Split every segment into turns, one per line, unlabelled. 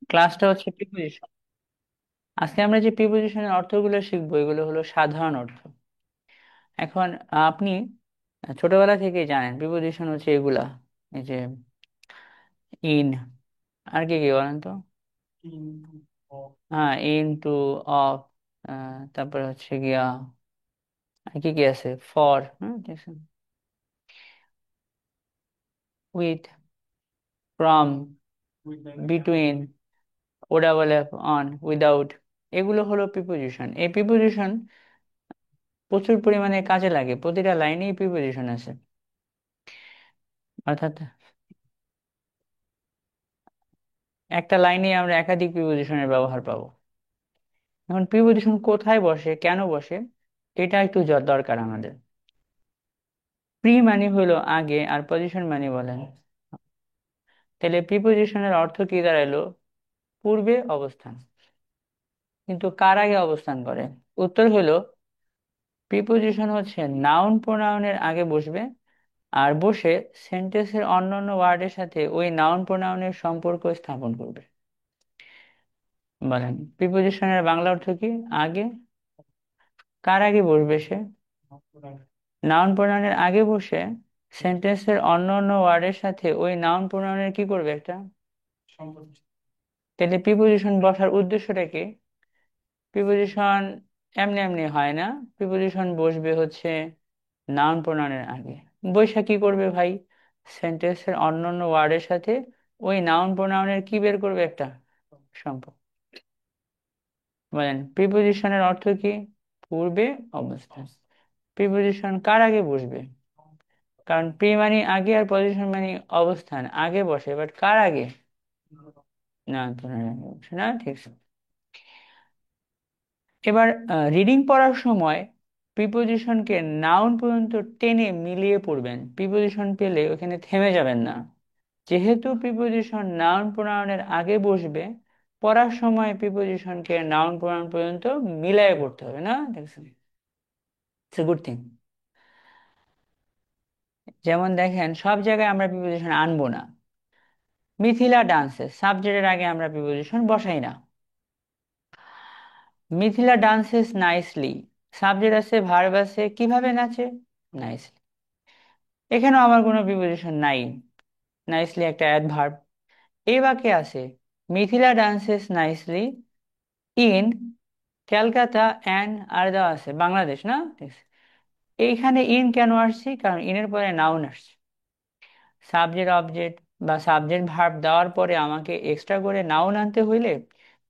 ক্লাসটা হচ্ছে প্রিপোজিশন। আজকে আমরা যে প্রিপোজিশনের অর্থগুলো শিখবো এগুলো হলো সাধারণ অর্থ। এখন আপনি ছোটবেলা থেকেই জানেন প্রিপোজিশন হচ্ছে এগুলা, এই যে ইন, আর কি কি বলেন তো? হ্যাঁ, ইন, টু, অফ, তারপরে হচ্ছে গিয়া আর কি কি আছে, ফর, হ্যাঁ ঠিক আছে, উইথ, ফ্রম, বিটুইন, ওটা বলে অন, উইদাউট। এগুলো হলো প্রিপোজিশন। এই প্রিপোজিশন প্রচুর পরিমাণে কাজে লাগে, প্রতিটা লাইনেই প্রিপোজিশন আছে। অর্থাৎ একটা লাইনে আমরা একাধিক প্রিপোজিশনের ব্যবহার পাবো। এখন প্রিপোজিশন কোথায় বসে, কেন বসে, এটা একটু দরকার আমাদের। প্রি মানে হলো আগে, আর পজিশন মানে বলেন, তাহলে প্রিপোজিশনের অর্থ কি দাঁড়ালো? পূর্বে অবস্থান। কিন্তু কার আগে অবস্থান করে? উত্তর হলো প্রিপোজিশন হচ্ছে নাউন প্রোনাউনের আগে বসবে, আর বসে সেন্টেন্সের অন্যান্য ওয়ার্ডের সাথে ওই নাউন প্রোনাউনের সম্পর্ক স্থাপন করবে। বলেন প্রিপোজিশনের বাংলা অর্থ কি? আগে। কার আগে বসবে সে? নাউন প্রোনাউনের আগে বসে সেন্টেন্সের অন্য অন্য ওয়ার্ডের সাথে ওই নাউন প্রোনাউনের কি করবে? একটা সম্পর্ক। তাহলে প্রিপোজিশন বসার উদ্দেশ্যটা কি? প্রিপোজিশন এমনি এমনি হয় না। প্রিপোজিশন বসবে হচ্ছে নাউন প্রোনাউনের আগে। বৈশা কি করবে ভাই? সেন্টেন্সের অন্য অন্য ওয়ার্ডের সাথে ওই নাউন প্রোনাউনের কি বের করবে? একটা সম্পর্ক। বলেন প্রিপোজিশনের অর্থ কি? পূর্বে অবস্থান। প্রিপোজিশন কার আগে বসবে? কারণ প্রি মানে আগে, আর পজিশন মানে অবস্থান, আগে বসে, বাট কার আগে? না, তোমার আগে বসে না, ঠিক আছে। এবার রিডিং পড়ার সময় প্রিপোজিশনকে নাউন পর্যন্ত টেনে মিলিয়ে পড়বেন। প্রিপোজিশন পেলে ওখানে থেমে যাবেন না। যেহেতু প্রিপোজিশন নাউন প্রোনাউনের আগে বসবে, পড়ার সময় প্রিপোজিশনকে নাউন প্রোনাউন পর্যন্ত মিলিয়ে পড়তে হবে, না দেখছেন? It's a good thing. যেমন দেখেন, সব জায়গায় আমরা প্রিপোজিশন আনবো না। মিথিলা ডান্সেস সাবজেক্টের আগে আমরা প্রিপোজিশন বসাই না। মিথিলা ডান্সেস নাইসলি, সাবজেক্ট আছে, ভার্ব আছে, কিভাবে নাচে? নাইসলি। এখানেও আমার কোনো প্রিপোজিশন নাই। নাইসলি একটা অ্যাডভার্ব। এই বাক্যে আছে Mithila dances nicely in Calcutta and, আর দেওয়া আছে বাংলাদেশ, না ঠিক আছে। এইখানে ইন কেন আসছি? কারণ ইনের পরে নাউন আসছে। সাবজেক্ট অবজেক্ট বা সাবজেক্ট ভার্ব দেওয়ার পরে আমাকে এক্সট্রা করে নাউন আনতে হইলে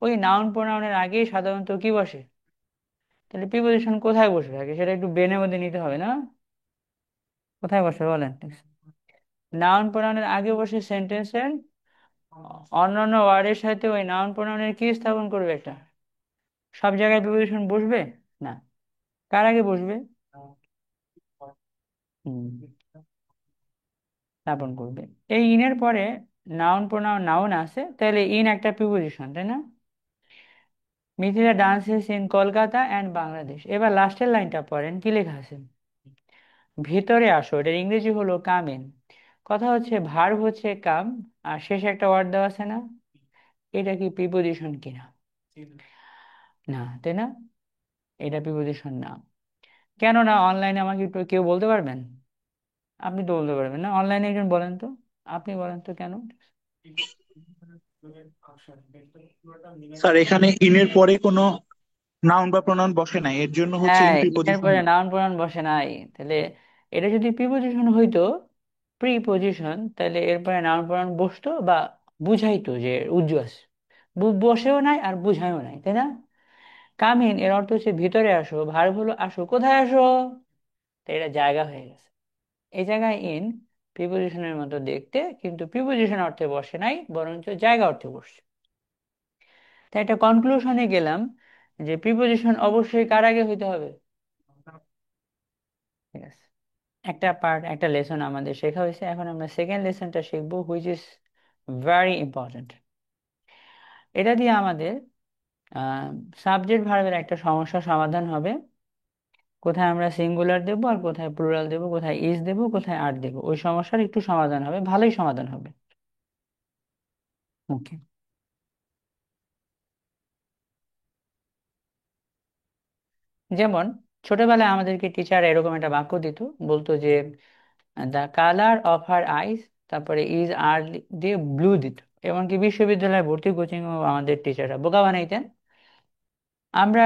ওই নাউন প্রোনাউনের আগেই সাধারণত কি বসে? তাহলে প্রিপোজিশন কোথায় বসবে আগে সেটা একটু ব্রেনের মধ্যে নিতে হবে, না? কোথায় বসে বলেন? নাউন প্রোনাউনের আগে বসে সেন্টেন্সের অন্যান্য ওয়ার্ডের সাথে ওই নাউন প্রোনাউনের কি স্থাপন করবে? একটা সব জায়গায় প্রিপোজিশন বসবে না। কার আগে বসবে? হুম, স্থাপন করবে। এই ইনের পরে নাউন প্রোনাউন নাউন আছে, তাহলে ইন একটা প্রিপোজিশন, তাই না? Mithila dances in Kolkata and Bangladesh. এবার লাস্টের লাইনটা পড়েন, কি লেখা আছে? ভিতরে আসো, এটার ইংরেজি হলো কাম ইন। কথা হচ্ছে ভার্ব হচ্ছে কাম, আর শেষে একটা ওয়ার্ড দেওয়া আছে না? এটা কি প্রিপোজিশন কিনা? না, তাই না? এটা প্রিপোজিশন না। কেন না? অনলাইনে আমাকে একটু কেউ বলতে পারবেন? আপনি তো বলতে পারবেন না, অনলাইনে একজন বলেন তো। আপনি বলেন তো কেন?
স্যার, এখানে ইনের পরে কোনো নাউন বা প্রনাউন বসে নাই, এর জন্য হচ্ছে
হ্যাঁ,
ইন
এটার
প্রিপোজিশন
পরে
না।
নাউন প্রনাউন বসে নাই। তাহলে এটা যদি প্রিপোজিশন হইতো, প্রিপোজিশন, তাহলে এরপরে নাউন প্রনাউন বসতো বা বুঝাইতো যে উজ্জ্বল। বসেও নাই আর বুঝায়ও নাই, তাই না? কাম ইন এর অর্থ হচ্ছে ভিতরে আসো, ভার্ব হলো আসো। কোথায় আসো? তো এটা জায়গা হয়ে গেছে। এই জায়গায় ইন প্রিপোজিশনের মতো দেখতে, কিন্তু প্রিপোজিশন অর্থে বসে নাই, বরঞ্চ জায়গা অর্থে বসছে। তাই একটা কনক্লুশনে গেলাম যে প্রিপোজিশন অবশ্যই কার আগে হইতে হবে। ঠিক আছে, একটা পার্ট, একটা লেসন আমাদের শেখা হয়েছে। এখন আমরা সেকেন্ড লেসনটা শিখবো, হুইচ ইজ ভেরি ইম্পর্টেন্ট। এটা দিয়ে আমাদের সাবজেক্ট ভার্বের একটা সমস্যা সমাধান হবে। কোথায় আমরা সিঙ্গুলার দেবো আর কোথায় প্লুরাল দেবো, কোথায় ইজ দেবো, কোথায় আর দেবো, ওই সমস্যার একটু সমাধান হবে, ভালোই সমাধান হবে। ওকে। যেমন ছোটবেলায় আমাদেরকে টিচার এরকম একটা বাক্য দিত, বলতো যে দ্য কালার অফ হার আইস, তারপরে ইজ আর দিয়ে ব্লু দিত। এমনকি বিশ্ববিদ্যালয়ে ভর্তি কোচিং আমাদের টিচাররা বোকা বানাইতেন। আমরা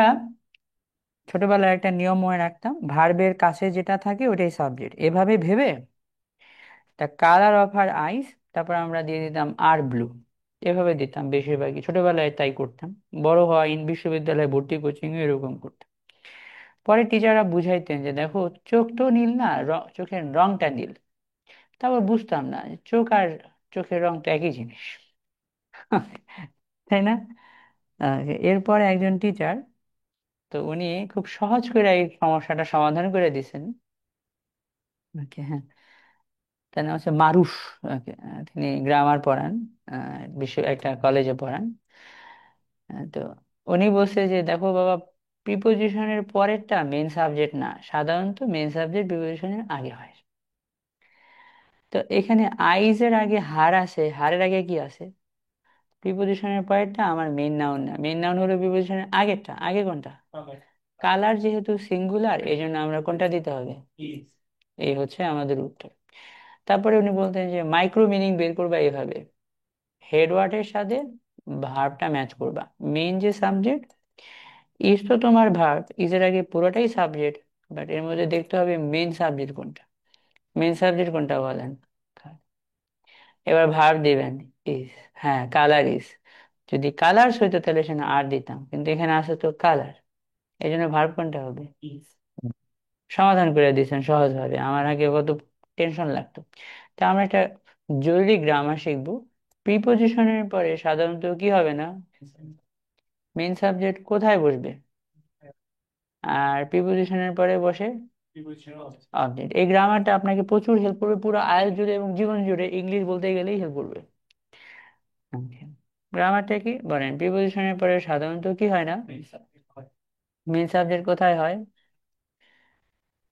ছোটবেলায় একটা নিয়ম মনে রাখতাম, ভার্বের কাছে যেটা থাকে ওটাই সাবজেক্ট, এভাবে ভেবে দ্য কালার অফ হার আইস, তারপর আমরা দিয়ে দিতাম আর ব্লু, এভাবে দিতাম বেশিরভাগই, ছোটবেলায় তাই করতাম। বড় হওয়া বিশ্ববিদ্যালয়ে ভর্তি কোচিং এরকম করতাম। পরে টিচাররা বুঝাইতেন যে দেখো, চোখ তো নীল না, চোখের রংটা নীল। তারপর বুঝতাম না যে চোখ আর চোখের রং তো একই জিনিস। তাই না? আহ, এরপর একজন টিচার, তো উনি খুব সহজ করে এই সমস্যাটা সমাধান করে দিয়েছেন। ওকে, হ্যাঁ। তার নাম হচ্ছে মারুফ। ওকে, তিনি গ্রামার পড়ান, বিশ্ব একটা কলেজে পড়ান। তো উনি বলছে যে দেখো বাবা, প্রিপোজিশনের পরেরটা মেন সাবজেক্ট না, সাধারণত মেন সাবজেক্ট প্রিপোজিশনের আগে হয়। তো এখানে আইজ এর আগে হার আছে, হারের আগে কি আছে? প্রিপোজিশনের পরেরটা আমার মেইন নাউন না, মেইন নাউন হলো প্রিপোজিশনের আগেরটা। আগে কোনটা? কালার যেহেতু সিঙ্গুলার, এই জন্য আমরা কোনটা দিতে হবে? এই হচ্ছে আমাদের উত্তর। তারপরে উনি বলতেন যে মাইক্রো মিনিং বের করবা এভাবে, হেডওয়ার্ডের সাথে ভার্বটা ম্যাচ করবা। মেইন যে সাবজেক্ট, ইজ তো তোমার ভার্ব, ইজের আগে পুরোটাই সাবজেক্ট, বাট এর মধ্যে দেখতে হবে মেইন সাবজেক্ট কোনটা। মেইন সাবজেক্ট কোনটা বলেন? এবার ভার্ব দিবেন ইজ। হ্যাঁ, কালার ইজ। যদি কালার্স হইতো তাহলে সেখানে আর দিতাম, কিন্তু এখানে আছে তো কালার, এই জন্য ভার্ব কোনটা হবে? ইজ। সমাধান করে দিয়েছেন সহজভাবে, আমার আগে কত টেনশন লাগতো। তা আমরা একটা জরুরি গ্রামার শিখবো। প্রিপোজিশনের পরে সাধারণত কি হবে না, মেন সাবজেক্ট কোথায় বসবে, আর প্রিপোজিশনের পরে বসে অবজেক্ট। এই গ্রামারটা আপনাকে প্রচুর হেল্প করবে পুরো আয়েস জুড়ে এবং জীবন জুড়ে, ইংলিশ বলতে গেলেই হেল্প করবে। গ্রামারটা কি বলেন, প্রিপোজিশনের পরে সাধারণত কি হয় না, মেন সাবজেক্ট কোথায় হয়?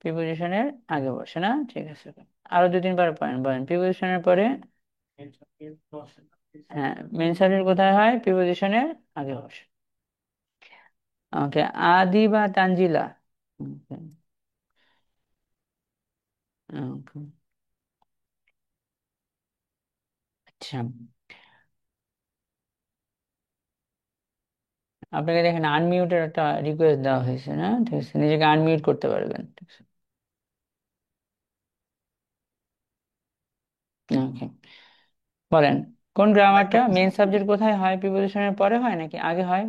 প্রিপোজিশনের আগে বসে না? ঠিক আছে, আরো 2-3 বার পয়েন্ট বলেন, প্রিপোজিশনের পরে। হ্যাঁ, মেন সাবজেক্ট কোথায় হয়? প্রিপোজিশনের আগে বসে। ওকে, আদি বা তানজিলা। Okay, okay, আচ্ছা, আপনাকে দেখেন আনমিউটের একটা রিকোয়েস্ট দেওয়া হয়েছে না, ঠিক আছে, নিজেকে আনমিউট করতে পারবেন, ঠিক আছে। ওকে, বলেন কোন গ্রামারটা মেন সাবজেক্ট কোথায় হয়, প্রিপোজিশনের পরে হয় নাকি আগে হয়?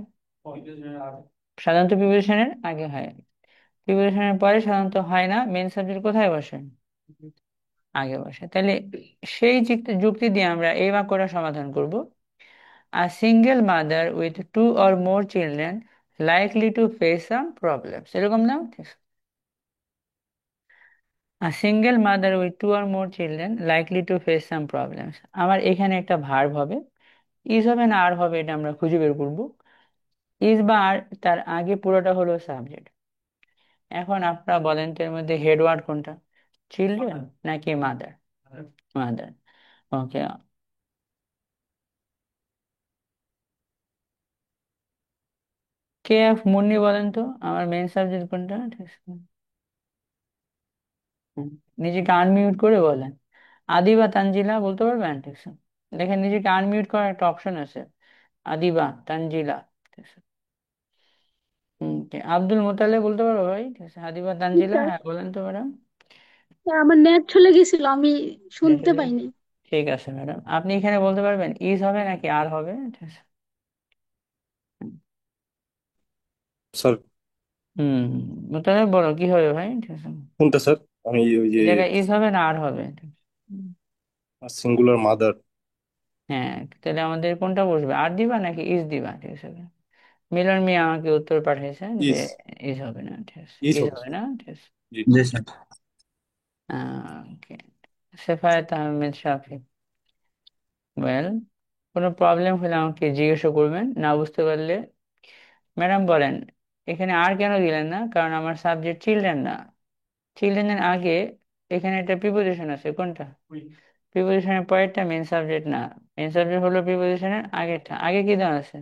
সাধারণত প্রিপোজিশনের আগে হয়, প্রিপোজিশনের পরে সাধারণত হয় না, মেন সাবজেক্ট কোথায় বসে? আগে বসে। তাহলে সেই যুক্তি যুক্তি দিয়ে আমরা এই বাক্যটা সমাধান করব। A single mother with two or more children likely to face some problems, এরকম না? A single mother with two or more children likely to face some problems, আমার এখানে একটা ভার্ব হবে, ইজ হবে না আর হবে, এটা আমরা খুঁজে বের করব। ইজ বা আর, তার আগে পুরোটা হলো সাবজেক্ট। এখন আপনারা বলেন তো এর মধ্যে হেডওয়ার্ড কোনটা, চিলড্রেন নাকি মাদার? মাদার। ওকে, কে এফ মুন্নি বলেন তো আমার মেন সাবজেক্ট কোনটা, ঠিক আছে? হুম, নিজেকে আনমিউট করে বলেন। আদি বা তানজিলা বলতে পারবেন, ঠিক আছে? দেখেন নিজেকে আনমিউট করার একটা অপশন আছে, আদি বা তানজিলা, ঠিক আছে? আব্দুল মোতালে বলতে পারো ভাই, ঠিক আছে, আদি বা
জি
তানজিলা,
স্যার।
হ্যাঁ বলেন তো ম্যাডাম।
আমার নেট চলে গেছিল, আমি শুনতে
আসলে
পাইনি।
ঠিক আছে ম্যাডাম, আপনি এখানে বলতে পারবেন ইজ হবে নাকি আর হবে, ঠিক আছে?
স্যার,
হুম, মোতালে বলো কি হবে ভাই, ঠিক আছে?
কোনটা স্যার? আমি ওই যে
এই জায়গায় ইজ হবে না আর হবে, ঠিক আছে?
Singular mother.
হ্যাঁ, তাহলে আমাদের কোনটা বসবে, আর দিবা নাকি ইজ দিবা, ঠিক আছে? মিলন মিয়া আমাকে উত্তর পাঠিয়েছেন যে
ইস।
ইজ হবে না, ঠিক আছে,
ইস
ইজ
হবে
হবে
স্যার।
না, ঠিক আছে।
জি।
জি স্যার।
ওকে, সেফায়েত আহমেদ শাফি, ওয়েল, কোনো প্রবলেম হলে আমাকে জিজ্ঞাসা করবেন, না বুঝতে পারলে। ম্যাডাম বলেন, এখানে আর কেন দিলেন না? কারণ আমার সাবজেক্ট চিলড্রেন না, চিলড্রেনের আগে এখানে একটা প্রিপোজিশন আছে, কোনটা? প্রিপোজিশনের পরেরটা মেন সাবজেক্ট না, মেন সাবজেক্ট হলো প্রিপোজিশনের আগেরটা। আগে কি দেওয়া আছে?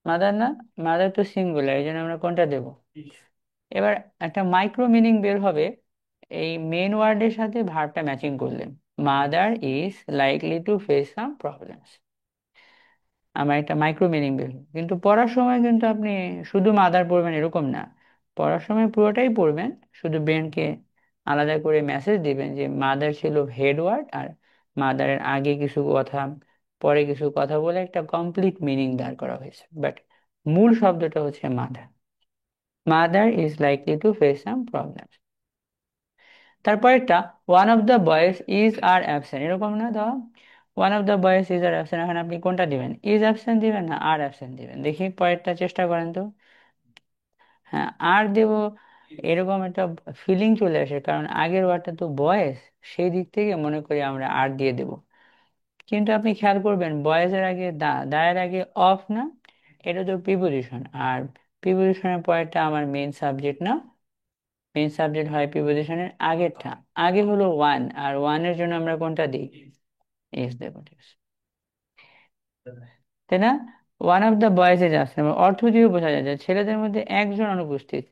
মাদার না? মাদার তো সিঙ্গুলার, এই জন্য আমরা কোনটা দেবো? এবার একটা মাইক্রো মিনিং বের হবে এই মেন ওয়ার্ডের সাথে ভার্বটা ম্যাচিং করলে। Mother is likely to face some problems, আমার একটা মাইক্রো মিনিং বের হবে। কিন্তু পড়ার সময় কিন্তু আপনি শুধু মাদার পড়বেন এরকম না, পড়ার সময় পুরোটাই পড়বেন, শুধু ব্রেনকে আলাদা করে মেসেজ দিবেন যে মাদার ছিল হেড ওয়ার্ড, আর মাদারের আগে কিছু কথা পরে কিছু কথা বলে একটা কমপ্লিট মিনিং দাঁড় করা হয়েছে, বাট মূল শব্দটা হচ্ছে mother. Mother is likely to face some problem. তারপরেরটা, one of the boys is are absent, এরকম না ধর one of the boys is are absent, এখন আপনি কোনটা দিবেন, ইজ অ্যাবসেন্ট দিবেন না আর অ্যাবসেন্ট দিবেন? দেখি পরেরটা চেষ্টা করেন তো। হ্যাঁ, আর দেব, এরকম একটা ফিলিং চলে আসে, কারণ আগের ওয়ার্ডটা তো বয়েজ, সেই দিক থেকে মনে করি আমরা আর দিয়ে দেব। কিন্তু আপনি খেয়াল করবেন বয়েজের আগে দায়ের আগে অফ না, এটা তো প্রিপোজিশন, আর প্রিপোজিশনের পরেরটা আমার মেইন সাবজেক্ট না, মেইন সাবজেক্ট হয় প্রিপোজিশনের আগেরটা। আগে হলো ওয়ান, আর ওয়ানের জন্য আমরা কোনটা দিই, এস দেবো, ঠিক আছে, তাই না? One of the boys is absent, অর্থ দিয়ে বোঝা যায় যে ছেলেদের মধ্যে একজন অনুপস্থিত।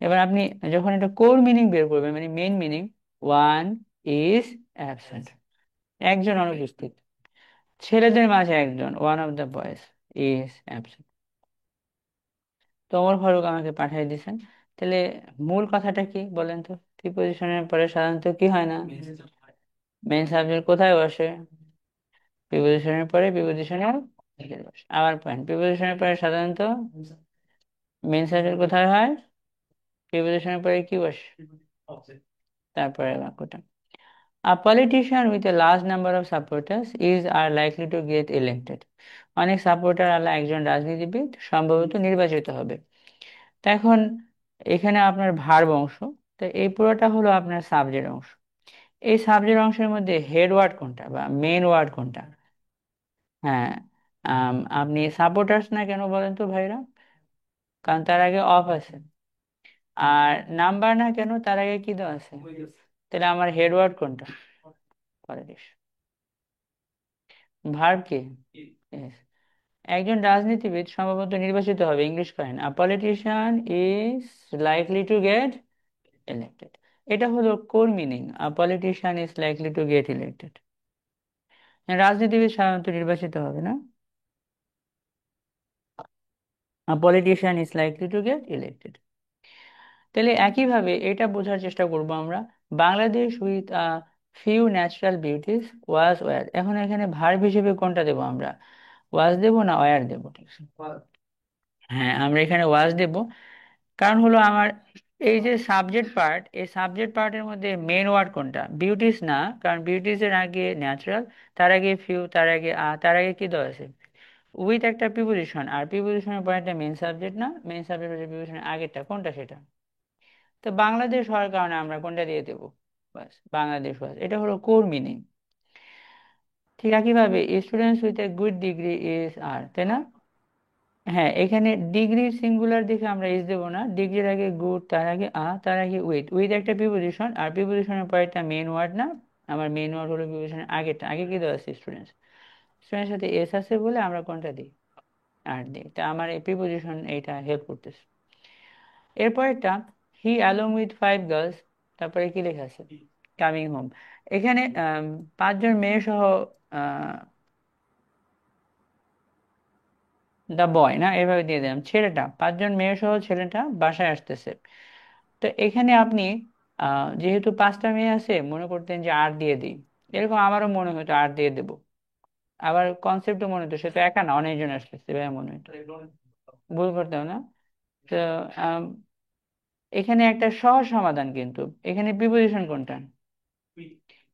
এবার আপনি যখন এটা কোর মিনিং বের করবেন, মানে main meaning, one is absent, একজন অনুপস্থিত, ছেলেদের মাঝে একজন, one of the boys is absent. তো ওমর ফারুক আমাকে পাঠিয়ে দিয়েছেন। তাহলে মূল কথাটা কি বলেন তো, প্রিপোজিশনের পরে সাধারণত কি হয় না, মেইন সাবজেক্ট কোথায় বসে, প্রিপোজিশনের পরে প্রিপোজিশনের আগে বসে। আবার পয়েন্ট, প্রিপোজিশনের পরে সাধারণত মেইন সাবজেক্ট কোথায় হয়, প্রিপোজিশনের পরে কি বসে, তারপরে বাক্যটা। A politician with a large number of supporters is are likely to get elected. অনেক সাপোর্টার আলা একজন রাজনীতিবিদ সম্ভবত নির্বাচিত হবে। তা এখন এখানে আপনার ভার্ব অংশ, তো এই পুরোটা হলো আপনার সাবজেক্ট অংশ। এই সাবজেক্ট অংশের মধ্যে হেড ওয়ার্ড কোনটা বা মেন ওয়ার্ড কোনটা? হ্যাঁ, আপনি সাপোর্টার্স না কেন বলেন তো ভাইরা, কারণ তার আগে অফ আছে। আর নাম্বার না কেন, তার আগে কি দেওয়া আছে? তাহলে আমার হেড ওয়ার্ড কোনটা, পলিটিশিয়ান। ভার্ব কি? Yes. একজন রাজনীতিবিদ সম্ভবত নির্বাচিত হবে, ইংলিশ করেন, আ politician is likely to get elected. এটা হলো core meaning, a politician is likely to get elected. রাজনীতিবিদ সাধারণত নির্বাচিত হবে না, আ politician is likely to get elected. তাহলে একইভাবে এটা বোঝার চেষ্টা করব আমরা, Bangladesh with few natural beauties was were, এখন এখানে ভার্ব হিসেবে কোনটা দেবো আমরা, ওয়াজ দেবো না ওয়ার দেবো? ঠিক আছে, হ্যাঁ আমরা এখানে ওয়াজ দেব। কারণ হলো আমার এই যে সাবজেক্ট পার্ট, এই সাবজেক্ট পার্টের মধ্যে মেন ওয়ার্ড কোনটা, বিউটিস না, কারণ বিউটিস এর আগে ন্যাচারাল, তার আগে ফিউ, তার আগে তার আগে কি দেওয়া আছে, উইথ একটা প্রিপোজিশন, আর প্রিপোজিশনের পর একটা মেন সাবজেক্ট না, মেন সাবজেক্ট হচ্ছে প্রিপোজিশনের আগেরটা, কোনটা সেটা? তো বাংলাদেশ হওয়ার কারণে আমরা কোনটা দিয়ে দেবো, বাস বাংলাদেশ ওয়াজ, এটা হলো কোর মিনিং। ঠিক একইভাবে students with a good degree is are, তাই না? হ্যাঁ, এখানে ডিগ্রির সিঙ্গুলার দেখে আমরা ইজ দেবো না, ডিগ্রির আগে গুড, তার আগে তার আগে উইথ, উইথ একটা প্রিপোজিশন, আর প্রিপোজিশনের পরে একটা মেন ওয়ার্ড না, আমার মেন ওয়ার্ড হলো প্রিপোজিশনের আগেটা, আগে কি দেওয়া আছে, স্টুডেন্টস, স্টুডেন্টের সাথে এস আছে বলে আমরা কোনটা দিই, আর দিই, তা আমার এই প্রিপোজিশন এইটা হেল্প করতেছে। এরপরেরটা, হি অ্যালং উইথ ফাইভ গার্লস, তারপরে কি লেখা আছে, কামিং হোম। এখানে পাঁচজন মেয়ে সহ দা বয় না, এভাবে দিয়ে দিলাম, ছেলেটা, পাঁচজন মেয়ে সহ ছেলেটা বাসায় আসতেছে। তো এখানে আপনি যেহেতু পাঁচটা মেয়ে আছে, মনে করতেন যে আর দিয়ে দিই, এরকম আমারও মনে হতো আর দিয়ে দেবো, আবার কনসেপ্টও মনে হতো সে তো একা না, অনেকজন আসতেছে, এভাবে মনে হতো, ভুল করতাম না। তো আম, এখানে একটা সহজ সমাধান, কিন্তু এখানে প্রিপোজিশন কোনটা,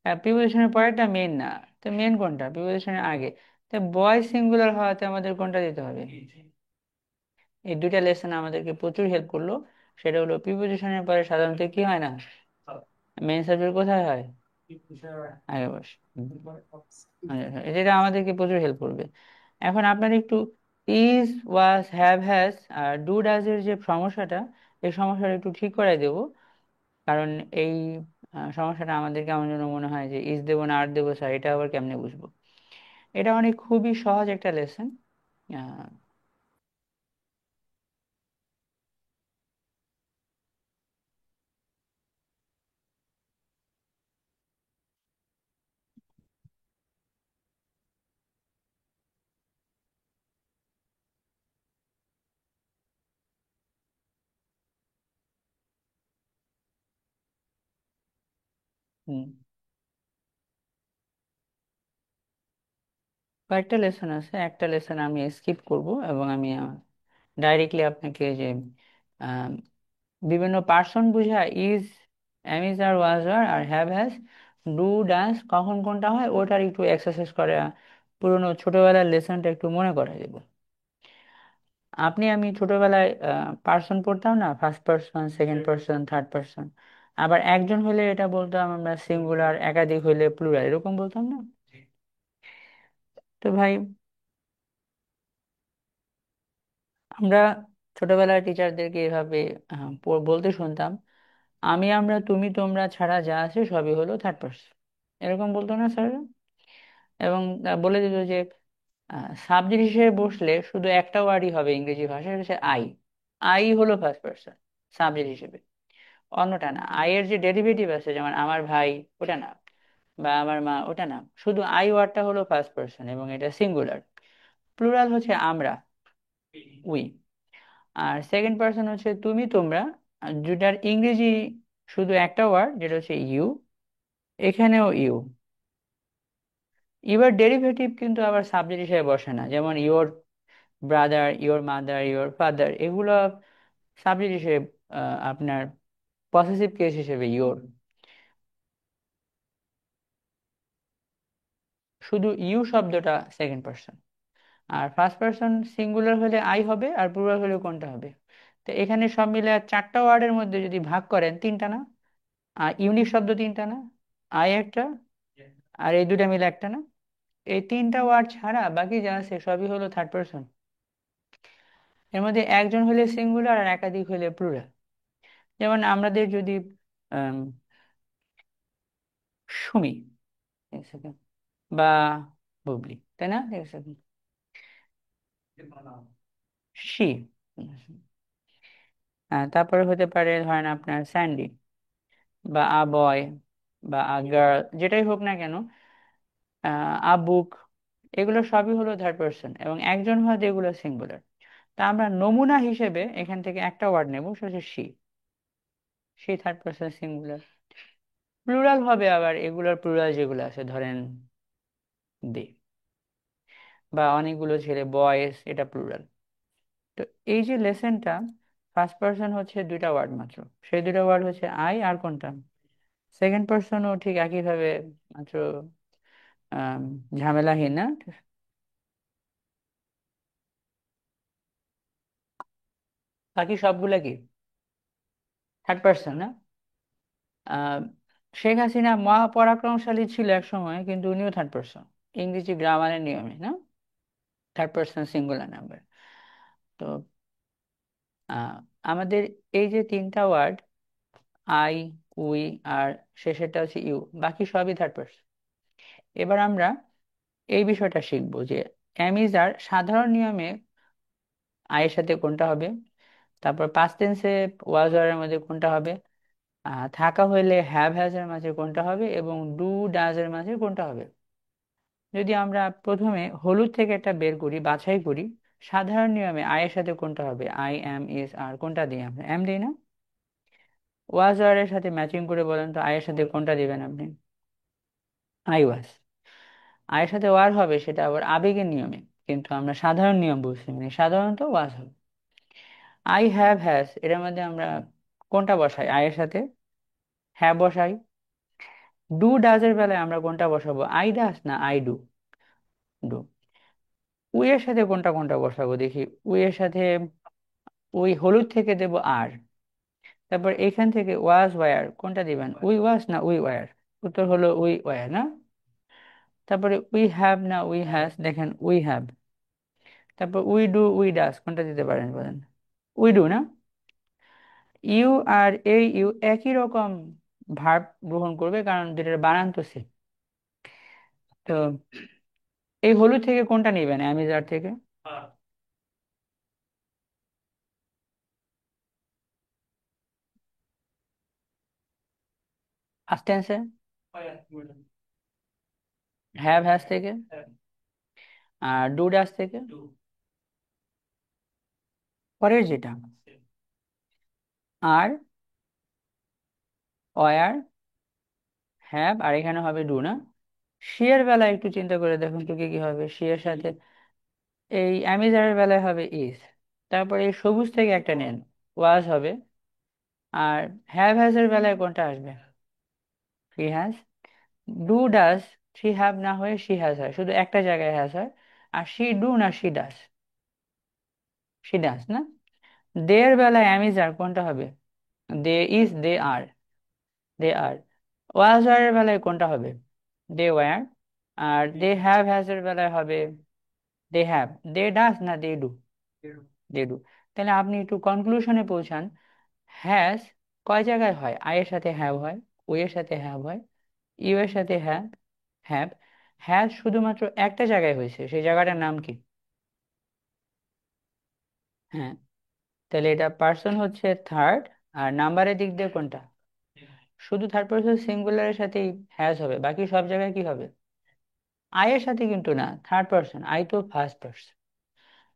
প্রিপোজিশনের পরেরটা মেন না, তো মেন কোনটা, প্রিপোজিশনের আগে, তো বয় সিঙ্গুলার হওয়াতে আমাদের কোনটা দিতে হবে? এই দুইটা লেসন আমাদেরকে প্রচুর হেল্প করলো। সেটা হলো প্রিপোজিশনের পরে সাধারণত কি হয় না, মেইন সাবজেক্ট কোথায় হয়, আগে বসে। এটা আমাদেরকে প্রচুর হেল্প করবে। এখন আপনার একটু ইজ, ওয়াজ, হ্যাভ, হ্যাজ আর ডু ডাজ এর যে সমস্যাটা, এই সমস্যাটা একটু ঠিক করে দেব। কারণ এই সমস্যাটা আমাদের কেমন যেন মনে হয় যে ইজ দেবো না আর দেবো স্যার, এটা আবার কেমনে বুঝবো। এটা অনেক খুবই সহজ একটা লেসন। হুম, কয়েকটা লেসন আছে, একটা লেসন আমি স্কিপ করব এবং আমি ডাইরেক্টলি আপনাকে যে আহ, বিভিন্ন পার্সন বুঝায় is, am is are was are have has, do does কখন কোনটা হয় ওটার একটু এক্সারসাইজ করে পুরোনো ছোটবেলার লেসনটা একটু মনে করাই দেব। আমি ছোটবেলায় পার্সন পড়তাম না, first person, second person, third person. আবার একজন হলে এটা বলতাম আমরা সিঙ্গুলার, একাধিক হইলে প্লুরাল, এরকম বলতাম না? তো ভাই, আমরা ছোটবেলার টিচারদেরকে এভাবে বলতে শুনতাম, আমি, আমরা, তুমি, তোমরা ছাড়া যা আছে সবই হলো থার্ড পার্সন, এরকম বলতো না স্যার? এবং বলে দিত যে সাবজেক্ট হিসেবে বসলে শুধু একটা ওয়ার্ডই হবে ইংরেজি ভাষায়, সেটা হচ্ছে আই। আই হলো ফার্স্ট পার্সন সাবজেক্ট হিসেবে, অন্যটা না। আই এর যে ডেরিভেটিভ আছে, যেমন আমার ভাই, ওটা না, বা আমার মা, ওটা না। শুধু আই ওয়ার্ডটা হলো ফার্স্ট পার্সন এবং এটা সিঙ্গুলার। প্লুরাল হচ্ছে আমরা, উই। আর সেকেন্ড পার্সন হচ্ছে তুমি, তোমরা, আর যেটার ইংরেজি শুধু একটা ওয়ার্ড, যেটা হচ্ছে ইউ। এখানেও ইউ। ইউর ডেরিভেটিভ কিন্তু আবার সাবজেক্ট হিসেবে বসে না, যেমন your brother, your mother, your father, এগুলো সাবজেক্ট হিসেবে আপনার পসেসিভ কেস হিসেবে ইওর। শুধু ইউ শব্দটা সেকেন্ড পার্সন। আর ফার্স্ট পার্সন সিঙ্গুলার হলে আই হবে, আর প্লুরাল হলে কোনটা হবে? তো এখানে সব মিলে চারটা ওয়ার্ডের মধ্যে যদি ভাগ করেন, তিনটা না? আর ইউনিক শব্দ তিনটা না? আই একটা, আর এই দুটা মিলে একটা না? এই তিনটা ওয়ার্ড ছাড়া বাকি যা আছে সবই হলো থার্ড পার্সন। এর মধ্যে একজন হলে সিঙ্গুলার আর একাধিক হলে প্লুরাল। যেমন আমাদের যদি আম, সুমি, এক সেকেন্ড, বা বুবলি, তাই না? এক সেকেন্ড, সি, তারপরে হতে পারে ধরেন আপনার স্যান্ডি, বা আ বয়, বা আ গার্ল, যেটাই হোক না কেন, আ বুক, এগুলো সবই হলো থার্ড পার্সন এবং একজন হয় এগুলো সিঙ্গুলার। তা আমরা নমুনা হিসেবে এখান থেকে একটা ওয়ার্ড নেব, সেটা হচ্ছে she. She third person singular. Plural হবে আবার এগুলোর প্লুরাল যেগুলো আছে, ধরেন দে, বা অনেকগুলো ছেলে, বয়েস, এটা প্লুরাল। তো এই যে লেসনটা, ফার্স্ট পার্সন হচ্ছে দুইটা ওয়ার্ড মাত্র, সেই দুইটা ওয়ার্ড হচ্ছে আই আর কোনটা, সেকেন্ড পার্সনও ঠিক একইভাবে, মাত্র আম, ঝামেলাহীন না? বাকি সবগুলা কি থার্ড পার্সন না? আহ শেখ হাসিনা মহাপরাক্রমশালী ছিল এক সময়, কিন্তু উনিও থার্ড পার্সন, ইংরেজি গ্রামারের নিয়মে না? Third person singular number. তো আহ, আমাদের এই যে তিনটা ওয়ার্ড, আই, উই, আর শেষেরটা হচ্ছে ইউ, বাকি সবই থার্ড পার্সন। এবার আমরা এই বিষয়টা শিখবো যে অ্যামিজার সাধারণ নিয়মে আয়ের সাথে কোনটা হবে, তারপর পাস্ট টেন্সে ওয়াজ ওয়ার মধ্যে কোনটা হবে, থাকা হইলে হ্যাভ হ্যাজ এর মাঝে কোনটা হবে, এবং ডু ডাজ এর মাঝে কোনটা হবে। যদি আমরা প্রথমে হলুদ থেকে একটা বের করি, বাছাই করি, সাধারণ নিয়মে আয়ের সাথে কোনটা হবে, আই, এম, ইজ, আর কোনটা দিই আমরা, এম দিই না? ওয়াজ ওয়ার এর সাথে ম্যাচিং করে বলেন তো আয়ের সাথে কোনটা দিবেন আপনি? I was. আয়ের সাথে ওয়ার হবে, সেটা আবার আবেগের নিয়মে, কিন্তু আমরা সাধারণ নিয়ম বুঝছি, মানে সাধারণত ওয়াজ হবে। আই হ্যাভ হ্যাজ, এটার মধ্যে আমরা কোনটা বসাই আয়ের সাথে? হ্যাভ বসাই। ডু ডাজ এর বেলায় আমরা কোনটা বসাবো, আই ডাজ না আই ডু? ডু। উই এর সাথে কোনটা কোনটা বসাবো দেখি। উই এর সাথে উই হলুদ থেকে দেব আর। তারপর এখান থেকে ওয়াজ ওয়ার, কোনটা দিবেন, উই ওয়াজ না উই ওয়ার? উত্তর হলো উই ওয়ার না? তারপরে উই হ্যাভ না উই হ্যাজ, দেখেন উই হ্যাভ। তারপর উই ডু উই ডাজ, কোনটা দিতে পারেন বলেন? উই ডু না? ইউ আর এই ইউ একই রকম ভার্ব গ্রহণ করবে, কারণ দুটার বানান তো same। তো এই হলুদ থেকে কোনটা নিবেন, অ্যামিজার থেকে? আসতেন্সে, হ্যাভ হ্যাজ থেকে, আর ডু ডাজ থেকে, পরের যেটা আর, ওয়ার, হ্যাভ, আর এখানে হবে ডু না? শি এর বেলায় একটু চিন্তা করে দেখুন তো কি কি হবে শি এর সাথে। এই অ্যামিজারের বেলায় হবে ইজ, তারপরে এই সবুজ থেকে একটা নেন, ওয়াজ হবে। আর হ্যাজ এর বেলায় কোনটা আসবে? She has. Do does, she have না হয়ে শি হ্যাজ হয়, শুধু একটা জায়গায় হ্যাজ হয়। আর শি ডু না শি ডাজ, শি ডাজ না? দে এর বেলায় অ্যামিজার কোনটা হবে? দে ইজ, দে আর, দে আর। ওয়াজ এর বেলায় কোনটা হবে? They were. R they has এর বেলায় হবে দে হ্যাভ। দে ডাজ না দে ডু? They do. তাহলে আপনি একটু কনক্লুশনে পৌঁছান। হ্যাজ কয় জায়গায় হয়? আই এর সাথে হ্যাভ হয়, ও এর সাথে হ্যাভ হয়, ইউ এর সাথে হ্যাভ, হ্যাভ। হ্যাজ শুধুমাত্র একটা জায়গায় হয়েছে, সেই জায়গাটার নাম কি? হ্যাঁ, তাহলে এটা পার্সন হচ্ছে থার্ড। আর নাম্বারের দিক দিয়ে কোনটা? শুধু থার্ড পার্সন সিঙ্গুলারের সাথেই হ্যাজ হবে, বাকি সব জায়গায় কি হবে? আই এর সাথে কিন্তু না, থার্ড পার্সন, আই তো ফার্স্ট পার্সন,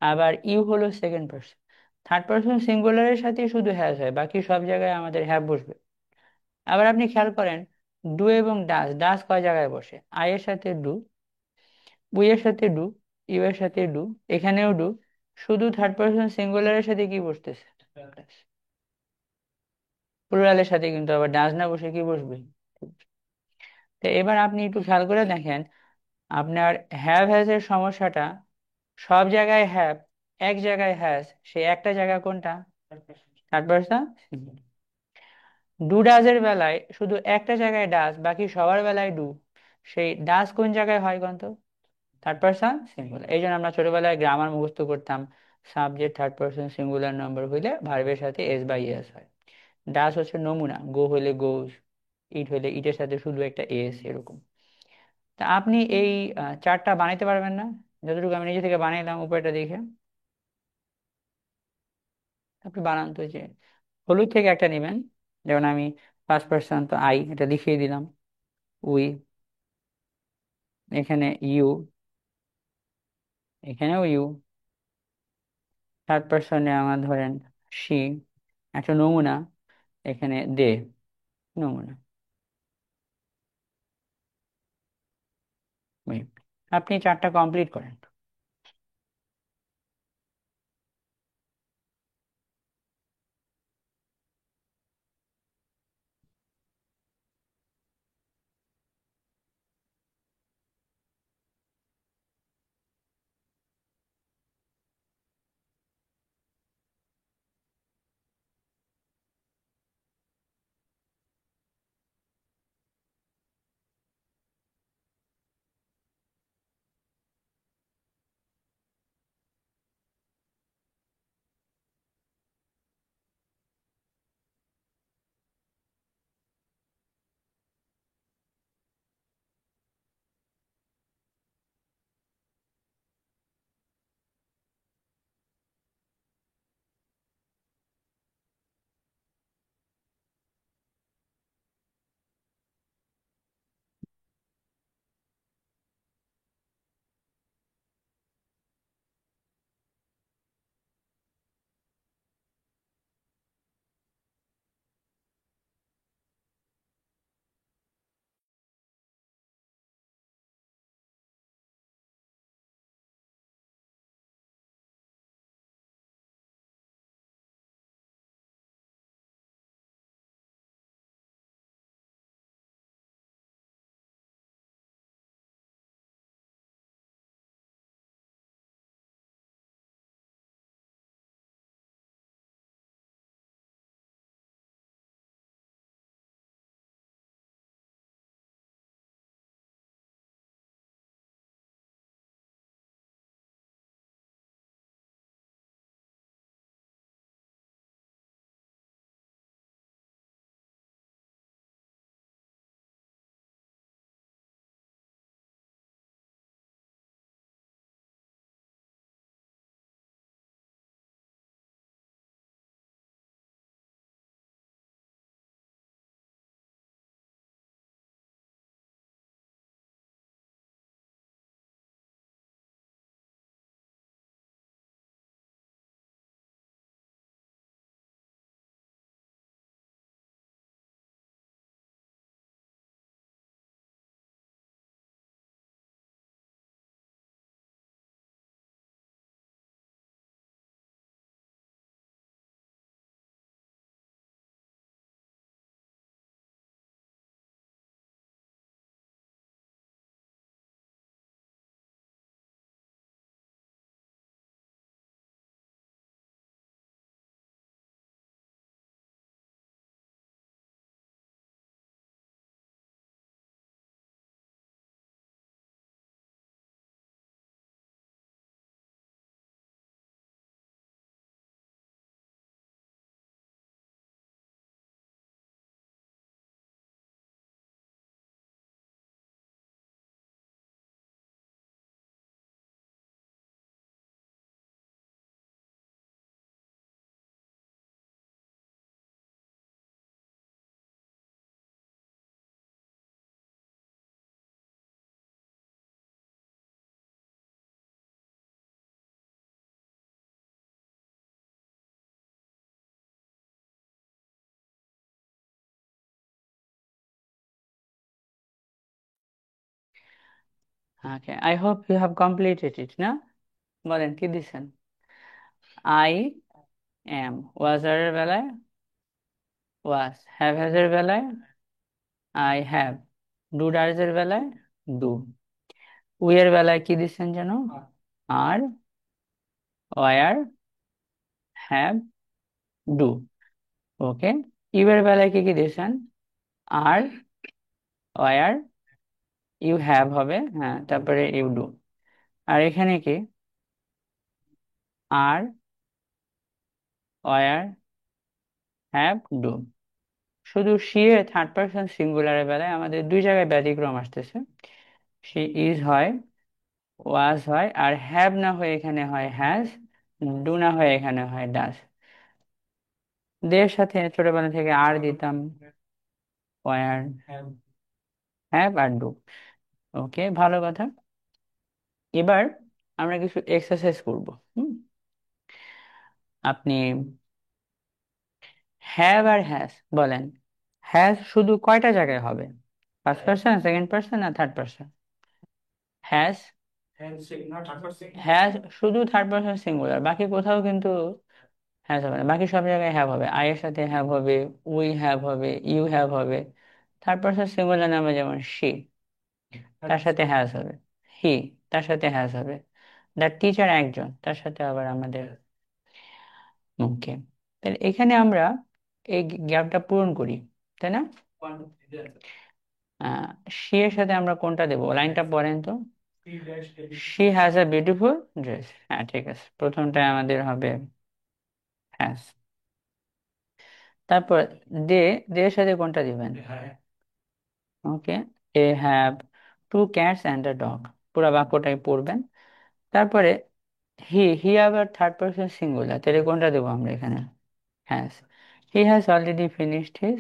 আবার ইউ হলো সেকেন্ড পার্সন। থার্ড পার্সন সিঙ্গুলারের সাথে শুধু হ্যাজ হয়, বাকি সব জায়গায় আমাদের হ্যাভ বসবে। আবার আপনি খেয়াল করেন, ডু এবং ডাস, ডাস কয় জায়গায় বসে? আই এর সাথে ডু, উই এর সাথে ডু, ইউ এর সাথে ডু, এখানেও ডু। শুধু থার্ড পার্সন সিঙ্গুলারের সাথে কি বসতেছে? প্লুরালের সাথে কিন্তু আবার ডাস না বসে কি বসবে? তো এবার আপনি একটু খেয়াল করে দেখেন, আপনার হ্যাভ হ্যাজ এর সমস্যাটা, সব জায়গায় হ্যাভ, এক জায়গায় হ্যাজ, সে একটা জায়গা কোনটা? Third person. ডু ডাজ এর বেলায় শুধু একটা জায়গায় ডাজ, বাকি সবার বেলায় ডু, সেই ডাজ কোন জায়গায় হয় কোন তো? Third person singular. এই জন্য আমরা ছোটবেলায় গ্রামার মুখস্থ করতাম, subject third person singular number হইলে ভার্বের সাথে এস বাই এস হয়। ডাজ হচ্ছে নমুনা, গো হইলে গোজ, ইট হইলে ইটের সাথে শুধু একটা এস, এরকম। তা আপনি এই চার্টটা বানাইতে পারবেন না? যতটুকু আমি নিজে থেকে বানাইলাম উপরটা দেখে, আপনি বানান তো। যে হলুদ থেকে একটা নেবেন, যেমন আমি ফার্স্ট পার্সন তো আই, এটা লিখিয়ে দিলাম। উই, এখানে ইউ, এখানেও ইউ। থার্ড পার্সনে আমার ধরেন সি, একটা নমুনা, এখানে দে, নমুনা। Wait, আপনি চারটা কমপ্লিট করেন। Okay, I hope you have completed it না? বলেন কি দিছেন? আই এম ওয়াজ আর এর বেলায় ওয়াজ, হ্যাভ হ্যাজ এর বেলায় আই হ্যাভ, ডু ডাজ এর বেলায় ডু, উই এর বেলায় কি দিচ্ছেন যেন? Are, were, have, do. Okay, you এর বেলায় কি কি দিয়েছেন? আর, ওয়ার, ইউ হ্যাভ হবে, হ্যাঁ, তারপরে ইউ ডু। আর এখানে কি? আর, ওয়ার, হ্যাভ, ডু। শুধু শি এর থার্ড পারসন সিঙ্গুলারের বেলায় আমাদের দুই জায়গায় ব্যতিক্রম আসতেছে। শি ইজ হয়, ওয়াজ হয়, আর হ্যাভ না হয়ে এখানে হয় হ্যাজ, ডু না হয়ে এখানে হয় ডাজ। দের সাথে ছোটবেলা থেকে আর দিতাম, ওয়ার, হ্যাভ আর ডু। ওকে, ভালো কথা। এবার আমরা কিছু এক্সারসাইজ করব। হুম, আপনি হ্যাভ আর হ্যাজ বলেন। হ্যাজ শুধু কয়টা জায়গায় হবে? ফার্স্ট পার্সন, সেকেন্ড পার্সন, না থার্ড পার্সন? হ্যাজ, হ্যাজ শুধু থার্ড পার্সন সিঙ্গুলার, বাকি কোথাও কিন্তু হ্যাজ হবে না। বাকি সব জায়গায় হ্যাভ হবে। আই এর সাথে হ্যাভ হবে, উই হ্যাভ হবে, ইউ হ্যাভ হবে। থার্ড পার্সন সিঙ্গুলার নামে যেমন শি, তার সাথে হ্যাজ হবে। হি, তার সাথে হ্যাজ হবে। দ্য টিচার একজন, তার সাথে আবার আমাদের ওকে। তাহলে এখানে আমরা এই গ্যাপটা পূরণ করি, তাই না? আহ শি এর সাথে আমরা কোনটা দেবো? লাইনটা পড়েন তো। She has a beautiful dress, হ্যাঁ ঠিক আছে, প্রথমটা আমাদের হবে হ্যাজ। তারপর দে, দে এর সাথে কোনটা দিবেন? Okay, they have two cats and a dog, পুরো বাক্যটাই পড়বেন। তারপরে হি, হি আবার থার্ড পারসন সিঙ্গুলার, তাহলে কোনটা দেবো আমরা এখানে? Has. He has already finished his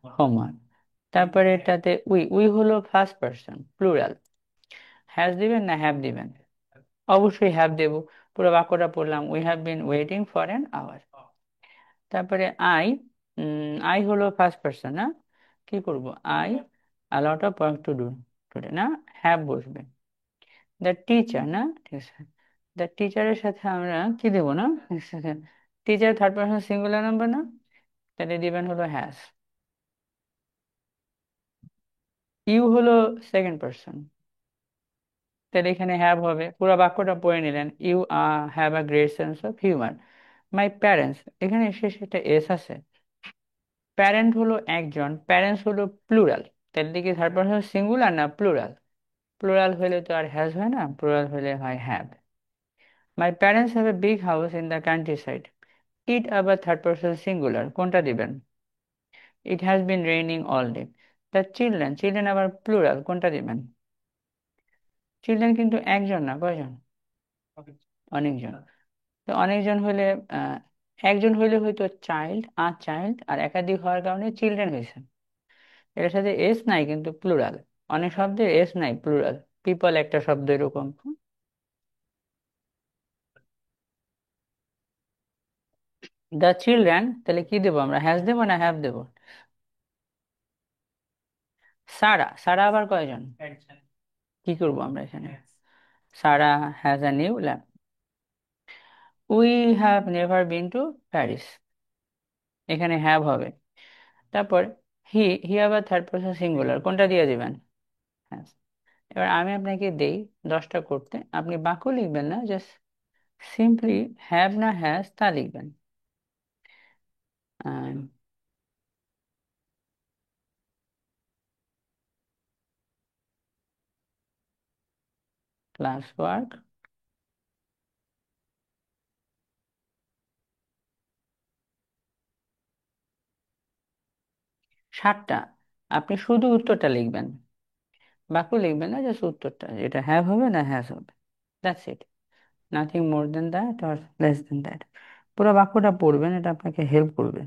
homework. তারপরে এটাতে উই, উই হলো ফার্স্ট পারসন প্লুরাল। হ্যাজ দিবেন না হ্যাভ দিবেন? অবশ্যই হ্যাভ দেব। পুরো বাক্যটা পড়লাম, we have been waiting for an hour. তারপরে আই, আই হলো ফার্স্ট পারসন না? কি করব? I a lot of work to do today, না? হ্যাভ বসবে। দ্য টিচার, না? ঠিক আছে, দ্য টিচারের সাথে আমরা কি দেবো? না, teacher third person singular number না? তাহলে দিবেন হলো হ্যাজ। ইউ হলো সেকেন্ড পারসন, তাহলে এখানে হ্যাভ হবে। পুরো বাক্যটা পড়ে নিলেন, you have a great sense of humour. My parents, এখানে শেষে একটা এস আছে। প্যারেন্ট হলো একজন, প্যারেন্টস হলো প্লুরাল, তাহলে কি থার্ড পারসন সিঙ্গুলার না প্লুরাল? প্লুরাল হলে তো আর হ্যাজ হয় না, প্লুরাল হলে হয় have. My parents have a big house in the country side. It আবার থার্ড পারসন সিঙ্গুলার, কোনটা দিবেন? It has been raining all day. The children, children আবার প্লুরাল, কোনটা দিবেন? চিলড্রেন কিন্তু একজন না, কয়জন? অনেকজন। তো অনেকজন হলে আহ একজন হইলে হয়তো চাইল্ড, আর চাইল্ড, আর একাধিক হওয়ার কারণে চিলড্রেন হয়েছে। এর সাথে এস নাই কিন্তু প্লুরাল। অনেক শব্দের এস নাই, প্লুরাল। পিপল একটা শব্দ এরকম। দ্য চিলড্রেন, তাহলে কি দেবো আমরা? হ্যাজ দেবো না হ্যাভ দেবো? সারা, সারা আবার কয়জন? কি করবো আমরা এখানে? Sarah has a new lamp. We have never been to Paris, এখানে হ্যাভ হবে। তারপর হি, হি আবার থার্ড পারসন সিঙ্গুলার, কোনটা দিয়ে দিবেন? হ্যাঁ। এবার আমি আপনাকে দেই 10টা করতে, আপনি বাক্য লিখবেন না, জাস্ট সিম্পলি হ্যাভ না হ্যাজ তা লিখবেন। ক্লাস ওয়ার্ক 7টা, আপনি শুধু উত্তরটা লিখবেন, বাক্য লিখবেন না, জাস্ট উত্তরটা, যেটা হ্যাভ হবে না হ্যাজ হবে। That's it, nothing more than that or less than that. পুরো বাক্যটা পড়বেন, এটা আপনাকে হেল্প করবে।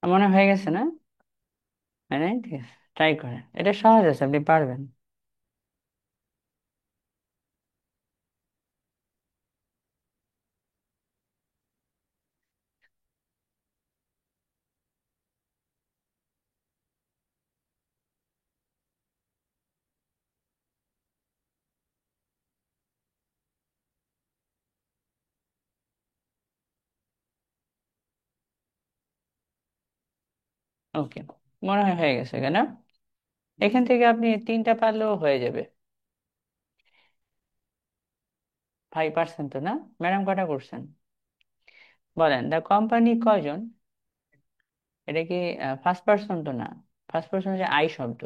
আমার মনে হয় হয়ে গেছে না? মানে ঠিক আছে, ট্রাই করেন, এটা সহজ আছে, আপনি পারবেন। ওকে, মনে হয় হয়ে গেছে কেন? এখান থেকে আপনি তিনটা পারলেও হয়ে যাবে। 5% তো না? ম্যাডাম কটা করছেন বলেন? দ্য কোম্পানি কয়জন? এটা কি ফার্স্ট পার্সন তো না? ফার্স্ট পার্সন হচ্ছে আই শব্দ,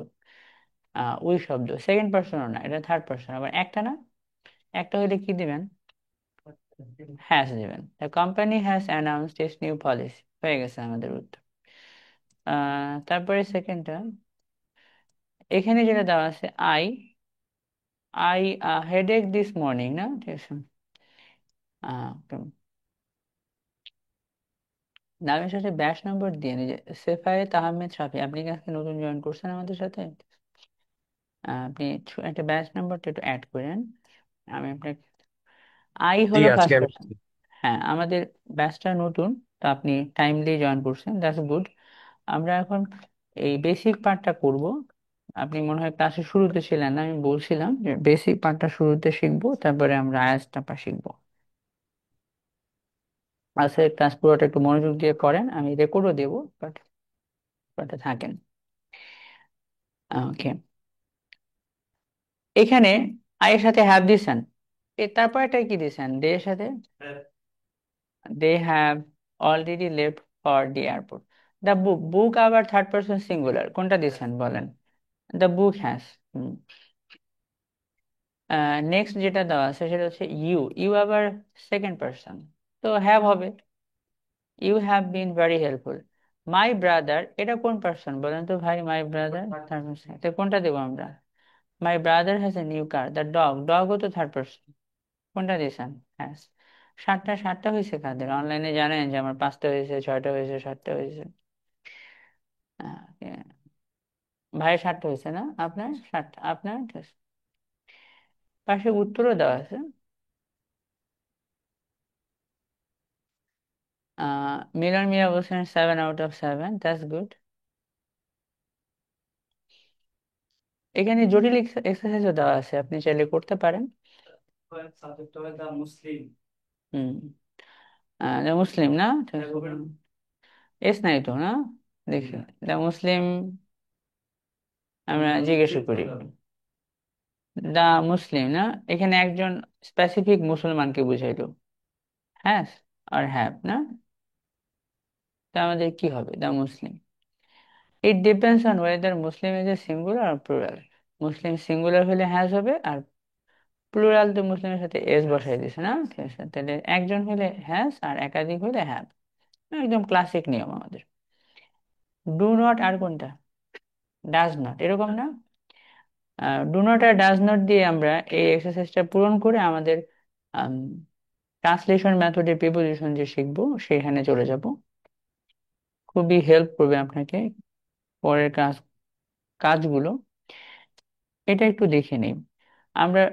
উই শব্দ। সেকেন্ড পার্সনও না, এটা থার্ড পার্সন। আবার একটা না, একটা হইলে কি দিবেন? হ্যাজ দিবেন। The company has announced it's new policy, হয়ে গেছে আমাদের উত্তর। তারপরে সেকেন্ডটা, এখানে যেটা দেওয়া আছে I I headache this morning, না? ঠিক আছে। okay. নামের সাথে ব্যাচ নম্বর দিয়ে নিজে সেফায়েত আহমেদ শাফি, আপনি কি আজকে নতুন জয়েন করছেন আমাদের সাথে? আপনি একটা ব্যাচ নাম্বারটা একটু অ্যাড করেন। আমি আপনাকে, আই
জি
হলো
আজকে
ফার্স্ট
আমি
পার্সন। হ্যাঁ, আমাদের ব্যাচটা নতুন, তো আপনি টাইমলি জয়েন করছেন, দ্যাটস গুড। আমরা এখন এই বেসিক পার্টটা করব। আপনি মনে হয় ক্লাসের শুরুতে ছিলেন না, আমি বলছিলাম যে বেসিক পার্টটা শুরুতে শিখবো, তারপরে আমরা আয়াসটা শিখবো। আজকে ক্লাস পুরোটা একটু মনোযোগ দিয়ে করেন, আমি রেকর্ডও দেবো, বাট পার্টটা থাকেন। ওকে, এখানে আয়ের সাথে হ্যাভ দিছেন, তারপর এটা কি দিছেন দে এর সাথে? They have already left for the airport. The book, book আবার থার্ড পার্সন সিঙ্গুলার, কোনটা দিছেন বলেন? The book has. নেক্সট যেটা দেওয়া আছে সেটা হচ্ছে ইউ, ইউ আবার সেকেন্ড পার্সন, তো হ্যাভ হবে। You have been very helpful. My brother, এটা কোন পার্সন বলেন তো ভাই? মাই ব্রাদার থার্ড পার্সন, তো কোনটা দেবো আমরা? My brother has a new car. The dog, ডগও তো থার্ড পার্সন, কোনটা দিয়েছেন? হ্যাঁ। সাতটা, সাতটা হয়েছে কাদের? অনলাইনে জানেন যে আমার পাঁচটা হয়েছে, ছয়টা হয়েছে, সাতটা হয়েছে। আহ, ভাইয়ের সাতটা হয়েছে না? আপনার সাতটা, আপনার ঠিক আছে। পাশে উত্তরও দেওয়া আছে। মিলন মিয়া বলছেন 7/7, দ্যাটস গুড। এখানে জটিল এক্সারসাইজও দেওয়া আছে, আপনি চাইলে করতে পারেন। হুম, মুসলিম না? ঠিক আছে। এস নাই তো না? দেখি, দ্য মুসলিম, আমরা জিজ্ঞেস করি। দা মুসলিম না, এখানে একজন স্পেসিফিক মুসলমানকে বুঝাইলো, হ্যাঁ আর হ্যাভ না? তা আমাদের কি হবে? The Muslim. It depends on whether Muslim is a singular or plural. Muslim singular হলে হ্যাজ হবে, আর প্লুরাল তো মুসলিমের সাথে এস বসাই দিছে না? ঠিক আছে, তাহলে একজন হলে হ্যাজ আর একাধিক হলে হ্যাভ। একদম ক্লাসিক নিয়ম আমাদের। ডু নট আর কোনটা? ডাজ নট, এরকম না? ডু নট আর ডাজ নট দিয়ে আমরা এই এক্সারসাইজটা পূরণ করে আমাদের ট্রান্সলেশন মেথডে প্রিপোজিশন যে শিখবো সেখানে চলে যাব। খুবই হেল্প করবে আপনাকে পরের কাজগুলো। এটা একটু দেখে নিই আমরা।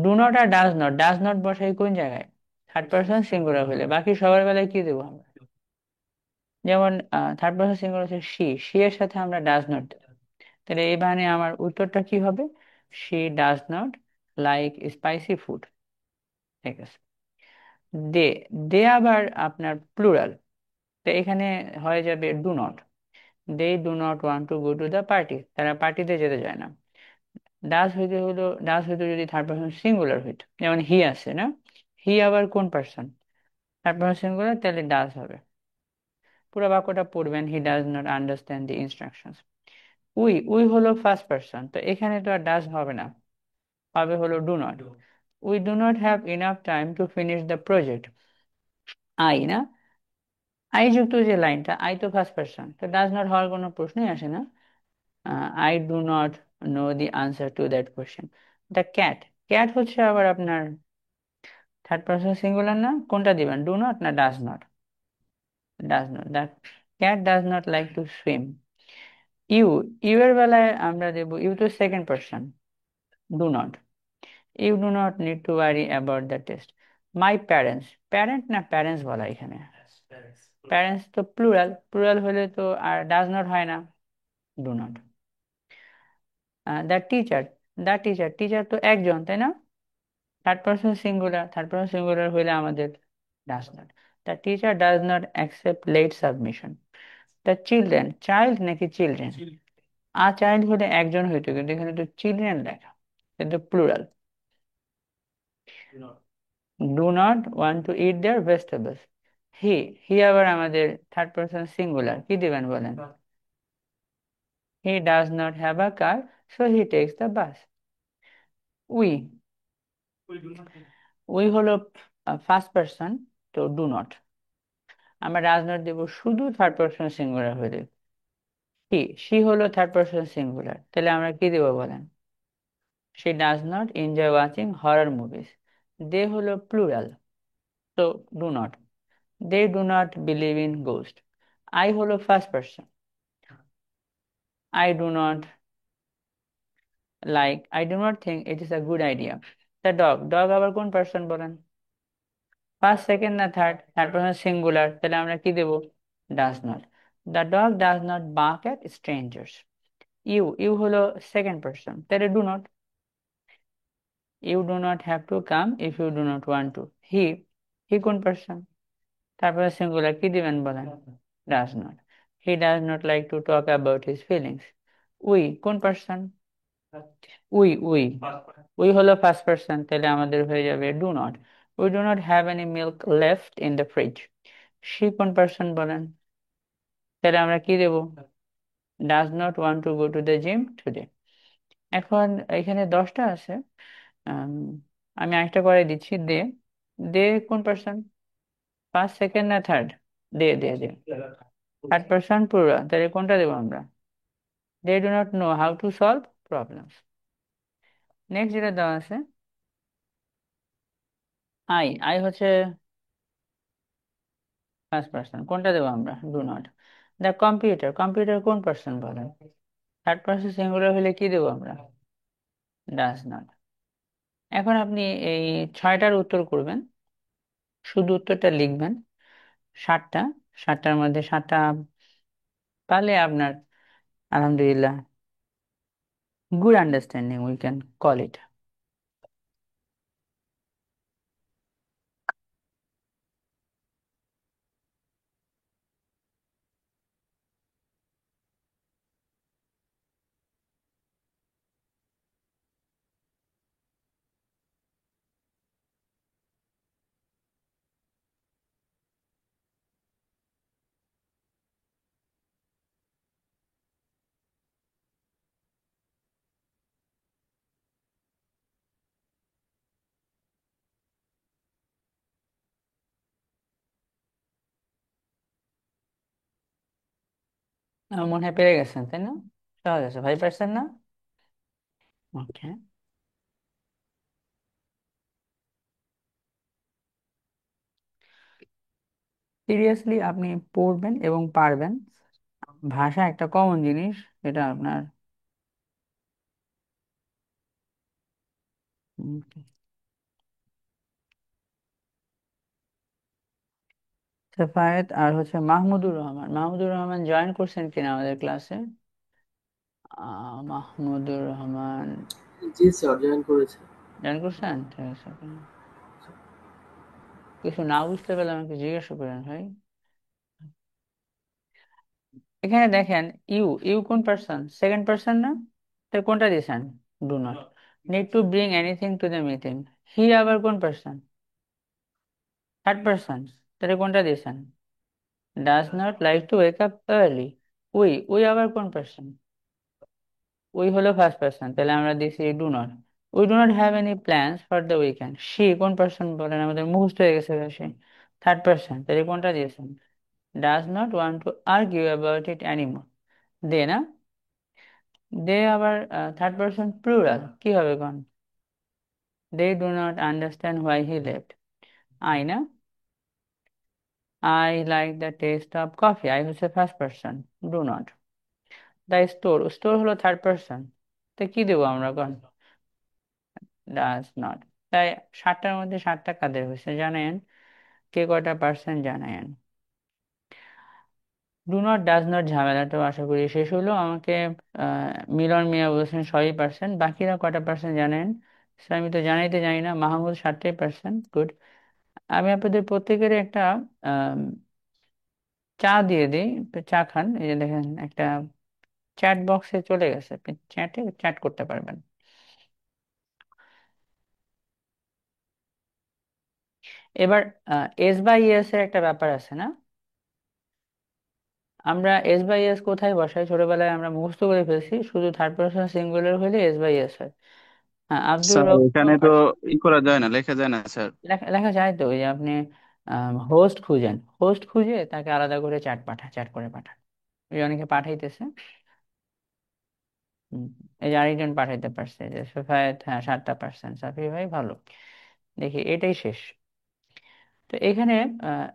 ডু নট আর ডাজ নট, ডাজ নট বসাই কোন জায়গায়? থার্ড পার্সন সিঙ্গুলার হলে। বাকি সবার বেলায় কি দেবো আমরা? যেমন থার্ড পার্সন সিঙ্গুলার হচ্ছে শি, শি এর সাথে আমরা ডাজ নট। তাহলে এই বাহানে আমার উত্তরটা কি হবে? She does not like spicy food. ঠিক আছে। দে, দে আবার আপনার প্লুরাল, তো এখানে হয়ে যাবে do not. They do not want to go to the party, তারা পার্টিতে যেতে চায় না। ডাজ হইতো যদি থার্ড পার্সন সিঙ্গুলার হইতো, যেমন হি আছে না? হি আবার কোন পার্সন? থার্ড পার্সন সিঙ্গুলার, তাহলে ডাজ হবে। পুরো বাক্যটা পড়বেন, হি does not understand the instructions. We we হলো ফার্স্ট পার্সন, তো এখানে তো আর ডাজ হবে না, হবে হলো do not. We do not have enough time to finish the project. I না, আই যুক্ত যে লাইনটা, আই তো ফার্স্ট পার্সন, তো ডাজ নট হওয়ার কোনো প্রশ্নই আসে না। I do not no the answer to that question. The cat, cat হচ্ছে আবার আপনার থার্ড পার্সন সিঙ্গুলার না, কোনটা দিবেন, ডু নট না does not? Does not. The cat does not like to swim. You, you এর বেলায় আমরা দেবো, ইউ তো second person, do not. You do not need to worry about the test. My parents, parent না parents বলা এখানে, parents তো plural, plural হলে তো আর ডাজ নট হয় না, do not. The teacher, the teacher, teacher তো একজন তাই না, third person singular, third person singular হইলে আমাদের does not. The teacher does not accept late submission. The children, child নাকি চিলড্রেন, আ চাইল্ড হলে একজন হইতো, কিন্তু এখানে তো চিলড্রেন লেখা, কিন্তু plural. Do not want to eat their vegetables. He, he আবার আমাদের থার্ড পার্সন সিঙ্গুলার, কি দিবেন বলেন? He does not have a car, so he takes the bus. We, we হলো ফার্স্ট পার্সন, তো ডু নট। আমরা ডাজ নট দেবো শুধু থার্ড পার্সন সিঙ্গুলার হলে। সি হলো থার্ড পার্সন সিঙ্গুলার, তাহলে আমরা কি দেবো বলেন? She does not enjoy watching horror movies. They হলো প্লুরাল, তো do not. They do not believe in ghost. I হলো first person, I do not like, I do not think it is a good idea. The dog, dog আবার কোন person বলেন? First, second না third? Third person singular, তাহলে আমরা কি দেবো? Does not. The dog does not bark at strangers. You, you হলো second person, তাহলে do not. You do not have to come if you do not want to. He, he কোন person? তারপরে singular, কি দিবেন বলেন? Does not. He does not like to talk about his feelings. We কোন person? We, we, we হলো first person, তাহলে আমাদের হয়ে যাবে do not. We do not have any milk left in the fridge. She কোন person বলেন? তাহলে আমরা কি দেবো? Does not want to go to the gym today. এখন এখানে 10টা আছে, আম, আমি আরেকটা করে দিচ্ছি। দে, দে কোন পার্সন? ফার্স্ট, সেকেন্ড না third? They, they, they third person পুরা, তাহলে কোনটা দেবো আমরা? They do not know how to solve problems. Next যেটা দেওয়া আছে, আই, আই হচ্ছে ফার্স্ট পার্সন, কোনটা দেবো আমরা? Do not. The computer, computer কোন পার্সন বলেন? থার্ড পার্সন সিঙ্গুলার হলে কি দেবো আমরা? Does not. এখন আপনি এই 6টার উত্তর করবেন, শুধু উত্তরটা লিখবেন। 7টা, 7টার মধ্যে 7টা পারলে আপনার আলহামদুলিল্লাহ good understanding we can call it. আমার মনে হয় পেরে গেছেন তাই না? সহজ আছে ভাই, পারছেন না? ওকে, সিরিয়াসলি আপনি পড়বেন এবং পারবেন। ভাষা একটা কমন জিনিস, এটা আপনার সেফায়েত আর হচ্ছে মাহমুদুর রহমান। মাহমুদুর রহমান জয়েন করছেন কিনা আমাদের ক্লাসে? মাহমুদুর রহমান
জি স্যার, জয়েন করেছে।
জয়েন করছেন? ঠিক আছে, আপনি কিছু না বুঝতে পারলে আমাকে জিজ্ঞাসা করেন ভাই। এখানে দেখেন, ইউ, ইউ কোন পার্সন? সেকেন্ড পার্সন না, তাই কোনটা দিয়েছেন? Do not. Need to bring anything to the meeting. He আবার কোন পার্সন? থার্ড পার্সন, তাহলে কোনটা দিয়েছেন? Does not like to wake up early. We, we আবার কোন পার্সন? উই হলো ফার্স্ট পার্সন, তাহলে আমরা দিছি do not. We do not have any plans for the weekend. She কোন পার্সন বলেন, আমাদের মুখস্থ হয়ে গেছে সে থার্ড পার্সন, তাহলে কোনটা দিয়েছেন? Does not want to argue about it anymore. They না, দে আবার থার্ড পার্সন প্লুরাল, কি হবে কোন? They do not understand why he left. I না, I like the taste of coffee, I হচ্ছে first person, do not. The store, store হলো third person, তো কি দেবো আমরা কোন? Does not. তাই 7টার মধ্যে 7টা কাদের হয়েছে জানেন? কে কয়টা পার্সেন্ট জানেন? ডু নট ডাজ নট ঝামেলাটা আশা করি শেষ হলো। আমাকে মিলন মিয়া বলছেন 6%, বাকিরা কয়টা পার্সেন্ট জানেন? স্যার আমি তো জানাইতে জানি না। মাহমুদ 7%, গুড। আমি আপনাদের প্রত্যেকের একটা আহ, চা দিয়ে দিই, তো চা খান। এই যে দেখেন একটা চ্যাট বক্সে চলে গেছে, আপনি চ্যাটে চ্যাট করতে পারবেন। এবার এস বাই এস এর একটা ব্যাপার আছে না? আমরা এস বাই এস কোথায় বসাই? ছোটবেলায় আমরা মুখস্থ করে ফেলছি, শুধু থার্ড পারসন সিঙ্গুলার হলে এস বাই এস হয়। হ্যাঁ, আব্দুর
স্যার
রব
এখানে তো ই করা যায় না, লেখা যায় না স্যার।
লেখা লেখা যায় তো। ওই যে আপনি হোস্ট খুঁজেন, হোস্ট খুঁজে তাকে আলাদা করে চ্যাট করে পাঠান। ওই যে অনেকে পাঠাইতেছে। হম, এই যে আরেকজন পাঠাইতে পারছে যে সোফায়েত, হ্যাঁ 7টা পার্সেন্ট। সাফি ভাই ভালো। দেখি এটাই শেষ। তো এখানে আহ,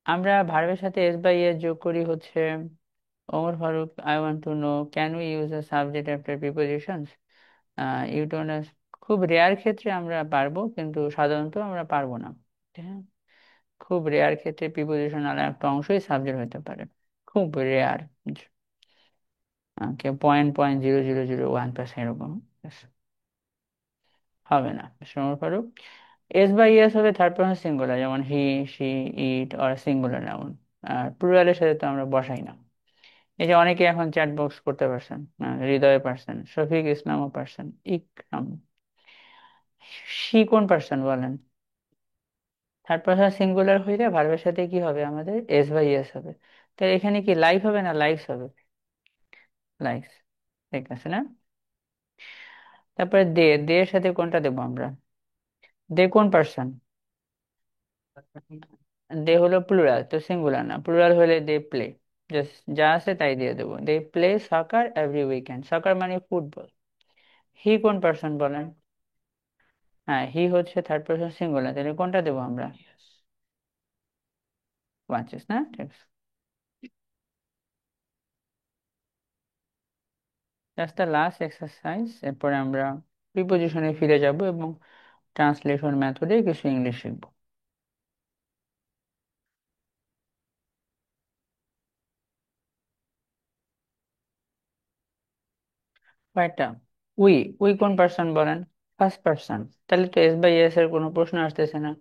আমরা ভার্বের সাথে এস বাই এস যোগ করি হচ্ছে Omar Farooq, I want to know can we use a subject after prepositions. You don't. খুব রেয়ার ক্ষেত্রে আমরা পারবো, কিন্তু সাধারণত আমরা পারবো না। হ্যাঁ, খুব রেয়ার ক্ষেত্রে প্রিপোজিশনাল একটা অংশই সাবজেক্ট হতে পারে, খুব রেয়ার। কেউ 0.0001% এরকম। Yes, হবে না Samar Faruk. S by S হবে থার্ড পারসন সিঙ্গুলার, যেমন he, she, it or singular noun. আর প্লুরালের সাথে তো আমরা বসাই না। এই যে অনেকে এখন চ্যাট বক্স করতে পারছেন, হৃদয় পারছেন, শফিক ইসলামও পারছেন, ইকরাম। সি কোন পার্সন বলেন? থার্ড পারসন সিঙ্গুলার হইলে ভার্বের সাথে কি হবে আমাদের? এস বাই এস হবে। তো এখানে কি লাইফ হবে না লাইফস হবে? লাইফস, ঠিক আছে না? তারপরে দে, দে এর সাথে কোনটা দেবো আমরা? দে কোন পার্সন? দে হলো প্লুরাল, তো সিঙ্গুলার না। প্লুরাল হলে দে প্লে, জাস্ট যা আছে তাই দিয়ে দেবো। They play soccer every weekend, soccer মানে ফুটবল। হি কোন পার্সন বলেন? হ্যাঁ, হি হচ্ছে থার্ড পার্সন সিঙ্গুলার, তাহলে কোনটা দেবো আমরা? ওয়াচেস না, ঠিক আছে। জাস্ট দ্য লাস্ট এক্সারসাইজ, এরপরে আমরা প্রিপোজিশনে ফিরে যাব এবং ট্রান্সলেশন মেথডে কিছু ইংলিশ শিখবো। কয়টা? উই, উই কোন পার্সন বলেন? ফার্স্ট পার্সন, তাহলে তো এস বাই এস এর কোনো প্রশ্ন আসতেছে না।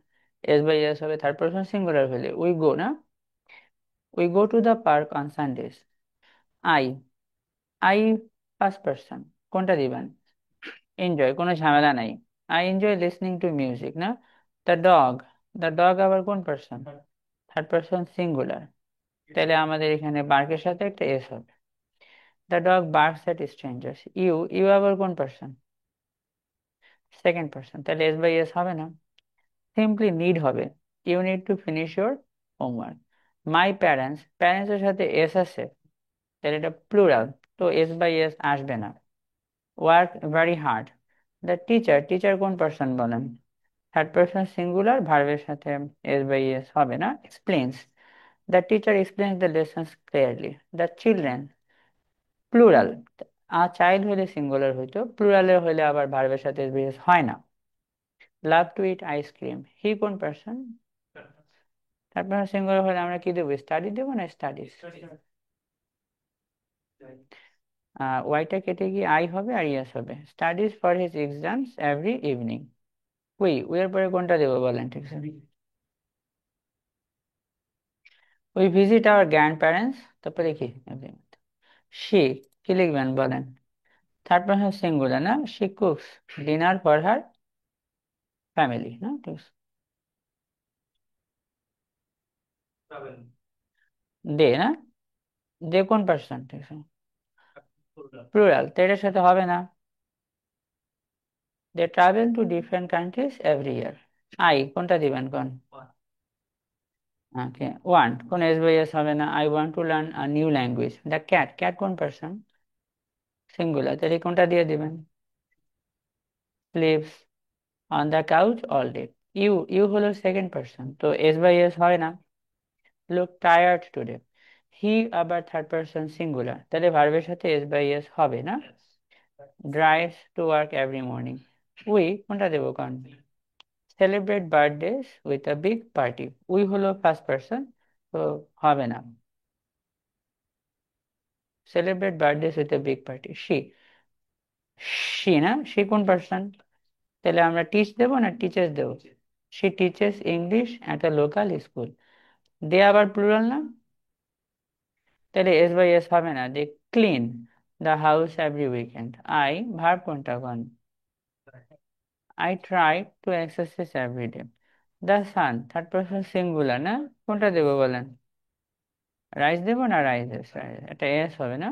এস বাই এস হবে থার্ড পার্সন সিঙ্গুলার হলে উই গো না। We go to the park on Sundays. I, I first person, কোনটা দিবেন? এনজয়, কোনো ঝামেলা নাই। I enjoy listening to music না। দ্য ডগ, দ্য ডগ আবার কোন পার্সন? থার্ড পার্সন সিঙ্গুলার, তাহলে আমাদের এখানে বার্কের সাথে একটা এস হবে। The dog barks at strangers. You, you আবার কোন পার্সন? সেকেন্ড পার্সন, তাহলে এস বাই এস হবে না। সিম্পলি নিড হবে, you need to finish your homework. My parents, parents এর সাথে এস আছে, তাহলে এটা প্লুরাল, তো এস বাই এস আসবে না। Work very hard. The teacher, teacher কোন পার্সন বলেন? থার্ড পার্সন সিঙ্গুলার, ভার্বের সাথে এস বাই এস হবে না। Explains, the teacher explains the lessons clearly. The children, plural. Child হলে সিঙ্গুলার হইতো, প্লুরালে হলে আবার ভার্বের সাথে এস বাই এস হয় না। লাভ টু ইট আইসক্রিম, হি কোন পার্সন? তারপর সিঙ্গুলার হলে আমরা কি দেবো? স্টাডি দেবো না স্টাডিজ? ওয়াইটা কেটে গিয়ে আই হবে আর ইয়াস হবে। Studies for his exams every evening. We এর পরে কোনটা দেবো বলেন, ঠিক আছে? We visit our grand parents, তারপরে কি every month। সে, কি লিখবেন বলেন? থার্ড পারসন সিঙ্গুলার না। She cooks dinner for her family না, ঠিক আছে। দে না, দে কোন পার্সন, ঠিক আছে? প্লুরাল, তো এটার সাথে হবে না। They travel to different countries every year. I কোনটা দিবেন কোন? ওকে, ওয়ান্ট কোন এস বাই এস হবে না। I want to learn a new language. The cat, cat কোন পার্সন? সিঙ্গুলার, তাহলে কোনটা দিয়ে দিবেন? Sleeps on the couch all day. You, you হলো সেকেন্ড পার্সন, তো এস বাই এস হয় না। Look tired today. হি আবার থার্ড পার্সন সিঙ্গুলার, তাহলে ভার্বের সাথে এস বাই এস হবে না। Drives to work every morning. We কোনটা দেবো কোন? Celebrate birthdays with a big party. We হলো ফার্স্ট পার্সন, তো হবে না। Celebrate birthdays with a big party. She, she না, শি কোন পার্সন? তাহলে আমরা টিচ দেবো না টিচার্স দেবো? She teaches English at a local school. They আবার প্লুরাল না, তাহলে এস বাই এস হবে না। They clean the house every weekend. I verb কোনটা কোন? I try to exercise every day. The sun third person singular না, কোনটা দেবো বলেন? রাইস দেবো না রাইজেস? এটা এস হবে না।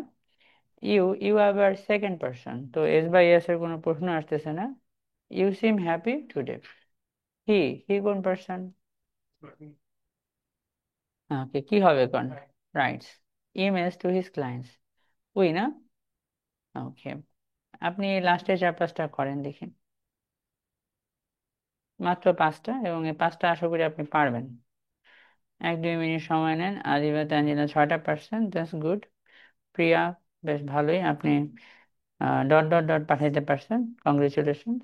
ইউ, ইউ আবার সেকেন্ড পার্সন, তো এস বাই এস এর কোনো প্রশ্ন আসতেছে না। You seem happy today. He, he কোন পার্সন? ওকে, কি হবে কোন? Writes emails to his clients. We না। ওকে, আপনি লাস্টে 4-5টা করেন দেখি। মাত্র 5টা, এবং এই 5টা আশা করি আপনি পারবেন। 1-2 মিনিট সময় নেন। আদিবা তানজিলা 6টা পার্সেন্ট, দ্যাটস গুড। প্রিয়া বেশ ভালোই, আপনি ডট ডট ডট পাঠাইতে পারছেন, কংগ্রেচুলেশন।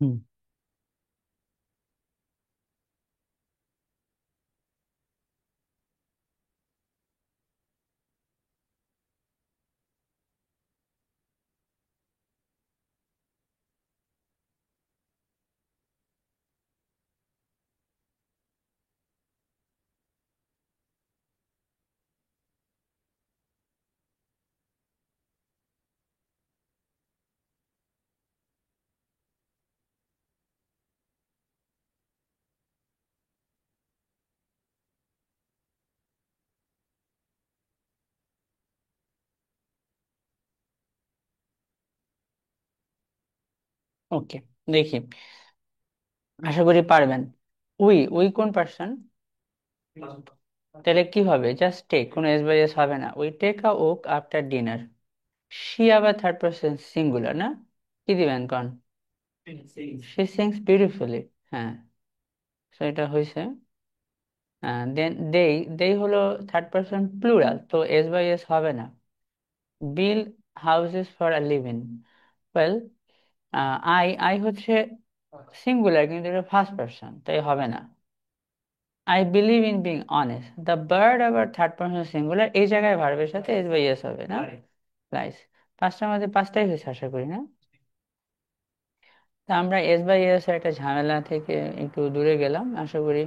হুম, ওকে, দেখি, আশা করি পারবেন। উই, উই কোন পার্সন? তাহলে কি হবে? জাস্ট টেক, কোনো এস বাই এস হবে না। We take a walk after dinner. She আবার থার্ড পার্সন সিঙ্গুলার না, কি দিবেন কোন? She sings beautifully. হ্যাঁ, তো এটা হয়েছে। দেন দেই, দেই হলো থার্ড পার্সন প্লুরাল, তো এস বাই এস হবে না। Build houses for a living. Well, I, I হচ্ছে সিঙ্গুলার কিন্তু এটা ফার্স্ট পার্সন, তাই হবে না। I believe in being honest. The bird আবার থার্ড পার্সন সিঙ্গুলার, এই জায়গায় ভার্বের সাথে এস বাই এস হবে না। লাইস, 5টার মধ্যে 5টাই হয়েছে আশা করি না। তা আমরা এস বাই এস এর একটা ঝামেলা থেকে একটু দূরে গেলাম আশা করি।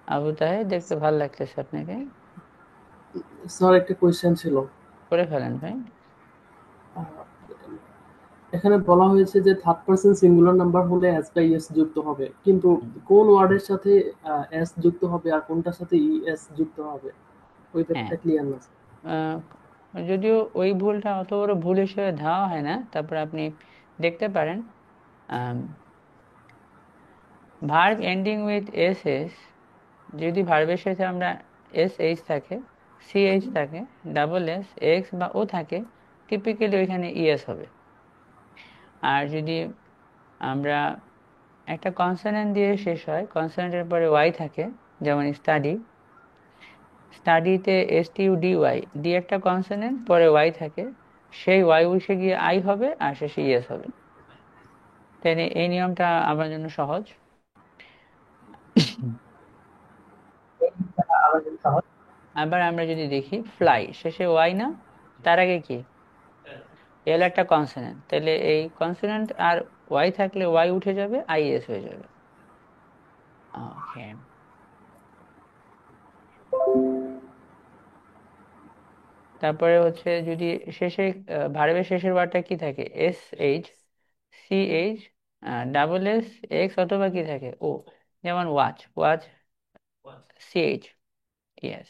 আবু তাহের, দেখতে ভালো লাগতেছে আপনাকে।
স্যার একটা কোয়েশ্চেন ছিল।
করে ফেলেন ভাই।
আহ, এখানে বলা হয়েছে যে থার্ড পারসন সিঙ্গুলার নাম্বার হলে এস বাই এস যুক্ত হবে, কিন্তু কোন ওয়ার্ডের সাথে এস যুক্ত হবে আর কোনটার সাথে ই এস যুক্ত হবে ওই
হ্যাঁ,
ব্যাপারটা ক্লিয়ার না স্যার।
আহ, যদিও ওই ভুলটা অত বড় ভুল হিসেবে ধাওয়া হয় না, তারপর আপনি দেখতে পারেন verb ending with S S, যদি ভার্বের সাথে আমরা এস এইচ থাকে, সি এইচ থাকে, ডাবল এস এক্স বা ও থাকে, টিপিক্যালি ওইখানে ইএস হবে। আর যদি আমরা একটা কনসোনেন্ট দিয়ে শেষ হয়, কনসোনেন্টের পরে ওয়াই থাকে, যেমন স্টাডি, স্টাডিতে S T U D Y, D একটা কনসোনেন্ট পরে ওয়াই থাকে, সেই ওয়াই উঠে গিয়ে আই হবে আর শেষে ইএস হবে। তাই এই নিয়মটা আমার জন্য সহজ। আবার আমরা যদি দেখি ফ্লাই, শেষে ওয়াই না, তার আগে কি? এল একটা কনসোনেন্ট, তাহলে এই কনসোনেন্ট আর ওয়াই থাকলে ওয়াই উঠে যাবে, আইএস হয়ে যাবে। ওকে, তারপরে হচ্ছে যদি শেষে ভার্বের শেষের ওয়ার্ডটা কি থাকে, S H, C H, double S, X, অথবা কি থাকে, ও। যেমন watch, watch, C H, yes.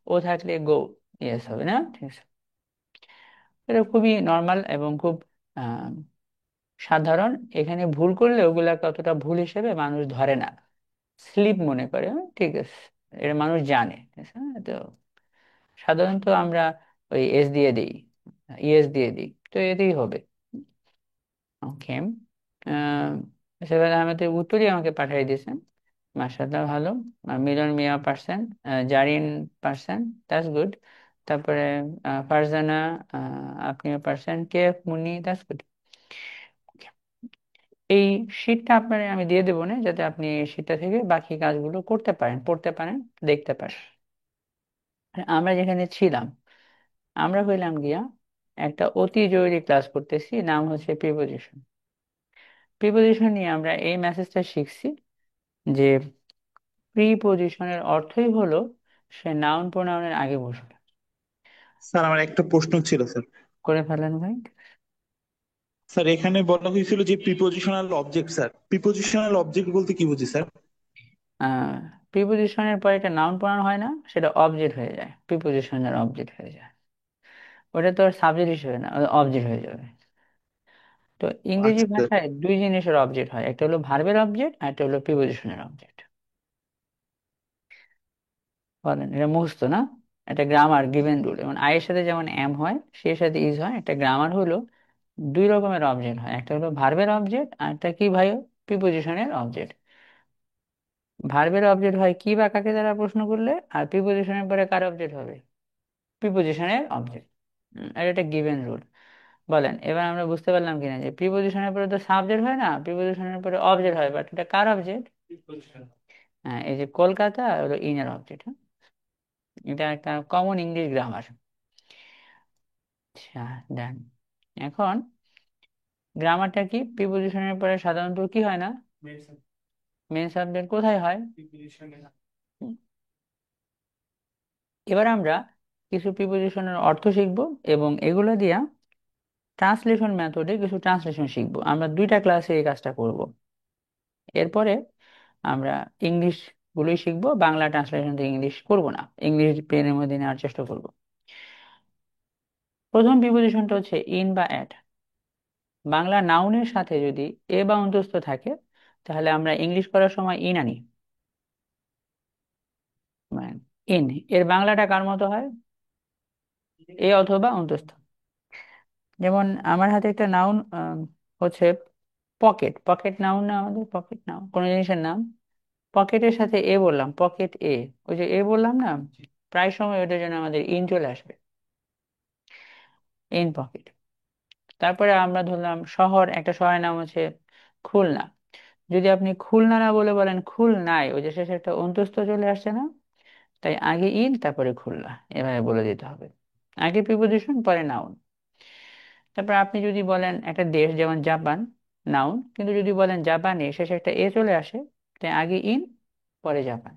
O থাকলে গো, ইয়েস হবে না? ঠিক আছে, এটা খুবই নর্মাল এবং খুব আহ, সাধারণ। এখানে ভুল করলে ওগুলাকে অতটা ভুল হিসেবে মানুষ ধরে না, স্লিপ মনে করে, ঠিক আছে, এটা মানুষ জানে, ঠিক আছে? তো সাধারণত আমরা ওই এস দিয়ে দিই, ইএস দিয়ে দিই, তো এতেই হবে। ওকে, সেবার আহমেদের উত্তরই আমাকে পাঠিয়ে দিয়েছেন, মাশাআল্লাহ, ভালো। Milon Mia present, Zarin present, that's good. তারপরে ফারজানা, আপনিও present, K F Munni, that's good. এই শীটটা আপনার আমি দিয়ে দেবো না, যাতে আপনি এই শীটটা থেকে বাকি কাজগুলো করতে পারেন, পড়তে পারেন, দেখতে পারেন। আর আমরা যেখানে ছিলাম, আমরা হইলাম গিয়া একটা অতি জরুরি ক্লাস করতেছি, নাম হচ্ছে প্রিপোজিশন। প্রিপোজিশন নিয়ে আমরা এই মেসেজটা শিখছি যে প্রিপোজিশনের অর্থই হলো সে নাউন প্রোনাউনের আগে বসবে।
স্যার আমার একটা প্রশ্ন ছিল স্যার।
করে ফেলেন ভাই।
স্যার এখানে বলা হয়েছিল যে prepositional object, sir prepositional object বলতে কি বুঝি স্যার?
আহ প্রিপোজিশনের পরে একটা নাউন প্রোনাউন হয় না, সেটা অবজেক্ট হয়ে যায়, প্রিপোজিশনের অবজেক্ট হয়ে যায়। ওটা তো আর সাবজেক্ট হিসেবে না, অবজেক্ট হয়ে যাবে। তো ইংরেজি
আচ্ছা স্যার।
ভাষায় দুই জিনিসের অবজেক্ট হয়, একটা হলো ভার্বের অবজেক্ট আর একটা হলো প্রিপোজিশনের অবজেক্ট। বলেন, এটা মুখস্থ না? একটা গ্রামার গিভেন রুল, যেমন আই এর সাথে যেমন এম হয়, সি এর সাথে ইজ হয়, একটা গ্রামার হলো দুই রকমের অবজেক্ট হয়, একটা হলো ভার্বের অবজেক্ট আর একটা কি ভাই, প্রিপোজিশনের অবজেক্ট। ভার্বের অবজেক্ট হয় কি বা কাকে দ্বারা প্রশ্ন করলে, আর প্রিপোজিশনের পরে কার অবজেক্ট হবে, প্রিপোজিশনের অবজেক্ট। আর এটা গিভেন রুল। বলেন এবার আমরা বুঝতে পারলাম কিনা যে প্রিপোজিশনের পরে তো সাবজেক্ট হয় না, প্রিপোজিশনের পরে অবজেক্ট হয়, বাট এটা কার অবজেক্ট? হ্যাঁ, এই যে কলকাতা হলো ইনার অবজেক্ট। এটা একটা কমন ইংলিশ গ্রামার। আচ্ছা, ডান। এখন গ্রামারটা কি, প্রিপোজিশনের পরে সাধারণত কি হয় না, মেন সাবজেক্ট কোথায় হয়? হুম। এবার আমরা কিছু প্রিপোজিশনের অর্থ শিখব এবং এগুলো দিয়া ট্রান্সলেশন মেথডে কিছু ট্রান্সলেশন শিখবো। আমরা দুইটা ক্লাসে এই কাজটা করব। এরপরে আমরা ইংলিশ গুলোই শিখবো, বাংলা ট্রান্সলেশন থেকে ইংলিশ করব না, ইংলিশ প্লেনের মধ্যে নেওয়ার চেষ্টা করব। প্রথম প্রিপোজিশনটা হচ্ছে ইন বা অ্যাট। বাংলা নাউনের সাথে যদি এ বা অন্তস্থ থাকে, তাহলে আমরা ইংলিশ করার সময় ইন আনি। মানে ইন এর বাংলাটা কার মতো হয়, এ অথবা অন্তস্থ। যেমন আমার হাতে একটা নাউন হচ্ছে পকেট। পকেট নাউন না, আমাদের পকেট নাউন কোন জিনিসের নাম। পকেটের সাথে এ বললাম, পকেট এ, ওই যে এ বললাম না, প্রায় সময় ওটার জন্য আমাদের ইন চলে আসবে, ইন পকেট। তারপরে আমরা ধরলাম শহর, একটা শহরের নাম হচ্ছে খুলনা। যদি আপনি খুলনা না বলে বলেন খুলনায়, ওই যে শেষে একটা অন্তস্থ চলে আসছে না, তাই আগে ইন তারপরে খুলনা, এভাবে বলে দিতে হবে। আগে প্রিপোজিশন পরে নাউন। তারপর আপনি যদি বলেন একটা দেশ, যেমন জাপান, নাউন, কিন্তু যদি বলেন জাপানে, শেষে একটা এ চলে আসে, তাই আগে ইন পরে জাপান।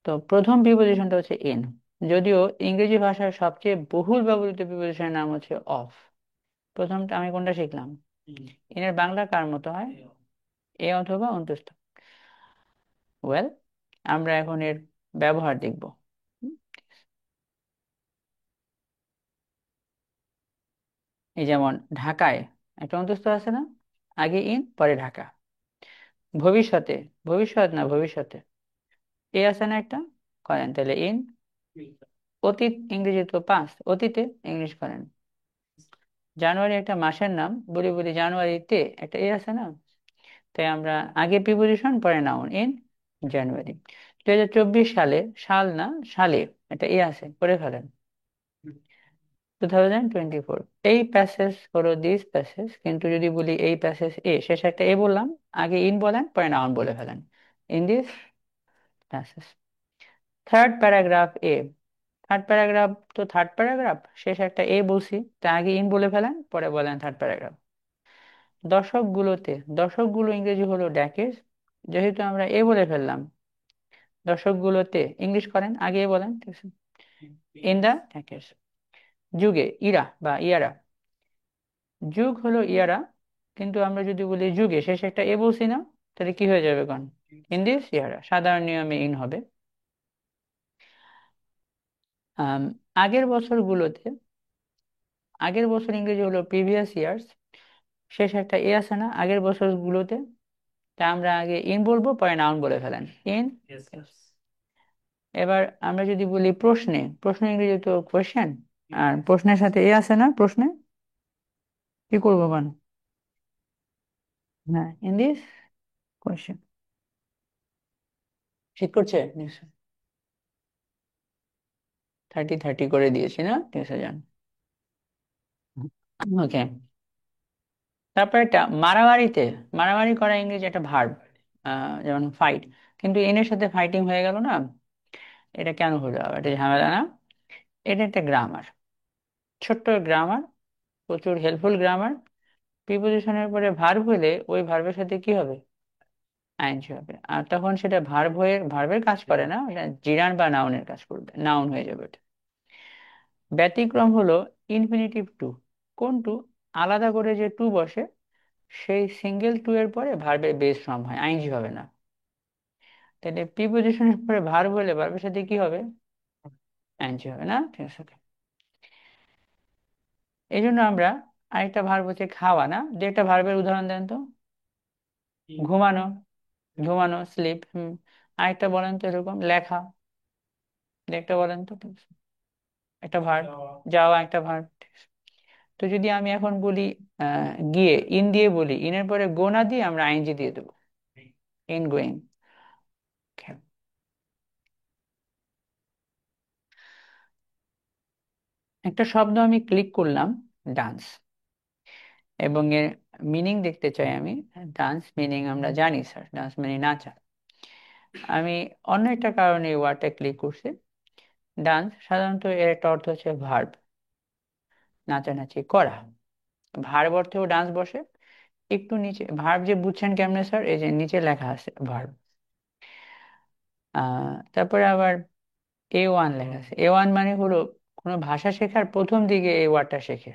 তো প্রথম প্রিপোজিশনটা হচ্ছে ইন। যদিও ইংরেজি ভাষার সবচেয়ে বহুল ব্যবহৃত প্রিপোজিশনের নাম হচ্ছে অফ। প্রথমটা আমি কোনটা শিখলাম, ইনের বাংলা কার মতো হয়, এ অথবা অন্তস্থ। ওয়েল, আমরা এখন এর ব্যবহার দেখব। হুম, এই যেমন ঢাকায় একটা অন্তস্থ আছে না, আগে ইন পরে ঢাকা। ভবিষ্যতে, ভবিষ্যৎ না ভবিষ্যতে, এ আছে না একটা, করেন তাহলে ইন। অতীত ইংরেজি তো পাস্ট, অতীতে ইংলিশ করেন। জানুয়ারি একটা মাসের নাম, বলি বলি জানুয়ারিতে একটা এ আছে না, তাই আমরা আগে প্রিপোজিশন পরে নাউন, ইন জানুয়ারি। 2024 সালে, সাল না সালে, একটা এ আছে, করে ফেলেন, 2024। এই প্যাসেজ হলো দিস প্যাসেজ, কিন্তু যদি বলি এই প্যাসেজ এ, শেষে একটা এ বললাম, আগে ইন বলেন পরে নাউন বলে ফেলেন, in this passage. Third paragraph A, third paragraph তো থার্ড প্যারাগ্রাফ, শেষে একটা এ বলছি, তা আগে ইন বলে ফেলেন পরে বলেন থার্ড প্যারাগ্রাফ। দশকগুলোতে, দশকগুলো ইংরেজি হলো ড্যাকেজ, যেহেতু আমরা এ বলে ফেললাম, দশকগুলোতে ইংলিশ করেন আগে এ বলেন, ঠিক আছে, ইন দা ড্যাকেজ। যুগে, ইরা বা ইয়ারা, যুগ হলো ইয়ারা, কিন্তু আমরা যদি বলি যুগে, শেষে একটা এ বলছি না, তাহলে কি হয়ে যাবে কোন? ইন দিস ইয়ারা, সাধারণ নিয়মে ইন হবে। আম, আগের বছরগুলোতে, আগের বছর ইংরেজি হলো প্রিভিয়াস ইয়ার্স, শেষে একটা এ আছে না আগের বছরগুলোতে, তা আমরা আগে ইন বলবো, পরে নাউন বলে ফেলেন, ইন। এবার আমরা যদি বলি প্রশ্নে, প্রশ্ন ইংরেজি তো কোয়েশ্চেন, আর প্রশ্নের সাথে এ আছে না প্রশ্নে, কি করবো মানে? হ্যাঁ, ইন দিস কোয়েশ্চেন। ঠিক করছে নিশ্চয়, 30-30 করে দিয়েছি না, ঠিক আছে যান। ওকে, তারপর একটা মারামারিতে, মারামারি করা ইংরেজি একটা ভার্ব, যেমন ফাইট, কিন্তু এনের সাথে ফাইটিং হয়ে গেল না, এটা কেন হলো আবার? এটা ঝামেলা না? এটা একটা গ্রামার, ছোট্ট গ্রামার, প্রচুর হেল্পফুল গ্রামার। প্রিপোজিশনের পরে ভার্ব হলে ওই ভার্বের সাথে কি হবে? আইএনজি হবে, আর তখন সেটা ভার্ব হয়ে ভার্বের কাজ করে না, ওটা জিরান বা নাউনের কাজ করবে, নাউন হয়ে যাবে ওটা। ব্যতিক্রম হলো ইনফিনিটিভ টু। কোন টু? আলাদা করে যে টু বসে, সেই সিঙ্গেল টু এর পরে ভার্বের বেস ফর্ম হয়, আইএনজি হবে না। তাহলে প্রিপোজিশনের পরে ভার্ব হলে ভার্বের সাথে কি হবে? আইএনজি হবে না, ঠিক আছে। এই জন্য আমরা, আরেকটা ভার্ব হচ্ছে খাওয়া না, যে একটা ভার্বের উদাহরণ দেন তো। ঘুমানো, ঘুমানো স্লিপ। আরেকটা বলেন তো এরকম, লেখা, একটা বলেন তো, একটা ভার্ব। যাওয়া একটা ভার্ব। তো যদি আমি এখন বলি গিয়ে, ইন দিয়ে বলি, ইনের পরে গো না দিয়ে আমরা আইএনজি দিয়ে দেবো, ইন গোয়িং। একটা শব্দ আমি ক্লিক করলাম, ডান্স, এবং এর মিনিং দেখতে চাই আমি। ডান্স মিনিং আমরা জানি স্যার, ডান্স মানে নাচা। আমি অন্য একটা কারণে এই ওয়ার্ডটা ক্লিক করছি। ডান্স সাধারণত এর একটা অর্থ হচ্ছে ভার্ব, নাচানাচি করা। ভার্ব অর্থেও ডান্স বসে। একটু নিচে ভার্ব যে বুঝছেন কেমনে স্যার, এই যে নিচে লেখা আছে ভার্ব। তারপরে আবার A1 লেখা আছে। A1 মানে হলো কোনো ভাষা শেখার প্রথম দিকে এই ওয়ার্ডটা শেখে।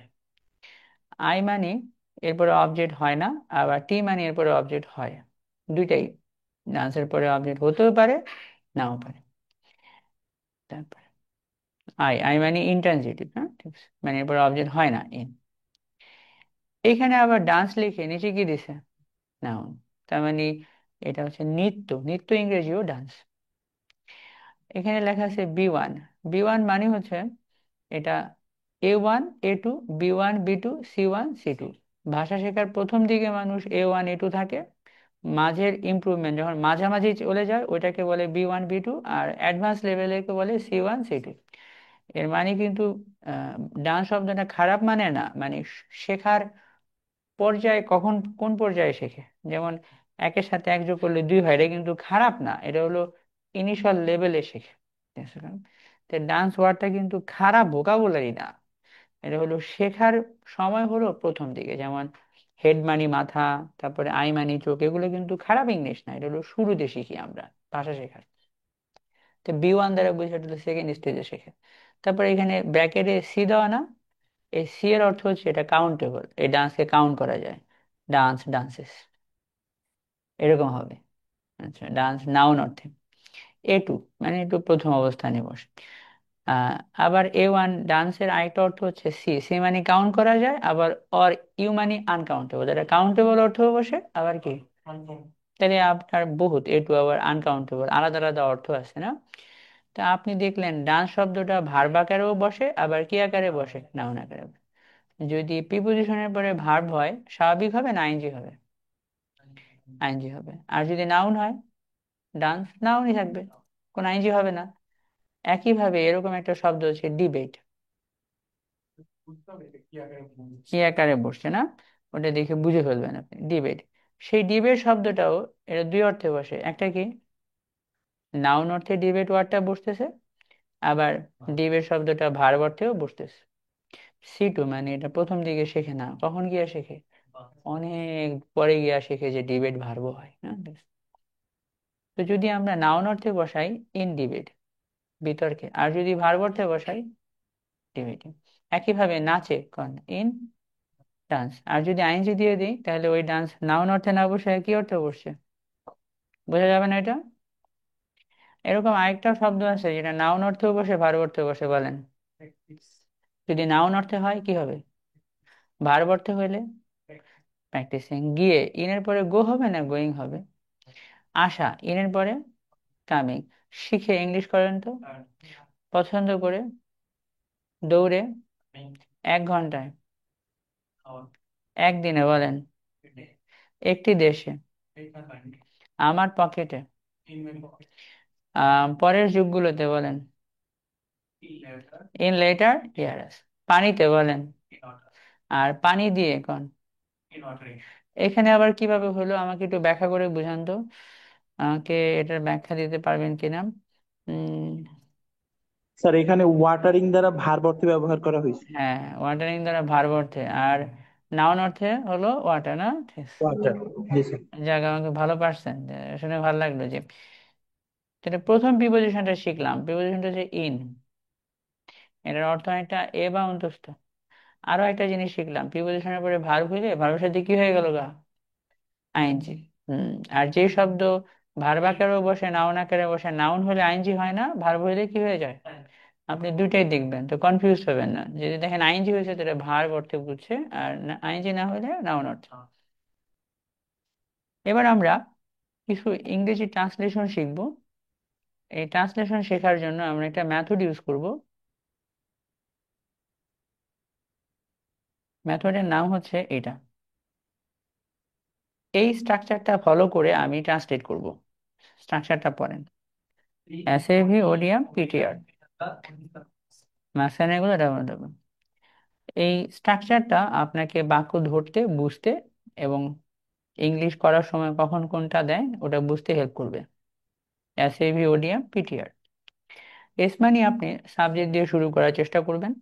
আই মানে এরপরে অবজেক্ট হয় না, আবার টি মানে এরপরে অবজেক্ট হয়, দুইটাই। ডান্সের পরে অবজেক্ট হতেও পারে, নাও পারে। তারপরে আই, আই মানে ইন্ট্রানজিটিভ, হ্যাঁ ঠিক আছে, মানে এরপরে অবজেক্ট হয় না, ইন। এখানে আবার ডান্স লিখে নিচে কি দিছে? নাউন। তার মানে এটা হচ্ছে নৃত্য, নৃত্য ইংরেজিও ডান্স। এখানে লেখা আছে B1। B1 মানে হচ্ছে এটা A1 A2, B1 B2, C1 C2। ভাষা শেখার প্রথম দিকে মানুষ A1 A2 থাকে, মাঝের ইমপ্রুভমেন্ট যখন মাঝামাঝি চলে যায় ওইটাকে বলে B1 B2, আর অ্যাডভান্স লেভেলকে বলে C1 C2। এর মানে কিন্তু ডান্স শব্দটা খারাপ মানে না, মানে শেখার পর্যায়ে কখন কোন পর্যায়ে শেখে। যেমন একের সাথে এক যোগ করলে দুই হয়, এটা কিন্তু খারাপ না, এটা হলো ইনিশিয়াল লেভেলে শেখে। তো ডান্স ওয়ার্ডটা কিন্তু খারাপ ভোকাবুলারি না, এটা হলো শেখার সময় হলো প্রথম দিকে। যেমন হেড মানি মাথা, তারপরে আই মানি চোখ, এগুলো কিন্তু খারাপ ইংলিশ না, এটা হলো শুরুতে শিখি আমরা ভাষা শেখার। তো B1 দ্বারা বুঝে, এটা হলো সেকেন্ড স্টেজে শেখে। তারপরে এখানে ব্র্যাকেটে সি দেওয়া না, এই সি এর অর্থ হচ্ছে এটা কাউন্টেবল, এই ডান্সকে কাউন্ট করা যায়, ডান্স ডান্সেস এরকম হবে। আচ্ছা, ডান্স নাউন অর্থে। A2 মানে একটু প্রথম অবস্থানে বসে। আহ আবার A1 ডান্সের আরেকটা অর্থ হচ্ছে সি, সি মানে কাউন্ট করা যায়, আবার অর ইউ মানে আনকাউন্টেবল, এটা কাউন্টেবল অর্থও বসে, আবার কি, তাহলে আপনার বহুত A2 আবার আনকাউন্টেবল, আলাদা আলাদা অর্থ আছে না? তা আপনি দেখলেন ডান্স শব্দটা ভার্ব আকারেও বসে, আবার কি আকারে বসে? নাউন আকারে বসে। যদি প্রিপোজিশনের পরে ভার্ব হয় স্বাভাবিক হবে না আইএনজি হবে? আইএনজি হবে। আর যদি নাউন হয়, ডান্স নাউনই থাকবে, কোন আইএনজি হবে না। একইভাবে এরকম একটা শব্দ হচ্ছে ডিবেট, কি আকারে বসছে না, ওটা দেখে বুঝে ফেলবেন আপনি, ডিবেট। সেই ডিবেট শব্দটাও, এটা দুই অর্থে বসে, একটা কি, নাউন অর্থে ডিবেট ওয়ার্ডটা বসতেছে, আবার ডিবেট শব্দটা ভার্ব অর্থেও বসতেছে। C2 মানে এটা প্রথম দিকে শেখে না, কখন গিয়ে শেখে? অনেক পরে গিয়া শিখে যে ডিবেট ভার্ব হয় না। তো যদি আমরা নাউন অর্থে বসাই ইন ডিবেট, বিতর্কে, আর যদি ভার্ব অর্থে বসাই ডিবেটিং। একইভাবে নাচে কোন ইন ডান্স, আর যদি আইনজি দিয়ে দিই তাহলে ওই ডান্স নাউন অর্থে না বসে কি অর্থে বসছে, বোঝা যাবে না এটা? এরকম আরেকটা শব্দ আছে যেটা নাউন অর্থেও বসে ভার্ব অর্থে বসে, বলেন। যদি নাউন অর্থে হয় কি হবে, ভার্ব অর্থে হইলে প্র্যাকটিসিং। গিয়ে ইনের পরে গো হবে না গোয়িং হবে। আসা ইনের পরে কামিং। শিখে ইংলিশ করেন তো, পছন্দ করে, দৌড়ে, 1 ঘন্টায়, একদিনে, বলেন। একটি দেশে, আমার পকেটে, পরের যুগগুলোতে, বলেন। In letter years. পানিতে, বলেন। আর পানি দিয়ে কোন, এখানে আবার কিভাবে হলো আমাকে একটু ব্যাখ্যা করে বুঝান তো, আমাকে এটার ব্যাখ্যা দিতে পারবেন কিনা? উম
স্যার এখানে ওয়াটারিং দ্বারা ভার্ব অর্থে ব্যবহার করা হয়েছে।
হ্যাঁ, ওয়াটারিং দ্বারা ভার্ব অর্থে, আর নাউন অর্থে হলো ওয়াটার, না? ঠিক আছে।
ওয়াটার। জি স্যার।
যাক, আমাকে ভালো পারছেন, শুনে ভালো লাগলো যে যেটা প্রথম প্রিপোজিশনটা শিখলাম, প্রিপোজিশনটা যে ইন, এটার অর্থ একটা এ বা অন্তস্থ। আরো একটা জিনিস শিখলাম, প্রিপোজিশনের পরে ভার্ব হইলে ভার্বের সাথে কি হয়ে গেল গা, আইএনজি। আর যে শব্দ ভার্ব আকারেও বসে নাউন আকারে বসে, নাউন হলে আইএনজি হয় না, ভার্ব হইলে কি হয়ে যায়? আপনি দুইটাই দেখবেন তো কনফিউজ হবেন না। যদি দেখেন আইএনজি হয়েছে তাহলে ভার্ব অর্থে বুঝছে, আর আইএনজি না হলে নাউন অর্থে। এবার আমরা কিছু ইংরেজি ট্রান্সলেশন শিখব। এই ট্রান্সলেশন শেখার জন্য আমরা একটা মেথড ইউজ করব। মেথডের নাম হচ্ছে এটা। এই স্ট্রাকচারটা ফলো করে আমি ট্রান্সলেট করব। স্ট্রাকচারটা পড়েন, এসএভি ওডিএম পিটিআর, মাঝখানে এগুলো ডাবল ডাবল। এই স্ট্রাকচারটা আপনাকে বাক্য ধরতে, বুঝতে এবং ইংলিশ করার সময় কখন কোনটা দেয় ওটা বুঝতে হেল্প করবে। এসএভি ওডিএম পিটিআর। এস মানে আপনি সাবজেক্ট দিয়ে শুরু করার চেষ্টা করবেন,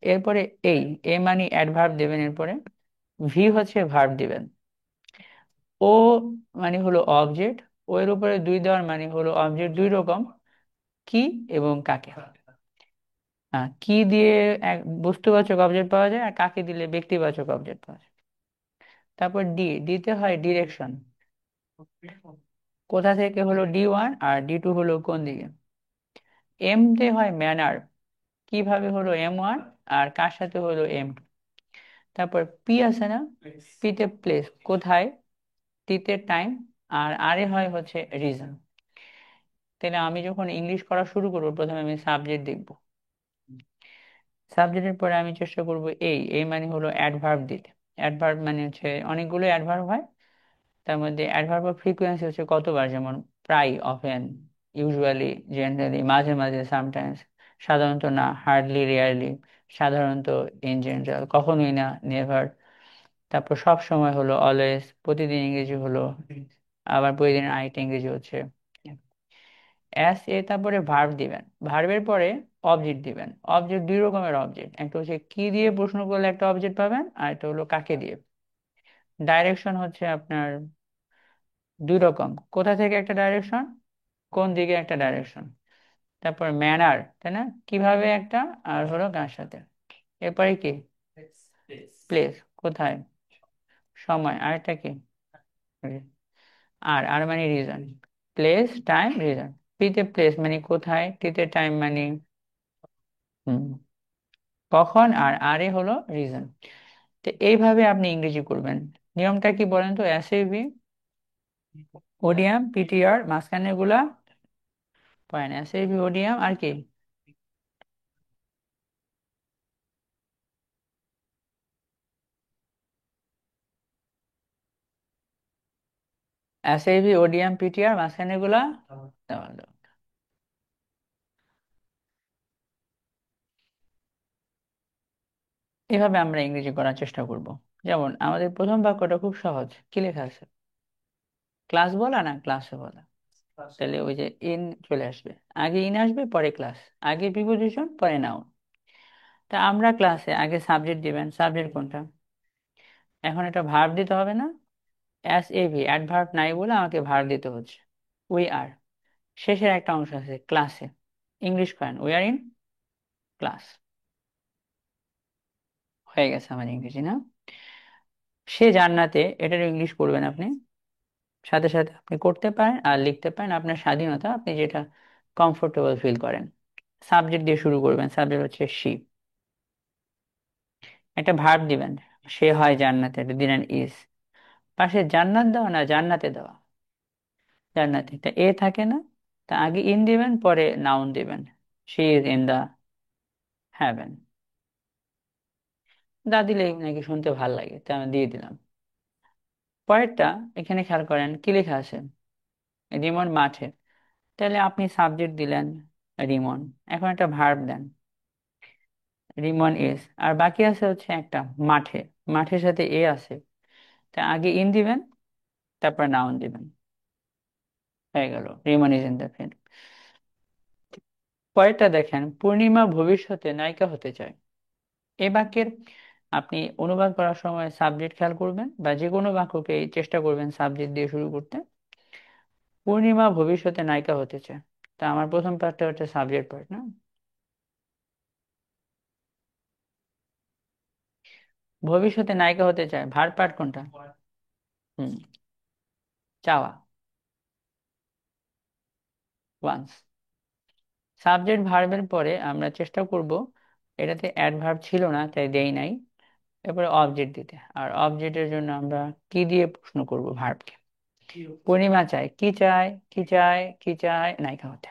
এরপরে এই এ মানে অ্যাডভার্ব দেবেন, এরপরে ভি হচ্ছে ভার্ব দিবেন, ও মানে হলো অবজেক্ট, ও এর উপরে দুই দেওয়ার মানে হলো অবজেক্ট দুই রকম, কি এবং কাকে। কি দিয়ে এক বস্তুবাচক অবজেক্ট পাওয়া যায়, আর কাকে দিলে ব্যক্তিবাচক অবজেক্ট পাওয়া যায়। তারপর দিতে হয় ডিরেকশন, কোথা থেকে হলো D1 আর D2 হলো কোন দিকে। এম তে হয় ম্যানার, কিভাবে হলো M1 আর কার সাথে হলো M2। তারপর পি আছে না, পিতে প্লেস, কোথায়, টিতে টাইম, আর আরে হয় হচ্ছে রিজন। তাহলে আমি যখন ইংলিশ করা শুরু করবো প্রথমে আমি সাবজেক্ট দেখব, সাবজেক্টের পরে আমি চেষ্টা করব এই মানে হলো অ্যাডভার্ব দিতে। অ্যাডভার্ব মানে হচ্ছে অনেকগুলো অ্যাডভার্ব হয়, তার মধ্যে অ্যাডভার্ব অফ ফ্রিকোয়েন্সি হচ্ছে কতবার, যেমন প্রায়, অফেন, ইউজুয়ালি, জেনারেলি, মাঝে মাঝে, সামটাইমস, সাধারণত না, হার্ডলি, রেয়ারলি, সাধারণত, ইন জেনারেল, কখনোই না, নেভার। তারপর সব সময় হলো অলওয়েজ, প্রতিদিন ইংরেজি হলো, আবার প্রতিদিন আরেকটা ইংরেজি হচ্ছে তারপরে ভার্ব দিবেন, ভার্বের পরে অবজেক্ট দিবেন। অবজেক্ট দুই রকমের অবজেক্ট, একটা হচ্ছে কি দিয়ে প্রশ্ন করলে একটা অবজেক্ট পাবেন, আর একটা হলো কাকে দিয়ে। ডাইরেকশন হচ্ছে আপনার দুই রকম, কোথা থেকে একটা ডাইরেকশন, কোন দিকে একটা ডাইরেকশন। তারপর ম্যানার, তাই না, কিভাবে একটা, আর হলো কার সাথে। এরপরে কি, প্লেস, কোথায়, সময়, আরেকটা কি, আর মানে রিজন। Place, time, reason. পিতে প্লেস মানে কোথায়, টিতে টাইম মানে হুম কখন, আর আরে হলো রিজন। তো এইভাবে আপনি ইংরেজি করবেন। নিয়মটা কি বলেন তো, এসএভি ওডিএম পিটিআর, মাঝখানে গুলা পয়েন্ট, এসএভি ওডিএম আর কি, এসএভি ওডিএম পিটিআর, মাঝখানে গুলা দেওয়া হলো। এভাবে আমরা ইংরেজি করার চেষ্টা করব। যেমন আমাদের প্রথম বাক্যটা খুব সহজ, কি লেখা আছে, ক্লাস বলা না ক্লাসে বলা। তাহলে ওই যে ইন চলে আসবে, আগে ইন আসবে পরে ক্লাস, আগে প্রিপোজিশন পরে নাউন। তা আমরা ক্লাসে আগে সাবজেক্ট দিবেন, সাবজেক্ট কোনটা, এখন এটা ভার্ব দিতে হবে না? এস এ ভি, অ্যাডভার্ব নাই বলে আমাকে ভার্ব দিতে হচ্ছে। উই আর, শেষের একটা অংশ আছে ক্লাসে, ইংলিশ করেন, উই আর ইন ক্লাস। হয়ে গেছে আমার ইংরেজি না? সে জান্নাতে, এটার ইংলিশ করবেন আপনি, সাথে সাথে আপনি করতে পারেন আর লিখতে পারেন, আপনার স্বাধীনতা, আপনি যেটা কমফোর্টেবল ফিল করেন। সাবজেক্ট দিয়ে শুরু করবেন, সাবজেক্ট হচ্ছে শি। একটা ভার্ব দিবেন, সে হয় জান্নাতে, এটা দিলেন ইজ। পাশে জান্নাত দেওয়া না জান্নাতে দেওয়া, জান্নাতে এটা এ থাকে না, তা আগে ইন দিবেন পরে নাউন দিবেন, she is in the heaven. The দিলে নাকি শুনতে ভাল লাগে, তা আমি দিয়ে দিলাম। পরেরটা, এখানে খেয়াল করেন কি লেখা আছে, রিমন মাঠে, তাহলে আপনি সাবজেক্ট দিলেন রিমন, এখন একটা ভার্ব দেন, রিমন ইজ, আর বাকি আছে হচ্ছে একটা মাঠে, মাঠের সাথে এ আছে, তা আগে ইন দিবেন তারপর নাউন দিবেন, হয়ে গেল Rimon is in the field. পরেরটা দেখেন, পূর্ণিমা ভবিষ্যতে নায়িকা হতে চায়। এই বাক্যের আপনি অনুবাদ করার সময় সাবজেক্ট খেয়াল করবেন, বা যে কোনো বাক্যকে চেষ্টা করবেন সাবজেক্ট দিয়ে শুরু করতে। পূর্ণিমা ভবিষ্যতে নায়িকা হতে চায়, তা আমার প্রথম পার্টটা হচ্ছে সাবজেক্ট পার্ট না? ভবিষ্যতে নায়িকা হতে চায়, ভার্ব পার্ট কোনটা? হুম, চাওয়া, ওয়ান্স। সাবজেক্ট ভার্বের পরে আমরা চেষ্টা করব, এটাতে অ্যাডভার্ব ছিল না তাই দেই নাই, এরপরে অবজেক্ট দিতে, আর অবজেক্টের জন্য আমরা কি দিয়ে প্রশ্ন করব ভার্বকে। পূর্ণিমা চায়, কি চায়, কি চায়, কি চায়, নায়িকা হতে।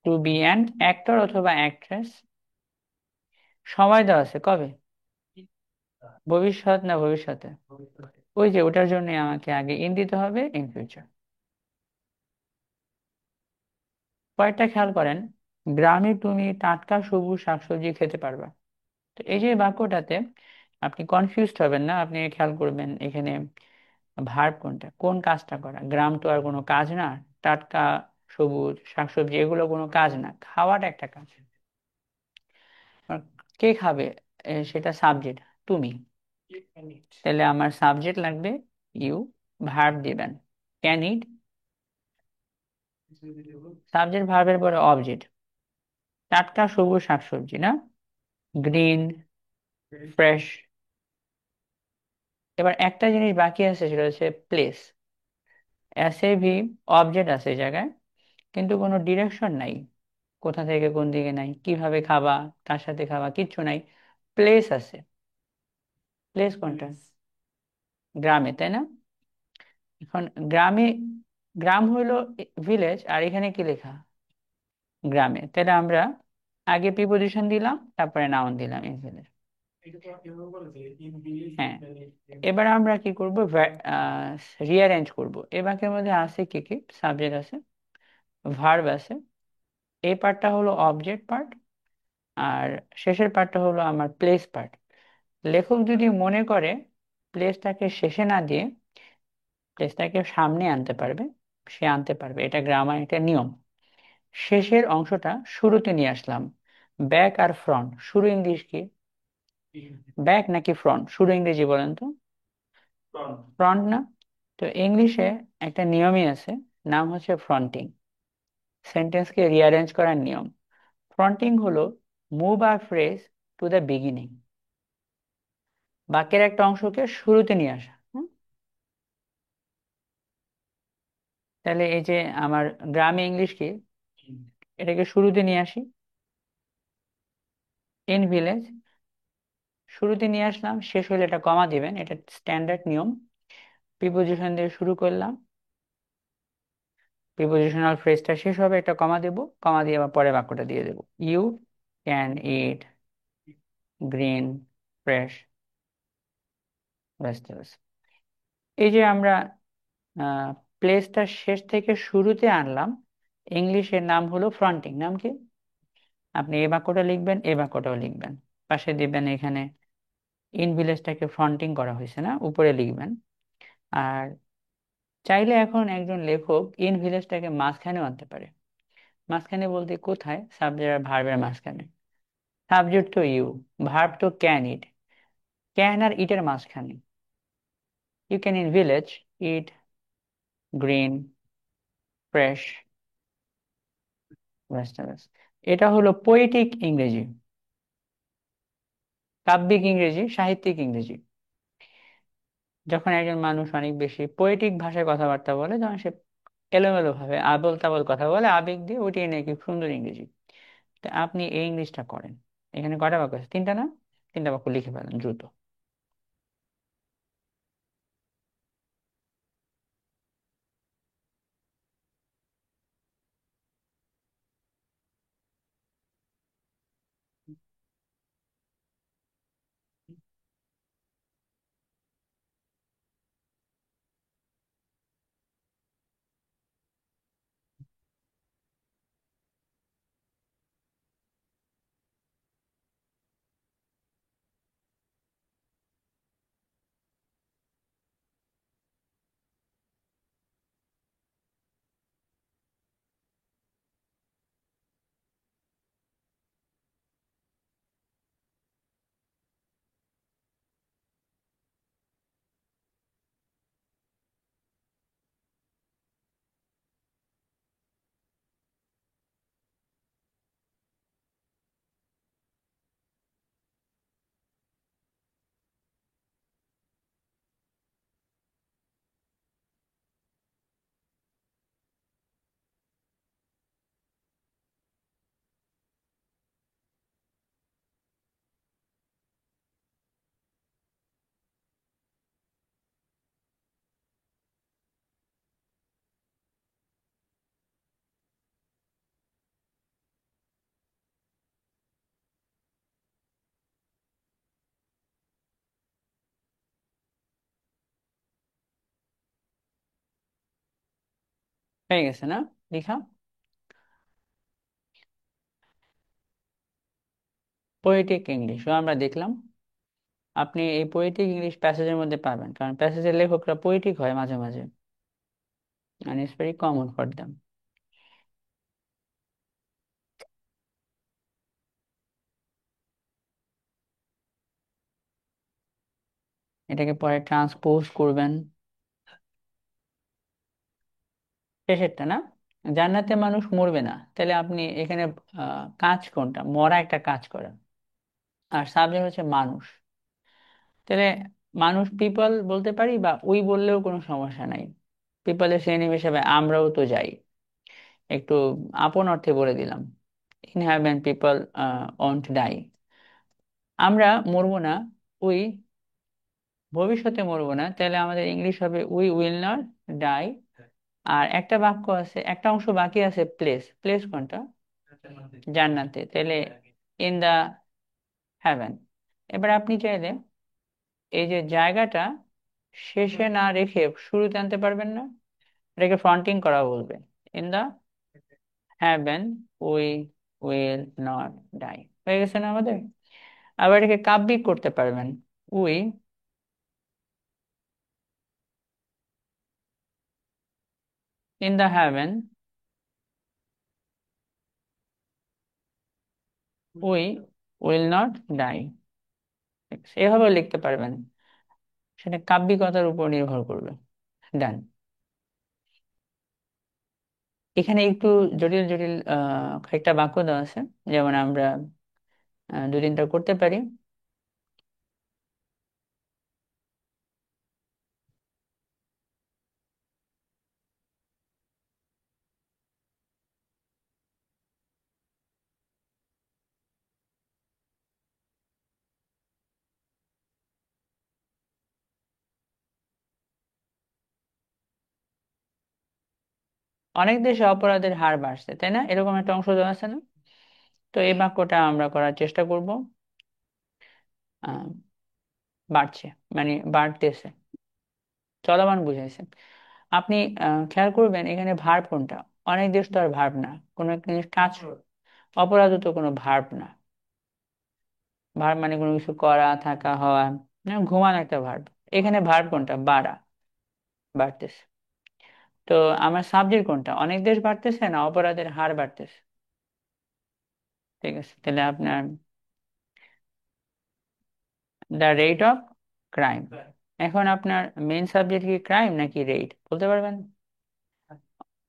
টু বি অ্যান অ্যাক্টর অথবা অ্যাক্ট্রেস। সময় দেওয়া আছে কবে, ভবিষ্যৎ না ভবিষ্যতে? ওই যে ওটার জন্য আমাকে আগে ইন দিতে হবে, ইন ফিউচার। কয়েকটা খেয়াল করেন, গ্রামে তুমি টাটকা সবুজ শাকসবজি খেতে পারবা। তো এই যে বাক্যটাতে আপনি কনফিউজড হবেন না, আপনি খেয়াল করবেন এখানে ভার্ব কোনটা, কোন কাজটা করা। গ্রাম তো আর কোনো কাজ না, টাটকা সবুজ শাকসবজি এগুলো কোনো কাজ না, খাওয়াটা একটা কাজ। আর কে খাবে, সেটা সাবজেক্ট, তুমি। তাহলে আমার সাবজেক্ট লাগবে ইউ, ভার্ব দিবেন ক্যান ইট, সাবজেক্ট ভার্বের পরে অবজেক্ট, টাটকা সবুজ শাকসবজি না, গ্রিন, ফ্রেশ। এবার একটা জিনিস বাকি আছে, সেটা হচ্ছে প্লেস। এসএভি অবজেক্ট আছে এই জায়গায়, কিন্তু কোনো ডিরেকশন নাই, কোথা থেকে কোন দিকে নাই, কিভাবে খাবা, কার সাথে খাবা, কিচ্ছু নাই। প্লেস আছে, প্লেস কোনটা, গ্রামে, তাই না? এখন গ্রামে, গ্রাম হইলো ভিলেজ, আর এখানে কি লেখা, গ্রামে, তাহলে আমরা আগে প্রিপোজিশন দিলাম তারপরে নাউন দিলাম, ইন ভিলেজ। হ্যাঁ, এবার আমরা কি করব, রিঅ্যারেঞ্জ করব। এই বাক্যের মধ্যে আছে কি কি, সাবজেক্ট আছে, ভার্ব আছে, এই পার্টটা হলো অবজেক্ট পার্ট, আর শেষের পার্টটা হলো আমার প্লেস পার্ট। লেখক যদি মনে করে প্লেসটাকে শেষে না দিয়ে প্লেসটাকে সামনে আনতে পারবে, সে আনতে পারবে, এটা গ্রামার, এটা নিয়ম। শেষের অংশটা শুরুতে নিয়ে আসলাম, ব্যাক আর ফ্রন্ট। শুরু ইংলিশ কি, ব্যাক নাকি ফ্রন্ট? শুরু ইংরেজি বলেন তো, ফ্রন্ট না? তো ইংলিশে একটা নিয়মই আছে, নাম হচ্ছে ফ্রন্টিং, সেন্টেন্সকে রিঅ্যারেঞ্জ করার নিয়ম। ফ্রন্টিং হলো move are phrase to the beginning, বাক্যের একটা অংশকে শুরুতে নিয়ে আসা। তাহলে এই যে আমার গ্রামে ইংলিশ কি, এটাকে শুরুতে নিয়ে আসি, ইন ভিলেজ, শুরুতে নিয়ে আসলাম, শেষ হলে এটা কমা দিবেন, এটা স্ট্যান্ডার্ড নিয়ম। প্রিপোজিশন দিয়ে শুরু করলাম, প্রিপোজিশনাল ফ্রেজটা শেষ হবে, একটা কমা দেব, কমা দিয়ে আবার পরে বাক্যটা দিয়ে দেবো, you can eat green fresh, ব্যাস ব্যাস। এই যে আমরা প্লেসটা শেষ থেকে শুরুতে আনলাম, ইংলিশের নাম হলো ফ্রন্টিং। নাম কি, আপনি এই বাক্যটা লিখবেন, এই বাক্যটাও লিখবেন, পাশে দিবেন এখানে ইন ভিলেজটাকে ফ্রন্টিং করা হয়েছে না, উপরে লিখবেন। আর চাইলে এখন একজন লেখক ইন ভিলেজটাকে মাঝখানেও আনতে পারে। মাঝখানে বলতে কোথায়, সাবজেক্ট আর ভার্বের মাঝখানে। সাবজেক্ট তো ইউ, ভার্ব তো ক্যান ইট, ক্যান আর ইটের মাঝখানে। You can in village eat green fresh vegetables. এটা হলো পোয়েটিক ইংরেজি, কাব্যিক ইংরেজি, সাহিত্যিক ইংরেজি। যখন একজন মানুষ অনেক বেশি পোয়েটিক ভাষায় কথাবার্তা বলে, যখন সে এলোমেলো ভাবে আবোল তাবোল কথা বলে আবেগ দিয়ে, ওইটাই নাকি সুন্দর ইংরেজি। তা আপনি এই ইংলিশটা করেন। এখানে কয়টা বাক্য আছে? তিনটা না? তিনটা বাক্য লিখে ফেলেন দ্রুত। হয়ে গেছে না লেখা? পোয়েটিক ইংলিশ আমরা দেখলাম। আপনি এই পোয়েটিক ইংলিশ প্যাসেজের মধ্যে পাবেন, কারণ প্যাসেজের লেখকরা পোয়েটিক হয় মাঝে মাঝে, and it's very common for them. এটাকে পরে ট্রান্সপোজ করবেন। শেষেরটা না, জান্নাতে মানুষ মরবে না, তাহলে আপনি এখানে কাজ কোনটা? মরা একটা কাজ করেন, আর সাবজেক্ট হচ্ছে মানুষ। তাহলে মানুষ পিপল বলতে পারি, বা উই বললেও কোনো সমস্যা নাই। পিপলের শ্রেণী হিসেবে আমরাও তো যাই। একটু আপন অর্থে বলে দিলাম, in heaven people won't die. আমরা মরবো না, উই ভবিষ্যতে মরবো না, তাহলে আমাদের ইংলিশ হবে উই উইল নট ডাই। আর একটা বাক্য আছে, একটা অংশ বাকি আছে, প্লেস। প্লেস কোনটা? জান্নাতে, তাহলে ইন দা হ্যাভেন। এবার আপনি চাইলে এই যে জায়গাটা শেষে না রেখে শুরুতে আনতে পারবেন না? এটাকে ফ্রন্টিং করা বলবে, in the heaven we will not die. হয়ে গেছে না আমাদের? আবার এটাকে কাব্যিক করতে পারবেন। We in the heaven we will not die. এভাবে লিখতে পারবেন, সেটা কাব্যিকতার উপর নির্ভর করবে। ডান। এখানে একটু জটিল জটিল কয়েকটা বাক্য দেওয়া আছে, যেমন আমরা দু তিনটা করতে পারি। অনেক দেশে অপরাধের হার বাড়ছে, তাই না? এরকম একটা অংশ দেওয়া আছে না? তো এই বাক্যটা আমরা করার চেষ্টা করব। আহ বাড়ছে মানে বাড়তেছে, চলমান বুঝাইছে। আপনি খেয়াল করবেন এখানে ভার্ব কোনটা। অনেক দেশ তো আর ভার্ব না, কোনো একটা জিনিস কাজ। অপরাধ তো কোনো ভার্ব না। ভার্ব মানে কোনো কিছু করা, থাকা, হওয়া। ঘুমানো একটা ভার্ব। এখানে ভার্ব কোনটা? বাড়া, বাড়তেছে। তো আমার সাবজেক্ট কোনটা? অনেক দেশ বাড়তেছে না অপরাধের হার বাড়তেছে? ঠিক আছে, তাহলে আপনার দ্য রেট অফ ক্রাইম। এখন আপনার মেইন সাবজেক্ট কি ক্রাইম নাকি রেট বলতে পারবেন?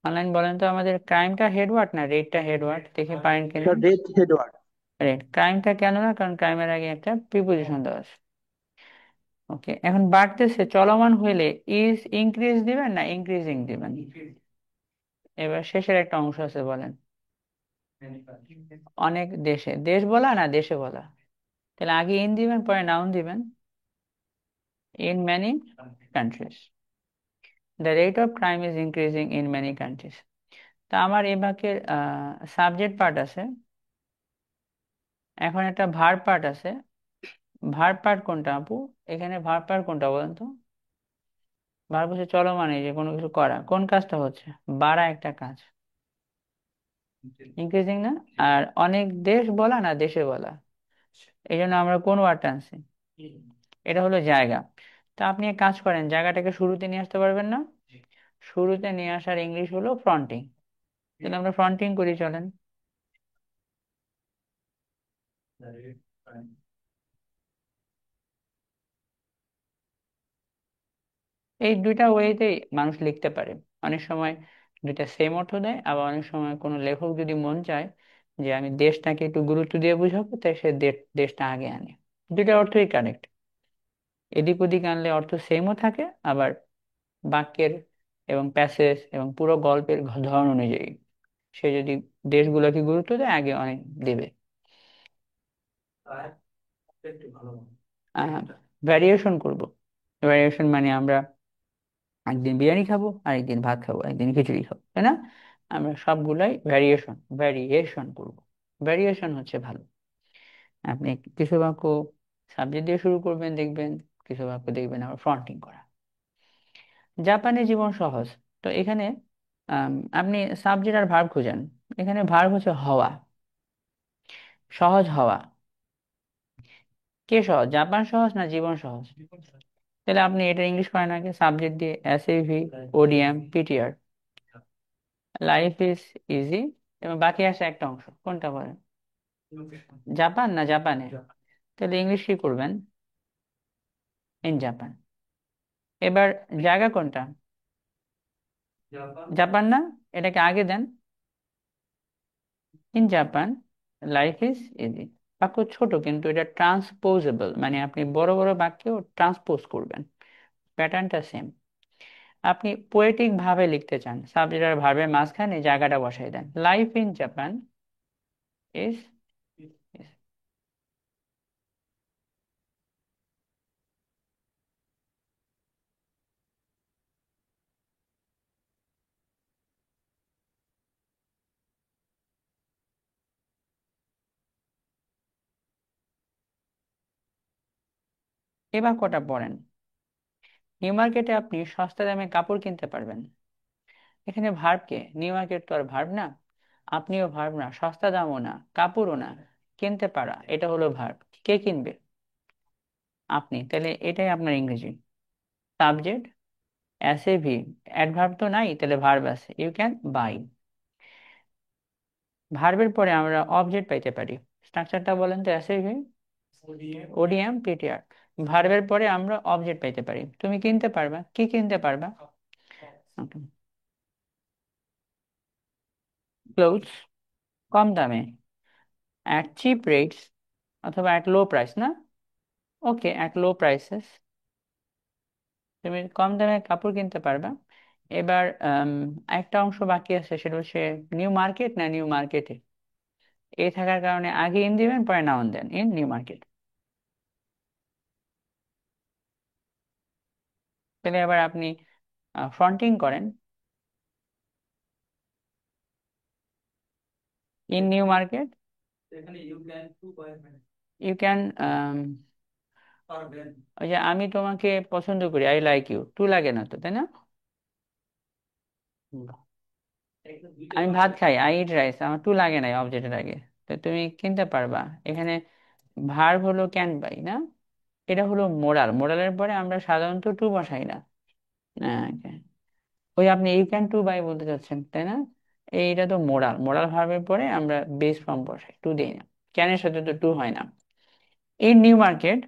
অনলাইন বলেন তো আমাদের, ক্রাইমটা হেডওয়ার্ড না রেটটা হেডওয়ার্ড, দেখে পারেন কিনা।
Sir rate headward.
রেট, ক্রাইমটা কেন না, কারণ ক্রাইমের আগে একটা প্রিপোজিশন দেওয়া আছে। ওকে, এখন বাড়তেছে চলমান হইলে ইজ ইনক্রিজ দিবেন না ইনক্রিজিং দিবেন? এবার শেষের একটা অংশ আছে, বলেন। অনেক দেশে, দেশ বলা না দেশে বলা, তাহলে আগে ইন দিবেন পরে নাউন দিবেন। In many countries, the rate of crime is increasing in many countries. তা আমার এই বাক্যের সাবজেক্ট পার্ট আছে, এখন একটা ভার্ব পার্ট আছে। ভার্ব পার্ট কোনটা আপু? এখানে ভার্ব পার্ট কোনটা বলেন তো? ভার্ব হচ্ছে চলমান, এই যে কোনো কিছু করা, কোন কাজটা হচ্ছে? বাড়া একটা কাজ, ইনক্রিজিং না? আর অনেক দেশ বলা না দেশে বলা, এই জন্য আমরা কোন ওয়ার্ডটা আনছি? এটা হলো জায়গা। তা আপনি এক কাজ করেন, জায়গাটাকে শুরুতে নিয়ে আসতে পারবেন না? শুরুতে নিয়ে আসার ইংলিশ হলো ফ্রন্টিং, তাহলে আমরা ফ্রন্টিং করি, চলেন। এই দুইটা ওয়েতেই মানুষ লিখতে পারে। অনেক সময় দুইটা সেম অর্থ দেয়, আবার অনেক সময় কোনো লেখক যদি মন চায় যে আমি দেশটাকে একটু গুরুত্ব দিয়ে বুঝাবো, তাই সে দেশটা আগে আনে। দুইটা অর্থই কারেক্ট, এদিক ওদিক আনলে অর্থ সেমও থাকে, আবার বাক্যের এবং প্যাসেজ এবং পুরো গল্পের ধরন অনুযায়ী সে যদি দেশগুলোকে গুরুত্ব দেয় আগে অনেক দেবে। ভ্যারিয়েশন করব, ভ্যারিয়েশন মানে আমরা একদিন বিরিয়ানি খাবো, আরেকদিন ভাত খাবো, একদিন খিচুড়ি খাবো, তাই না? আমরা সবগুলাই ভ্যারিয়েশন ভ্যারিয়েশন করব। ভ্যারিয়েশন হচ্ছে ভালো। আপনি কিছু বাক্য সাবজেক্ট দিয়ে শুরু করবেন, দেখবেন কিছু বাক্য দেখবেন আবার ফ্রন্টিং করা। জাপানে জীবন সহজ, তো এখানে আপনি সাবজেক্ট আর ভার্ব খুঁজেন। এখানে ভার্ব হচ্ছে হওয়া, সহজ হওয়া। কে সহজ, জাপান সহজ না জীবন সহজ? তাহলে আপনি এটা ইংলিশ করেন আগে সাবজেক্ট দিয়ে, SAV ODM PTR, life is easy, এবং বাকি আসে একটা অংশ, কোনটা বলেন? জাপান না জাপানে? তাহলে ইংলিশ কি করবেন? In Japan. এবার জায়গা কোনটা? জাপান না, এটাকে আগে দেন, in Japan life is easy. বাক্য ছোট কিন্তু এটা ট্রান্সপোজেবল, মানে আপনি বড় বড় বাক্যেও ট্রান্সপোজ করবেন, প্যাটার্নটা সেম। আপনি পোয়েটিক ভাবে লিখতে চান, সাবজেক্ট আর ভার্বের মাঝখানে জায়গাটা বসাই দেন, লাইফ ইন জাপান ইজ। এবার কটা পড়েন, নিউ মার্কেটে আপনি সস্তা দামে কাপড় কিনতে পারবেন। এখানে ভার্ব কে, নিউ মার্কেট তো আর ভার্ব না, আপনিও ভার্ব না, সস্তা দামও না, কাপড়ও না, কিনতে পারা এটা হলো ভার্ব। কে কিনবে? আপনি, তাহলে এটাই আপনার ইংরেজি। সাবজেক্ট এসএভি, অ্যাডভার্ব তো নাই, তাহলে ভার্ব আছে, ইউ ক্যান বাই। ভার্বের পরে আমরা অবজেক্ট পাইতে পারি, স্ট্রাকচারটা বলেন তো, এসএভি ওডিএম পিটিআর। ভার্বের পরে আমরা অবজেক্ট পাইতে পারি, তুমি কিনতে পারবা, কি কিনতে পারবা? ক্লোথস, কম দামে, অ্যাট চিপ রেটস অথবা অ্যাট লো প্রাইস না? ওকে, অ্যাট লো প্রাইসেস, তুমি কম দামে কাপড় কিনতে পারবা। এবার একটা অংশ বাকি আছে, সেটা হচ্ছে নিউ মার্কেট না নিউ মার্কেটে। এ থাকার কারণে আগে ইন দিবেন পরে নাউন দেন, ইন নিউ মার্কেট। তাহলে এবার আপনি ফ্রন্টিং করেন, in new market. You can, ওই যে আমি তোমাকে পছন্দ করি, আই লাইক ইউ, টু লাগে না তো, তাই না? আমি ভাত খাই, আই ইট রাইস, আমার টু লাগে নাই অবজেক্টের আগে। তো তুমি কিনতে পারবা, এখানে ভার্ব হলো ক্যান বাই না? এটা হলো মোরাল, মোরালের পরে আমরা সাধারণত টু বসাই না। হ্যাঁ, okay. ওই আপনি ইউ ক্যান টু বাই বলতে চাচ্ছেন তাই না? এইটা তো মোরাল, মোরাল ভার্বের পরে আমরা বেস ফর্ম বসাই, টু দিই না, ক্যানের সাথে তো টু হয় না। In new market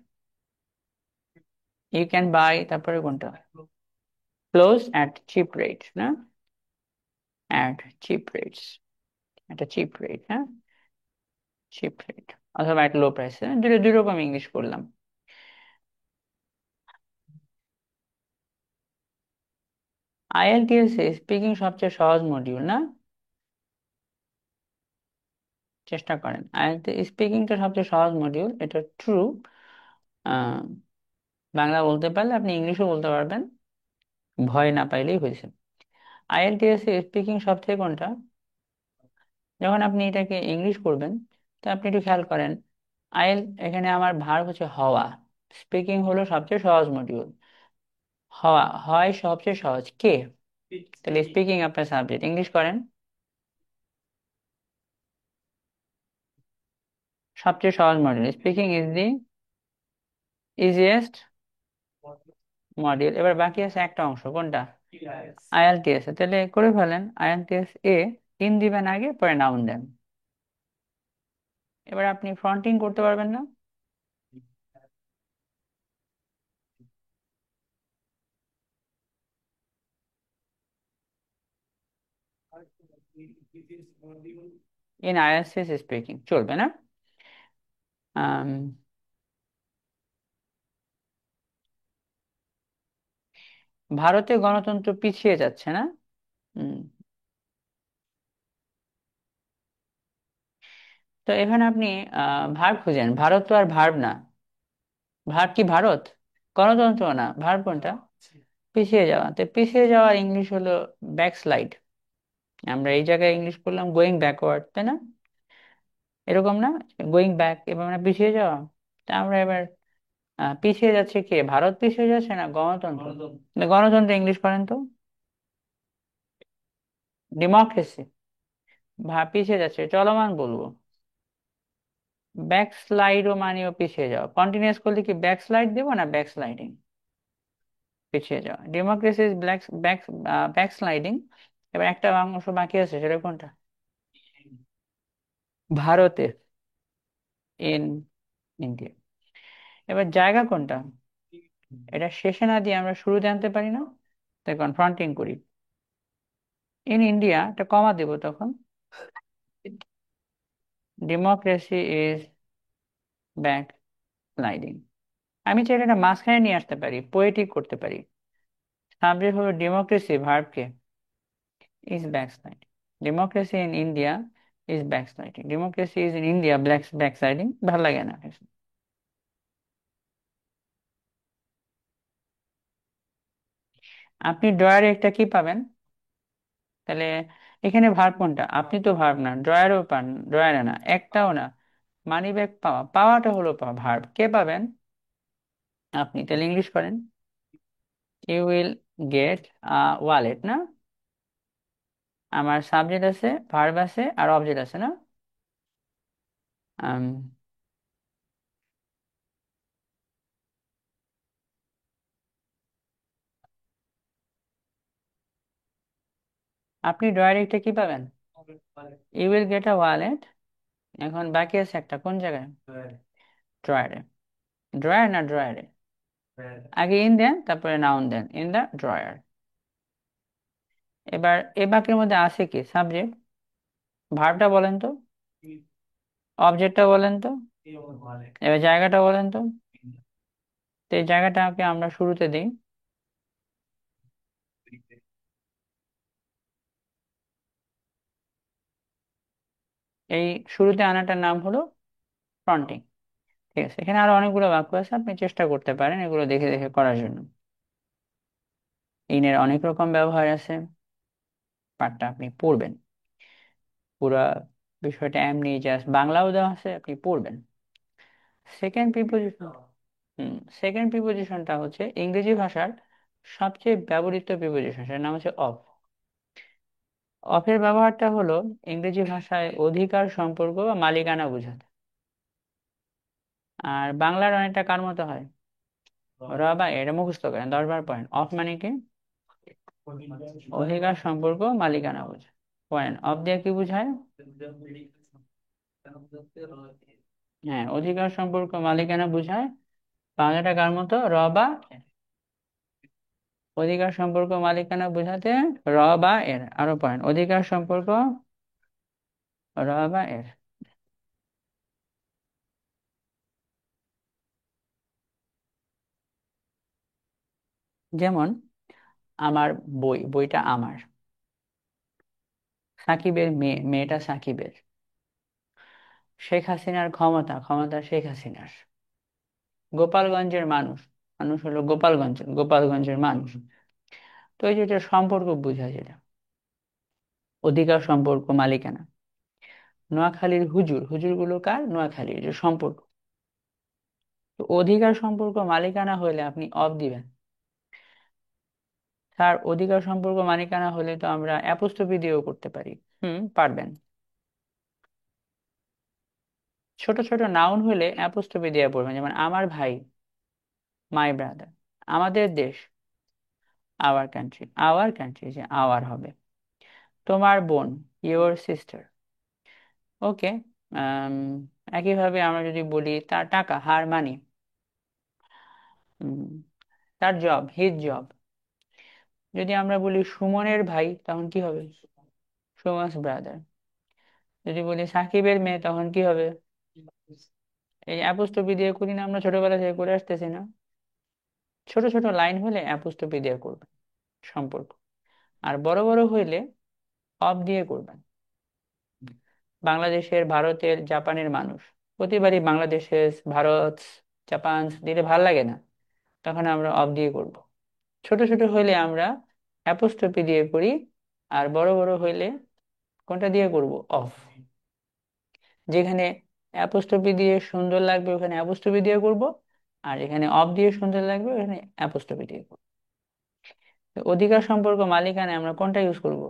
you can buy, তারপরে কোনটা, ক্লোজ অ্যাট চিপ রেট না, অ্যাট চিপ রেটস, একটা চিপ রেট, হ্যাঁ, চিপ রেট, অথবা একটা লো প্রাইস, দুটো দুই রকম ইংলিশ করলাম। আইএলটিএস এ স্পিকিং সবচেয়ে সহজ মডিউল না, চেষ্টা করেন। আইএলটিএস স্পিকিংটা সবচেয়ে সহজ মডিউল, এটা ট্রু। বাংলা বলতে পারলে আপনি ইংলিশও বলতে পারবেন, ভয় না পাইলেই হয়েছে। আইএলটিএস এ স্পিকিং সব থেকে কোনটা, যখন আপনি এটাকে ইংলিশ করবেন, তো আপনি একটু খেয়াল করেন, আইএল এখানে আমার ভার্ব হচ্ছে হওয়া, স্পিকিং হলো সবচেয়ে সহজ মডিউল, হওয়া হয় সবচেয়ে সহজ কে, তাহলে স্পিকিং আপনার সাবজেক্ট, ইংলিশ করেন। সবচেয়ে সহজ module, speaking is the easiest module. এবার বাকি আছে একটা অংশ, কোনটা, আইএলটিএস। তাহলে করে ফেলেন আইএলটিএস এ, ইন দিবেন আগে, পরে নাউন দেন। এবার আপনি ফ্রন্টিং করতে পারবেন না, ইন আইএলটিএস স্পিকিং চলবে না। আম, ভারতে গণতন্ত্র পিছিয়ে যাচ্ছে না। হুম, তো এখানে আপনি ভার্ব খুঁজেন, ভারত তো আর ভার্ব না, ভার্ব কি ভারত, গণতন্ত্র না, ভার্ব কোনটা, পিছিয়ে যাওয়া। তো পিছিয়ে যাওয়ার ইংলিশ হলো ব্যাকস্লাইড। আমরা এই জায়গায় ইংলিশ করলাম গোয়িং ব্যাকওয়ার্ড, তাই না, এরকম না, গোয়িং ব্যাক, এবার মানে পিছিয়ে যাওয়া। তা আমরা এবার পিছিয়ে যাচ্ছে কে, ভারত পিছিয়ে যাচ্ছে না গণতন্ত্র, গণতন্ত্র ইংলিশ করেন তো, ডেমোক্রেসি। পিছিয়ে যাচ্ছে, চলমান বলবো, ব্যাক স্লাইডও মানেও পিছিয়ে যাওয়া, কন্টিনিউয়াস করলে কি ব্যাক স্লাইড দেবো না ব্যাক স্লাইডিং, পিছিয়ে যাওয়া, democracy is black back, back sliding. এবার একটা অংশ বাকি আছে, সেটা কোনটা, ভারতে, ইন ইন্ডিয়া। এবার জায়গা কোনটা, এটা শেষে না দিয়ে আমরা শুরুতে আনতে পারি না, তাই কনফ্রন্টিং করি, ইন ইন্ডিয়া এটা কমা দেব তখন, ডেমোক্রেসি ইজ ব্যাক স্লাইডিং। আমি চাইলে এটা মাঝখানে নিয়ে আসতে পারি, পোয়েটিক করতে পারি, সাবজেক্ট হলো ডেমোক্রেসি, ভার্বকে is backsliding, democracy in India is backsliding, democracy is in India backsliding, ভালো লাগে না। আপনি ড্রয়ারে একটা কি পাবেন, তাহলে এখানে ভার্ব কোনটা, আপনি তো ভার্ব না, ড্রয়ারও পান, ড্রয়ারে না, একটাও না, মানি ব্যাগ পাওয়া, পাওয়াটা হলো ভার্ব, কে পাবেন, আপনি, তাহলে ইংলিশ করেন, ইউ উইল গেট ওয়ালেট না, আমার সাবজেক্ট আছে, ভার্ব আছে, আর অবজেক্ট আছে না। আম, আপনি ড্রয়ারে একটা কি পাবেন, you will get a wallet. এখন বাকি আছে একটা, কোন জায়গায়, ড্রয়ারে, ড্রয়ার না ড্রয়ারে, আগে ইন দেন তারপরে নাউন দেন, ইন দা ড্রয়ার। এবার এ বাক্যের মধ্যে আছে কি, সাবজেক্ট, ভার্বটা বলেন তো, অবজেক্টটা বলেন তো, এবার জায়গাটা বলেন তো। তো এই জায়গাটাকে আমরা শুরুতে দিই, এই শুরুতে আনাটার নাম হলো ফ্রন্টিং। ঠিক আছে, এখানে আরো অনেকগুলো বাক্য আছে, আপনি চেষ্টা করতে পারেন এগুলো দেখে দেখে করার জন্য। ইনের অনেক রকম ব্যবহার আছে, পাঠটা আপনি পড়বেন, পুরা বিষয়টা এমনি জাস্ট বাংলাও দেওয়া আছে, আপনি পড়বেন। সেকেন্ড প্রিপোজিশন, সেকেন্ড প্রিপোজিশনটা হচ্ছে ইংরেজি ভাষার সবচেয়ে ব্যবহৃত প্রিপোজিশন, সেটার নাম হচ্ছে অফ। অফের ব্যবহারটা হলো ইংরেজি ভাষায় অধিকার, সম্পর্ক বা মালিকানা বোঝাতে, আর বাংলার অনেকটা কার মতো হয়, ওরা বা এটা মুখস্থ করেন 10 বার পয়েন্ট, অফ মানে কি, অধিকার, সম্পর্ক, মালিকানা বোঝায়। পয়েন্ট অফ দিয়ে কি বোঝায়, হ্যাঁ, অধিকার, সম্পর্ক, মালিকানা বোঝায়। বাংলাটা কার মতো, র বা এর। অধিকার সম্পর্ক মালিকানা বোঝাতে র বা এর। আরো পয়েন্ট, অধিকার সম্পর্ক র বা এর। যেমন আমার বই, বইটা আমার। সাকিবের মেয়ে, মেয়েটা সাকিবের। শেখ হাসিনার ক্ষমতা, ক্ষমতা শেখ হাসিনার। গোপালগঞ্জের মানুষ, মানুষ হলো গোপালগঞ্জের, গোপালগঞ্জের মানুষ। তো এই যেটা সম্পর্ক বোঝায়, যেটা অধিকার সম্পর্ক মালিকানা। নোয়াখালীর হুজুর, হুজুর গুলো কার, নোয়াখালীর, যে সম্পর্ক। তো অধিকার সম্পর্ক মালিকানা হলে আপনি অফ দিবেন। তার অধিকার সম্পর্ক মালিকানা হলে তো আমরা অ্যাপোস্ট্রোফি দিয়েও করতে পারি। পারবেন। ছোট ছোট নাউন হলে অ্যাপোস্ট্রোফি দিয়ে পড়বেন, যেমন আমার ভাই, মাই ব্রাদার। আমাদের দেশ, আওয়ার কান্ট্রি, আওয়ার কান্ট্রি, যে আওয়ার হবে। তোমার বোন, ইওর সিস্টার। ওকে। একইভাবে আমরা যদি বলি তার টাকা, হার মানি। তার জব, হিজ জব। যদি আমরা বলি সুমনের ভাই, তখন কি হবে, সুমনস ব্রাদার। যদি বলি সাকিবের মেয়ে, তখন কি হবে। এই অ্যাপোস্ট্রোফি দিয়ে করি না, আমরা ছোটবেলা থেকে করে আসতেছি না। ছোট ছোট লাইন হলে অ্যাপোস্ট্রোফি দিয়ে করবেন সম্পর্ক। আর বড় বড় হইলে অফ দিয়ে করবেন। বাংলাদেশের, ভারতের, জাপানের মানুষ। প্রতিবারই বাংলাদেশের, ভারত, জাপান দিলে ভাল লাগে না, তখন আমরা অফ দিয়ে করব। ছোট ছোট হইলে আমরা অ্যাপোস্ট্রোফি দিয়ে করি। আর বড় বড় হইলে কোনটা দিয়ে করব, অফ। যেখানে অ্যাপোস্ট্রোফি দিয়ে সুন্দর লাগবে ওখানে অ্যাপোস্ট্রোফি দিয়ে করব। আর এখানে অফ দিয়ে সুন্দর লাগবে ওখানে অ্যাপোস্ট্রোফি দিয়ে করব। তো অধিকার সম্পর্ক মালিকানায় আমরা কোনটা ইউজ করব,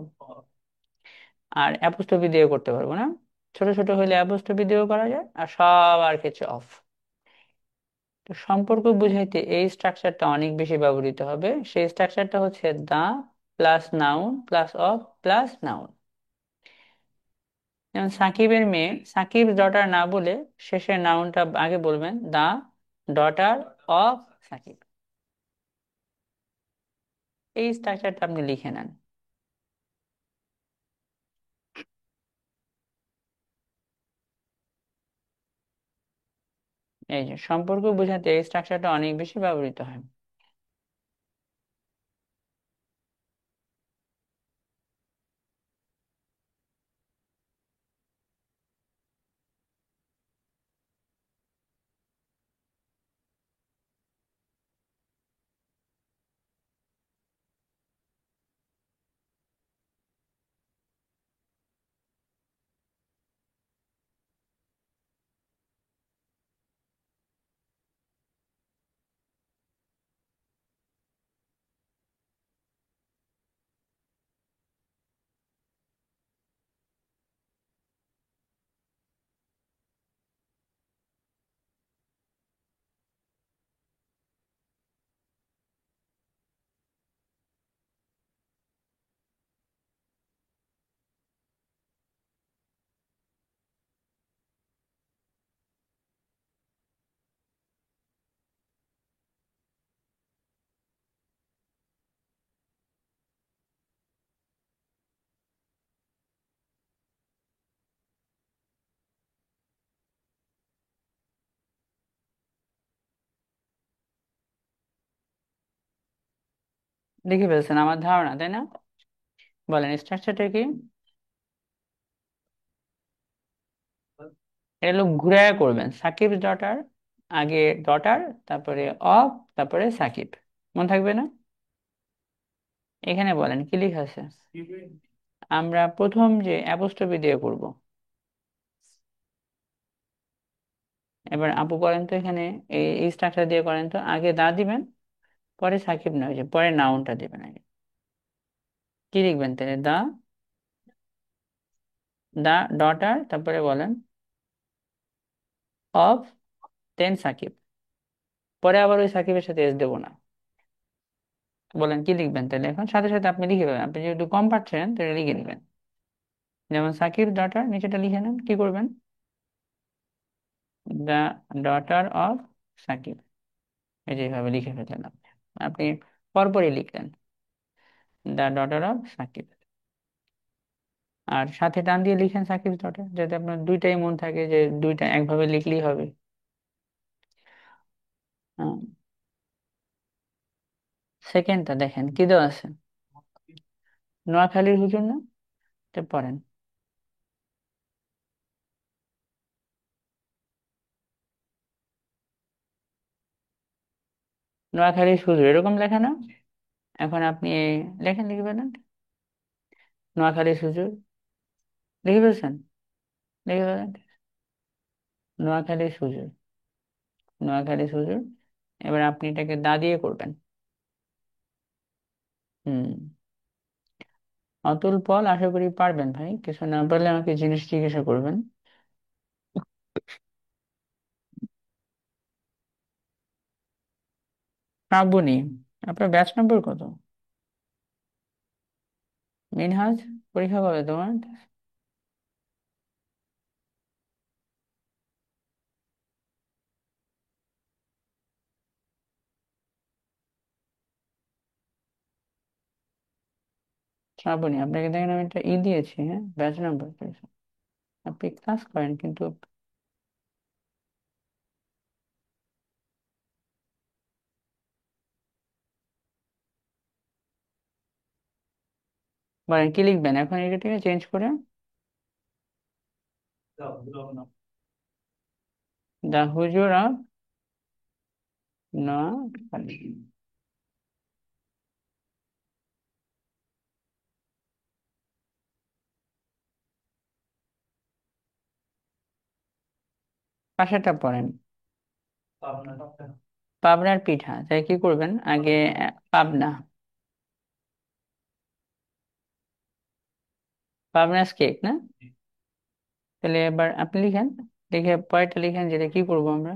আর অ্যাপোস্ট্রোফি দিয়ে করতে পারবো না। ছোট ছোট হলে অ্যাপোস্ট্রোফি দিয়েও করা যায়, আর সবার ক্ষেত্রে অফ। তো সম্পর্ক বুঝাইতে এই স্ট্রাকচারটা অনেক বেশি ব্যবহৃত হবে। সেই স্ট্রাকচারটা হচ্ছে the plus noun plus of plus noun. যেমন সাকিবের মেয়ে, সাকিব ডটার না বলে শেষের নাউনটা আগে বলবেন, দা ডটার অফ সাকিব। এই স্ট্রাকচারটা আপনি লিখে নেন। এই যে সম্পর্ক বোঝাতে এই স্ট্রাকচারটা অনেক বেশি ব্যবহৃত হয়। লিখে ফেলছেন আমার ধারণা, তাই না? বলেন স্ট্রাকচারটা কি। এটা হলো ঘুরায় করবেন, সাকিব ডটার, আগে ডটার, তারপরে অফ, তারপরে সাকিব। মনে থাকবে না? এখানে বলেন কি লেখা আছে। আমরা প্রথম যে অ্যাপোস্ট্রোফি দিয়ে করব। এবার আপু করেন তো এখানে, এই স্ট্রাকচার দিয়ে করেন তো, আগে দা দিবেন, পরে সাকিব নয়, যে পরে নাউনটা দিবেন আগে। কি লিখবেন তাহলে, দা, দা ডটার, তারপরে বলেন অফ, দেন সাকিব। পরে আবার ওই সাকিবের সাথে এস দেবো না। বলেন কি লিখবেন তাহলে, এখন সাথে সাথে আপনি লিখে দেবেন, আপনি যেহেতু কম পাচ্ছেন তাহলে লিখে নেবেন। যেমন সাকিব ডটার, নিচেটা লিখে নেন, কি করবেন, দ্য ডটার অফ সাকিব। এই যে এইভাবে লিখে ফেললেন আপনি। আপনি পরপরই লিখলেন, দ্য ডটার অফ সাকিব, আর সাথে টান দিয়ে লিখেন সাকিব ডটার, যাতে আপনার দুইটাই মন থাকে যে দুইটা একভাবে লিখলেই হবে। সেকেন্ডটা দেখেন কি দেওয়া আছে, নোয়াখালীর হুজুর না? এটা পড়েন। নোয়াখালীর হুজুর এরকম লেখা না? এখন আপনি লেখেন, লিখে ফেলেন নোয়াখালীর হুজুর, লিখে ফেলছেন, লিখে ফেলেন নোয়াখালীর হুজুর, নোয়াখালীর হুজুর। এবার আপনি এটাকে দা দিয়ে করবেন। হুম। অতুল পল, আশা করি পারবেন ভাই, কিছু না পারলে আমাকে জিনিস জিজ্ঞাসা করবেন। শ্রাবণী, আপনার ব্যাচ নম্বর কত? মিনহাজ, পরীক্ষা কবে তোমার? শ্রাবণী, আপনাকে দেখেন আমি একটা দিয়েছি, হ্যাঁ, ব্যাচ নাম্বার। আপনি ক্লাস করেন কিন্তু। বলেন কি লিখবেন এখন, এটাকে চেঞ্জ করে দা হুজুর অফ নোয়াখালী। পাশেরটা পড়েন, পাবনার পিঠা, তাই কি করবেন আগে? পাবনা, পাবনার কেক না? তাহলে এবার আপনি লিখেন, লিখে পরেরটা লিখেন, যেটা কি করবো আমরা।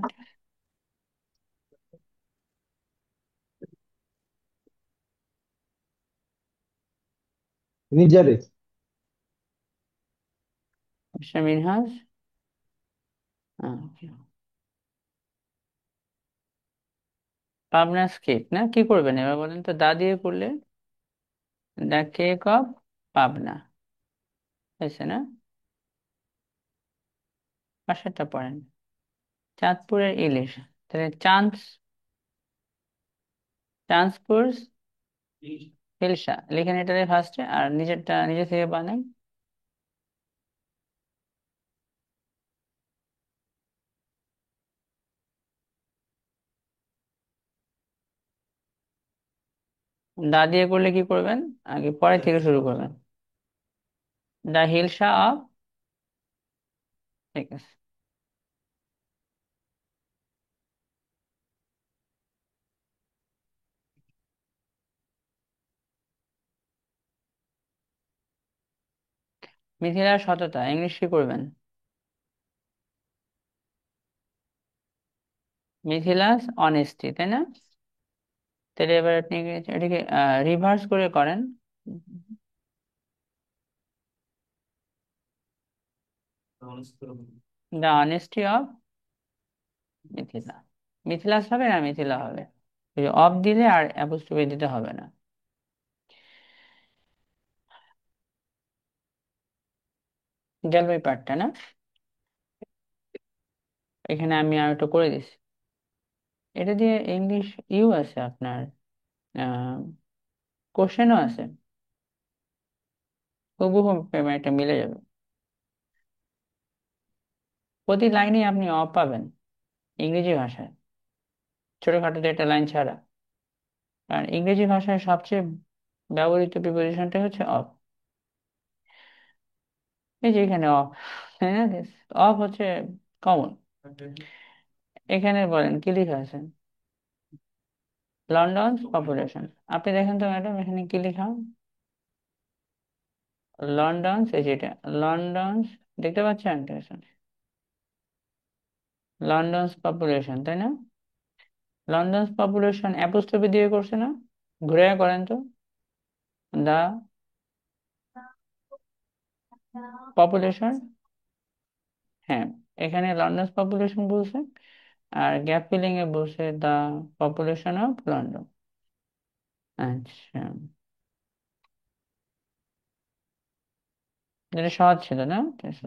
নিজেরে
মিনহাজ, পাবনার কেক না, কি করবেন এবার বলেন তো, দা দিয়ে করলে দ্য কেক অফ পাবনা, হয়েছে না? পাশেরটা পড়েন, চাঁদপুরের ইলিশ, তাহলে চাঁদপুর হিলসা লিখেন এটাতে ফার্স্টে, আর নিজেরটা নিজে থেকে বানাই। দা দিয়ে করলে কি করবেন, আগে পরে থেকে শুরু করবেন, দ্য হিলসা অফ, ঠিক আছে। মিথিলার সততা, ইংলিশ কি করবেন? মিথিলাস অনেস্টি, তাই না? তাহলে এবার আপনি এটাকে রিভার্স করে করেন, the honesty of Mithila. Mithila's হবে না মিথিলা হবে, ওই অফ দিলে আর অ্যাপোস্ট্রোফি দিতে হবে না। গেল ওই পার্টটা না? এখানে আমি আর একটু করে দিচ্ছি, এটা দিয়ে ইংলিশ আছে আপনার, কোশ্চেনও আছে, হুবহু এটা মিলে যাবে। প্রতি লাইনে আপনি অফ পাবেন ইংরেজি ভাষায়, ছোটখাটো একটা লাইন ছাড়া। কারণ ইংরেজি ভাষায় সবচেয়ে ব্যবহৃত প্রিপোজিশনটা হচ্ছে অফ। এই যে এখানে অফ, হ্যাঁ, অফ হচ্ছে কমন। এখানে বলেন কি লেখা আছে, লন্ডন পপুলেশন। আপনি দেখেন তো ম্যাডাম এখানে কি লেখা, লন্ডন, এই যেটা লন্ডন, দেখতে পাচ্ছেন? লন্ডন পপুলেশন, তাই না? লন্ডন পপুলেশন অ্যাপোস্ট্রোফি দিয়ে করছে না? ঘুরে করেন তো, দা পপুলেশন, হ্যাঁ, এখানে লন্ডন পপুলেশন বলছে, আর গ্যাপ ফিলিং এ বসে দা পপুলেশন অফ লন্ডন। আচ্ছা, এটা সহজ ছিল না? ঠিক আছে।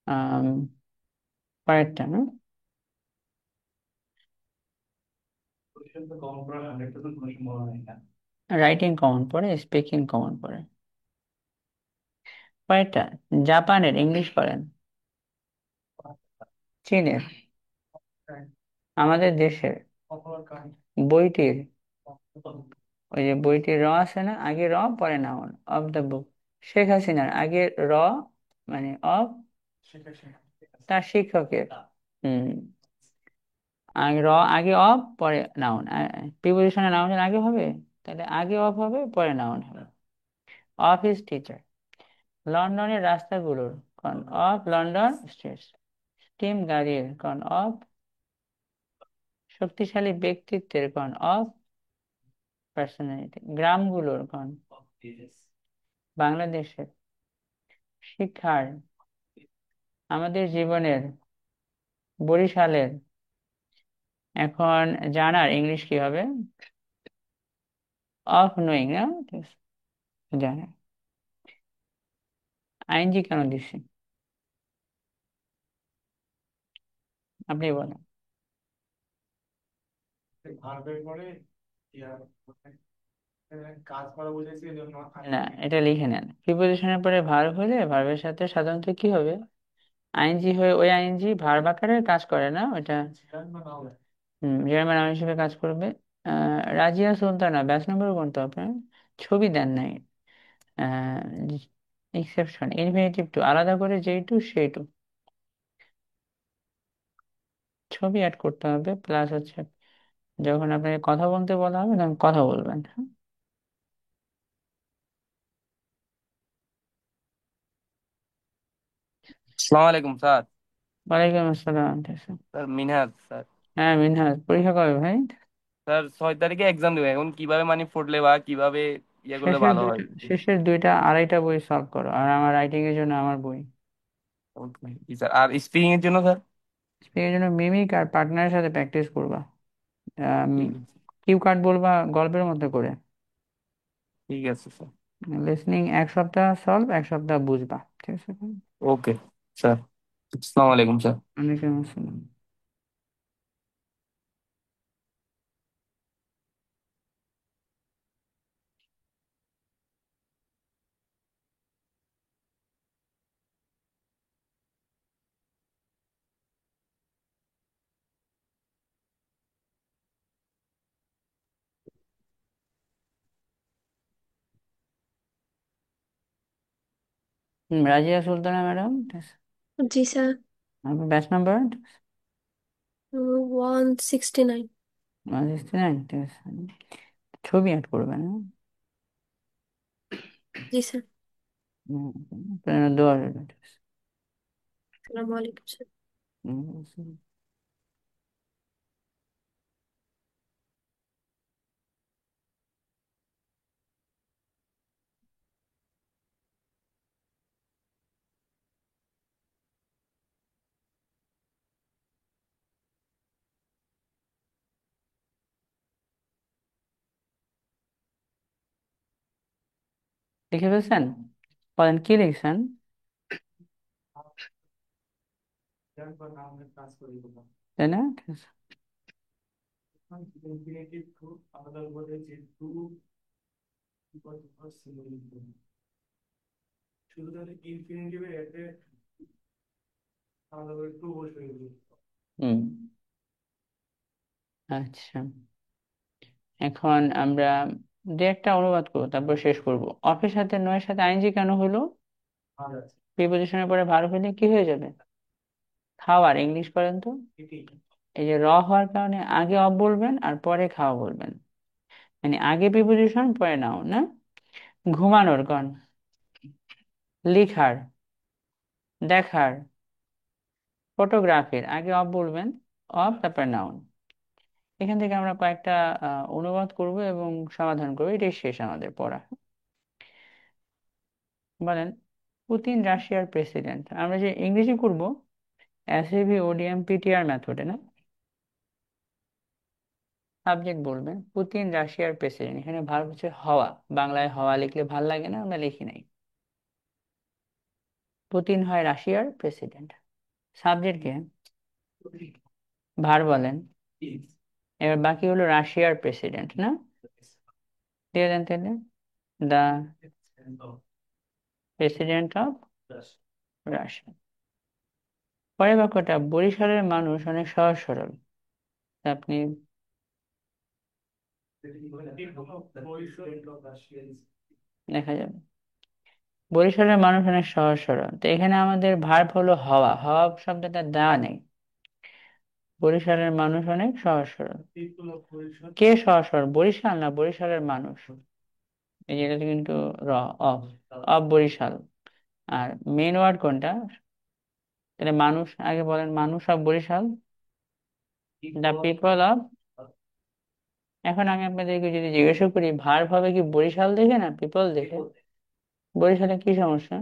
আম, পরেরটা না, রাইটিং কমন পড়ে, স্পিকিং কমন পড়ে। পরেরটা, জাপানের ইংলিশ করেন, চীনের, আমাদের দেশের, বইটির, ওই যে বইটির র আছে না, আগে র পরে noun, of the book. Sheikh হাসিনার আগে র, মানে অফ, তার শিক্ষকের। হম, আগে র, আগে অফ পরে নাউন। প্রিপোজিশনে নাউনের আগে হবে, তাহলে আগে অফ হবে পরে নাউন হবে। Of his teacher. লন্ডনের রাস্তাগুলোর, কোন অফ লন্ডন স্ট্রিটস। স্টিম গাড়ির, কোন অফ। শক্তিশালী ব্যক্তিত্বের, কোন অফ পার্সোনালিটি। গ্রামগুলোর, কোন বাংলাদেশের। শিক্ষার, আমাদের জীবনের, বরিশালের। এখন জানার ইংলিশ কি হবে? অফ নোয়িং না, ঠিক আছে, জানার। আইনজি কেন দিচ্ছি আপনি বলেন। না, এটা লিখে নেন, প্রিপোজিশনের পরে ভার্ব হলে ভার্বের সাথে সাধারণত কি হবে? আইনজি হয়ে, ওই আইনজি ভার্ব আকারে কাজ করে না ওটা। জার্মান নাউন হিসেবে কাজ করবে। রাজিয়া সুলতানা, ব্যাচ নম্বর কোনটা আপনার? ছবি দেন নাই। এক্সেপশন, ইনফিনিটিভ টু, আলাদা করে যেই টু সেই টু, ছবি অ্যাড করতে হবে। প্লাস হচ্ছে যখন আপনাকে কথা বলতে বলা হবে তখন কথা বলবেন, হ্যাঁ?
আসসালামু আলাইকুম স্যার।
ওয়ালাইকুম আসসালাম, ঠিক আছে।
Sir Minhaj sir.
হ্যাঁ মিনহাজ, পরীক্ষা কবে ভাই?
স্যার 6 তারিখে এক্সাম দেবো, এখন কিভাবে মানে পড়লে বা কিভাবে ইয়ে করলে
শেষের
ভালো হয়?
দুইটা, শেষের দুইটা আড়াইটা বই সলভ করো, আর আমার রাইটিং এর জন্য আমার বই।
জি স্যার, আর স্পিকিং এর জন্য স্যার?
স্পিকিং এর জন্য মিমিক আর পার্টনারের সাথে প্র্যাকটিস করবা।
ঠিক আছে।
কিউ কার্ড বলবা গল্পের মধ্যে করে।
ঠিক আছে স্যার।
লিসনিং 1 সপ্তাহ সলভ, 1 সপ্তাহ বুঝবা, ঠিক আছে।
Okay sir. আসসালামু আলাইকুম স্যার।
ওয়ালাইকুম আসসালাম। রাজিয়া সুলতানা ম্যাডাম, ঠিক আছে।
জি স্যার।
আপনার ব্যাচ নাম্বার?
169।
169, ঠিক আছে। ছবি অ্যাড করবেন, হ্যাঁ?
জি স্যার।
দোয়া রইলো, ঠিক আছে।
আসসালামু আলাইকুম স্যার।
হুম, লিখে ফেলছেন? বলেন কি লিখছেন? তাই না, ঠিক আছে। হুম, আচ্ছা। এখন আমরা দু একটা অনুবাদ করবো, তারপর শেষ করব। অফিস সাথে নয়ের সাথে আইনজি কেন হলো? প্রিপোজিশনের পরে ভার্ব হলে কি হয়ে যাবে? খাওয়ার ইংলিশ করেন তো। এই যে র হওয়ার কারণে আগে অফ বলবেন আর পরে খাওয়া বলবেন, মানে আগে প্রিপোজিশন পরে নাও না। ঘুমানোর কন, লিখার, দেখার, ফটোগ্রাফির আগে অফ বলবেন, অফ তারপর নাউন। এখান থেকে আমরা কয়েকটা অনুবাদ করব এবং সমাধান করবো, এটাই শেষ আমাদের পড়া। বলেন, পুতিন রাশিয়ার প্রেসিডেন্ট। আমরা যে ইংরেজি করব, এসএভি ওডিএম পিটিআর মেথডে না। সাবজেক্ট বলবেন পুতিন রাশিয়ার প্রেসিডেন্ট, এখানে ভার্ব হচ্ছে হওয়া। বাংলায় হওয়া লিখলে ভাল লাগে না, আমরা লিখি নাই। পুতিন হয় রাশিয়ার প্রেসিডেন্ট। সাবজেক্ট কে? ভার্ব বলেন। এবার বাকি হলো রাশিয়ার প্রেসিডেন্ট না, দিয়ে দেন তাহলে। দা প্রেসিডেন্ট অফ রাশিয়া। পরের বাক্যটা বরিশালের মানুষ অনেক সহজ সরল। তা আপনি দেখা যাবে বরিশালের মানুষ অনেক সহজ সরল, তো এখানে আমাদের ভার্ব হলো হওয়া। হওয়া শব্দটা দেওয়া নেই। বরিশালের মানুষ অনেক সহজ সরল। কে সহজ সরল, বরিশাল না বরিশালের মানুষ? এই যেটা কিন্তু র, অফ, অফ বরিশাল। আর মেন ওয়ার্ড কোনটা? তাহলে মানুষ আগে বলেন, মানুষ of Barishal, the people of. এখন আমি আপনাদেরকে যদি জিজ্ঞাসা করি ভার্ব হবে কি বরিশাল দেখে না পিপল দেখে? বরিশালে কি সমস্যা?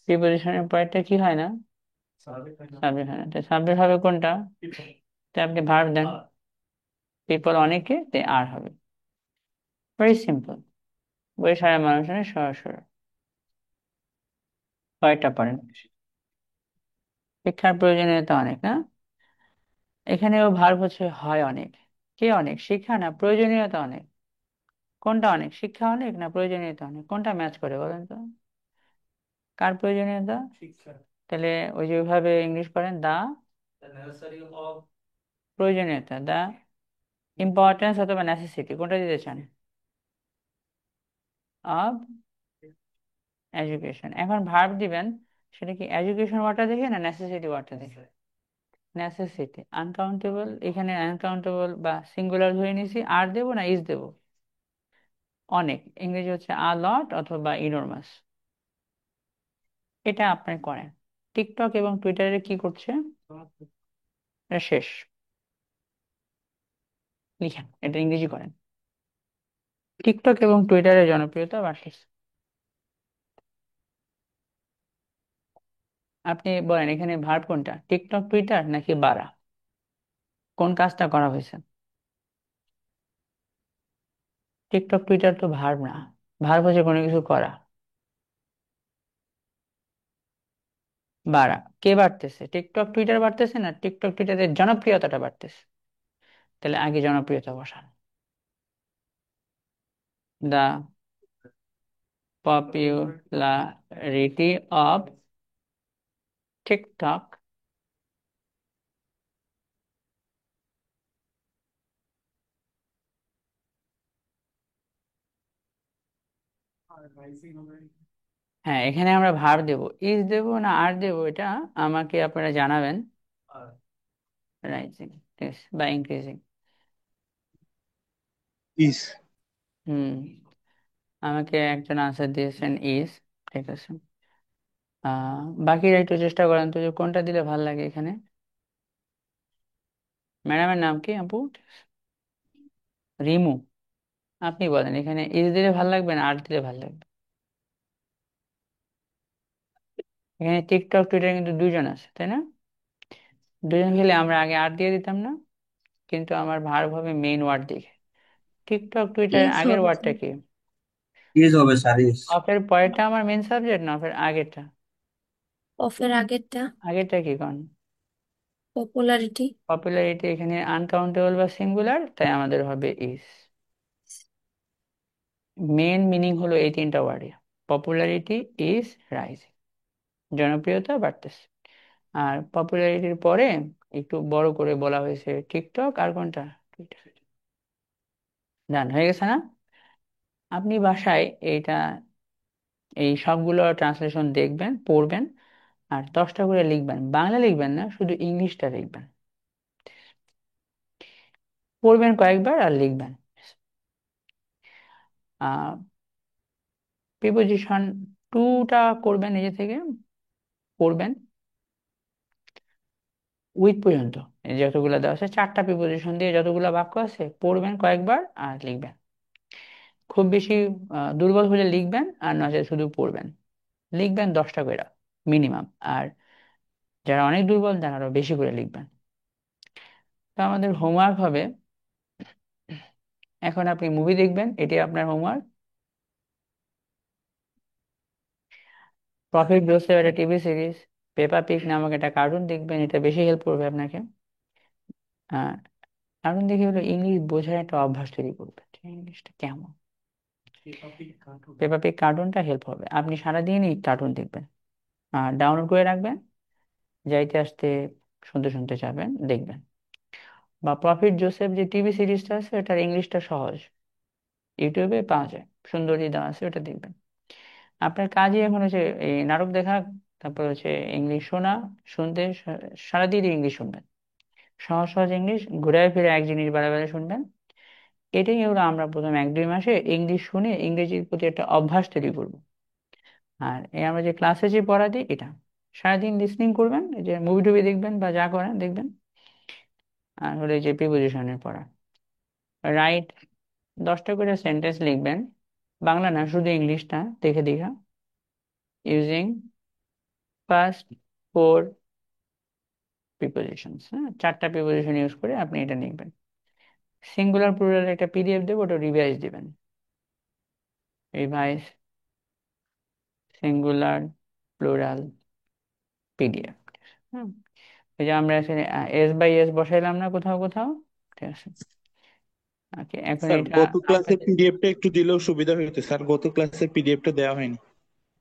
প্রিপোজিশনের পরেরটা কি হয় না? সাবজেক্ট হয় না, তো সাবজেক্ট হবে কোনটা? তো আপনি ভার্ব দেন, পিপল অনেকে, তে আর হবে। Very simple. বরিশালের মানুষের সহজ সরল। কয়টা পড়েন? শিক্ষার প্রয়োজনীয়তা অনেক না, এখানেও ভার্ব হচ্ছে হয় অনেক। কে অনেক, শিক্ষা না প্রয়োজনীয়তা অনেক? কোনটা অনেক, শিক্ষা অনেক না প্রয়োজনীয়তা অনেক? কোনটা ম্যাচ করে বলেন তো? কার প্রয়োজনীয়তা? তাহলে ওই যে ওইভাবে ইংলিশ করেন, দা প্রয়োজনীয়তা, দা ইম্পর্টেন্স অথবা নেসেসিটি, কোনটা দিতে চান? Of education. এখন ভার্ব দিবেন, সেটা কি এডুকেশন ওয়ার্ডটা দেখে না নেসেসিটি ওয়ার্ডটা দেখে? নেসেসিটি। আনকাউন্টেবল, এখানে আনকাউন্টেবল বা সিঙ্গুলার ধরে নিয়েছি, আর দেবো না ইজ দেবো? অনেক ইংরেজি হচ্ছে আ লট অথবা ইনর্মাস। এটা আপনি করেন। টিকটক এবং টুইটারে কি করছে? এটা শেষ। লিখেন, এটা ইংরেজি করেন। টিকটক এবং টুইটারের জনপ্রিয়তা বাড়তেছে। আপনি বলেন এখানে ভার্ব কোনটা, টিকটক টুইটার নাকি বাড়া? কোন কাজটা করা হয়েছে? টিকটক টুইটার তো ভার্ব না, ভার্ব হচ্ছে কোনো কিছু করা। বাড়া, কে বাড়তেছে? টিকটক টুইটার বাড়তেছে না টিকটক টুইটারের জনপ্রিয়তাটা বাড়তেছে? তাহলে আগে জনপ্রিয়তা বসান। দা পপুলারিটি অফ টিকটক হ্যাঁ, এখানে আমরা ভার্ব দেব, ইজ দেব না আর দেব, এটা আমাকে আপনারা জানাবেন। রাইজিং বা ইনক্রিজিং।
ইস।
হুম, আমাকে একজন আনসার দিয়েছেন ইজ। ঠিক আছে। বাকিরা একটু চেষ্টা করেন তো যে কোনটা দিলে ভাল লাগে এখানে। ম্যাডামের নাম কি আপু? রিমু। আপনি বলেন এখানে ইজ দিলে ভাল লাগবে না আর দিলে ভাল লাগবে? এখানে টিকটক টুইটার কিন্তু দুজন আছে তাই না? দুজন খেলে আমরা আগে আর দিয়ে দিতাম না? কিন্তু আমার ভার্ব হবে মেইন ওয়ার্ড দেখে। টিকটক টুইটার
ইজ
আগের
হবে
ওয়ার্ডটা
স্যার।
কি?
ইজ হবে স্যার, ইজ।
অফের পরেরটা আমার মেইন সাবজেক্ট না অফের আগেরটা?
অফের আগেরটা
আগেরটা কি কোন?
পপুলারিটি।
পপুলারিটি এখানে আনকাউন্টেবল বা সিঙ্গুলার, তাই আমাদের হবে ইজ। মেন মিনিং হলো এই তিনটা ওয়ার্ডে। পপুলারিটি ইজ রাইজিং, জনপ্রিয়তা বাড়তেছে। আর পপুলারিটির পরে একটু বড় করে বলা হয়েছে টিকটক আর কোনটা, টুইটার। ডান হয়ে গেছে না? আপনি বাসায় এইটা, এই সবগুলো ট্রান্সলেশন দেখবেন, পড়বেন, আর 10টা করে লিখবেন। বাংলা লিখবেন না, শুধু ইংলিশটা লিখবেন। পড়বেন কয়েকবার আর লিখবেন। আহ প্রিপোজিশন টুটা করবেন নিজে থেকে, পড়বেন উইথ পর্যন্ত। এই যতগুলো দেওয়া আছে 4টা প্রিপোজিশন দিয়ে যতগুলো বাক্য আছে পড়বেন কয়েকবার আর লিখবেন। খুব বেশি দুর্বল হলে লিখবেন, আর নয়তো শুধু পড়বেন। লিখবেন 10টা করে মিনিমাম। আর যারা অনেক দুর্বল তারা আরো বেশি করে লিখবেন। তো আমাদের হোমওয়ার্ক হবে, এখন আপনি মুভি দেখবেন, এটি আপনার হোমওয়ার্ক। প্রফিট জোসেফ একটা টিভি সিরিজ, পেপা পিগ নামক একটা কার্টুন দেখবেন, এটা বেশি হেল্প করবে আপনাকে। আহ কার্টুন দেখে হলো ইংলিশ বোঝার একটা অভ্যাস তৈরি করবে, ইংলিশটা কেমন। পেপা পিগ কার্টুনটা হেল্প হবে, আপনি সারাদিন এই কার্টুন দেখবেন আর ডাউনলোড করে রাখবেন, যাইতে আসতে শুনতে শুনতে যাবেন দেখবেন। বা প্রফিট জোসেফ যে টিভি সিরিজটা আছে এটার ইংলিশটা সহজ, ইউটিউবে পাওয়া যায়, সুন্দরী দেওয়া আছে, ওটা দেখবেন। আপনার কাজই এখন হচ্ছে এই নাটক দেখা, তারপর হচ্ছে ইংলিশ শোনা, শুনতে সারাদিন ইংলিশ শুনবেন, সহজ সহজ ইংলিশ, ঘুরে ফিরে এক জিনিস বারে বারে শুনবেন। এটাই হলো আমরা প্রথম 1-2 মাসে ইংলিশ শুনে ইংরেজির প্রতি একটা অভ্যাস তৈরি করব। আর এই আমরা যে ক্লাসে যে পড়া দিই এটা সারাদিন লিসনিং করবেন, এই যে মুভি টুভি দেখবেন বা যা করেন দেখবেন। আর হলো এই যে প্রিপোজিশনের পড়া, রাইট 10টা করে সেন্টেন্স লিখবেন, বাংলা না শুধু ইংলিশটা দেখে দেখা, ইউজিং ফার্স্ট 4 প্রিপোজিশনস। হ্যাঁ, 4টা প্রিপোজিশন ইউজ করে আপনি এটা লিখবেন। সিঙ্গুলার প্লুরাল একটা পিডিএফ দেবো, ওটা রিভাইজ দিবেন, রিভাইজ সিঙ্গুলার প্লুরাল পিডিএফ। হ্যাঁ, এই যে আমরা এখানে এস বাই এস বসাইলাম না কোথাও কোথাও, ঠিক আছে। ওকে, এখন
স্যার
এটা
গত ক্লাসের
আপনাদের,
পিডিএফটা একটু দিলেও সুবিধা হতো স্যার, গত ক্লাসের পিডিএফটা দেওয়া হয়নি।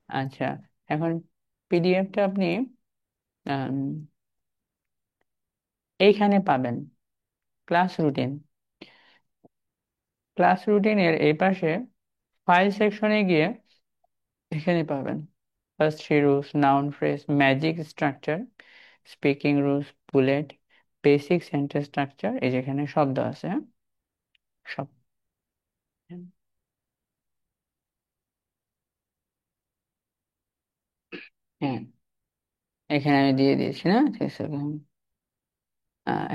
আচ্ছা, এখন পিডিএফটা আপনি আম, এইখানে পাবেন, ক্লাস রুটিন। ক্লাস রুটিনের এই পাশে ফাইল সেকশনে গিয়ে এখানে পাবেন first 3 rules, noun phrase, magic structure, speaking rules, bullet, basic sentence structure, এই যেখানে শব্দ আছে, হ্যাঁ, সব। হ্যাঁ, এখানে আমি দিয়ে দিয়েছি না, ঠিক আছে।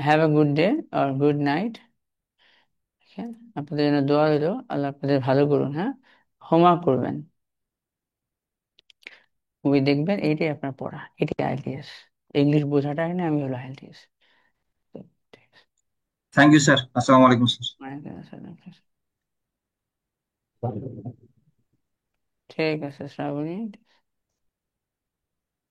Have a good day or good night. হ্যাঁ, আপনাদের জন্য দোয়া হলো, আল্লাহ আপনাদের ভালো করুন। হ্যাঁ, হোমওয়ার্ক করবেন, মুভি দেখবেন, এইটাই আপনার পড়া, এটাই আইএলটিএস। ইংলিশ বোঝাটা হয় না, আমি হলো আইএলটিএস। ঠিক আছে।
থ্যাংক ইউ স্যার, আসসালামু আলাইকুম স্যার।
ওয়ালাইকুম আসসালাম। ঠিক আছে শ্রাবণী।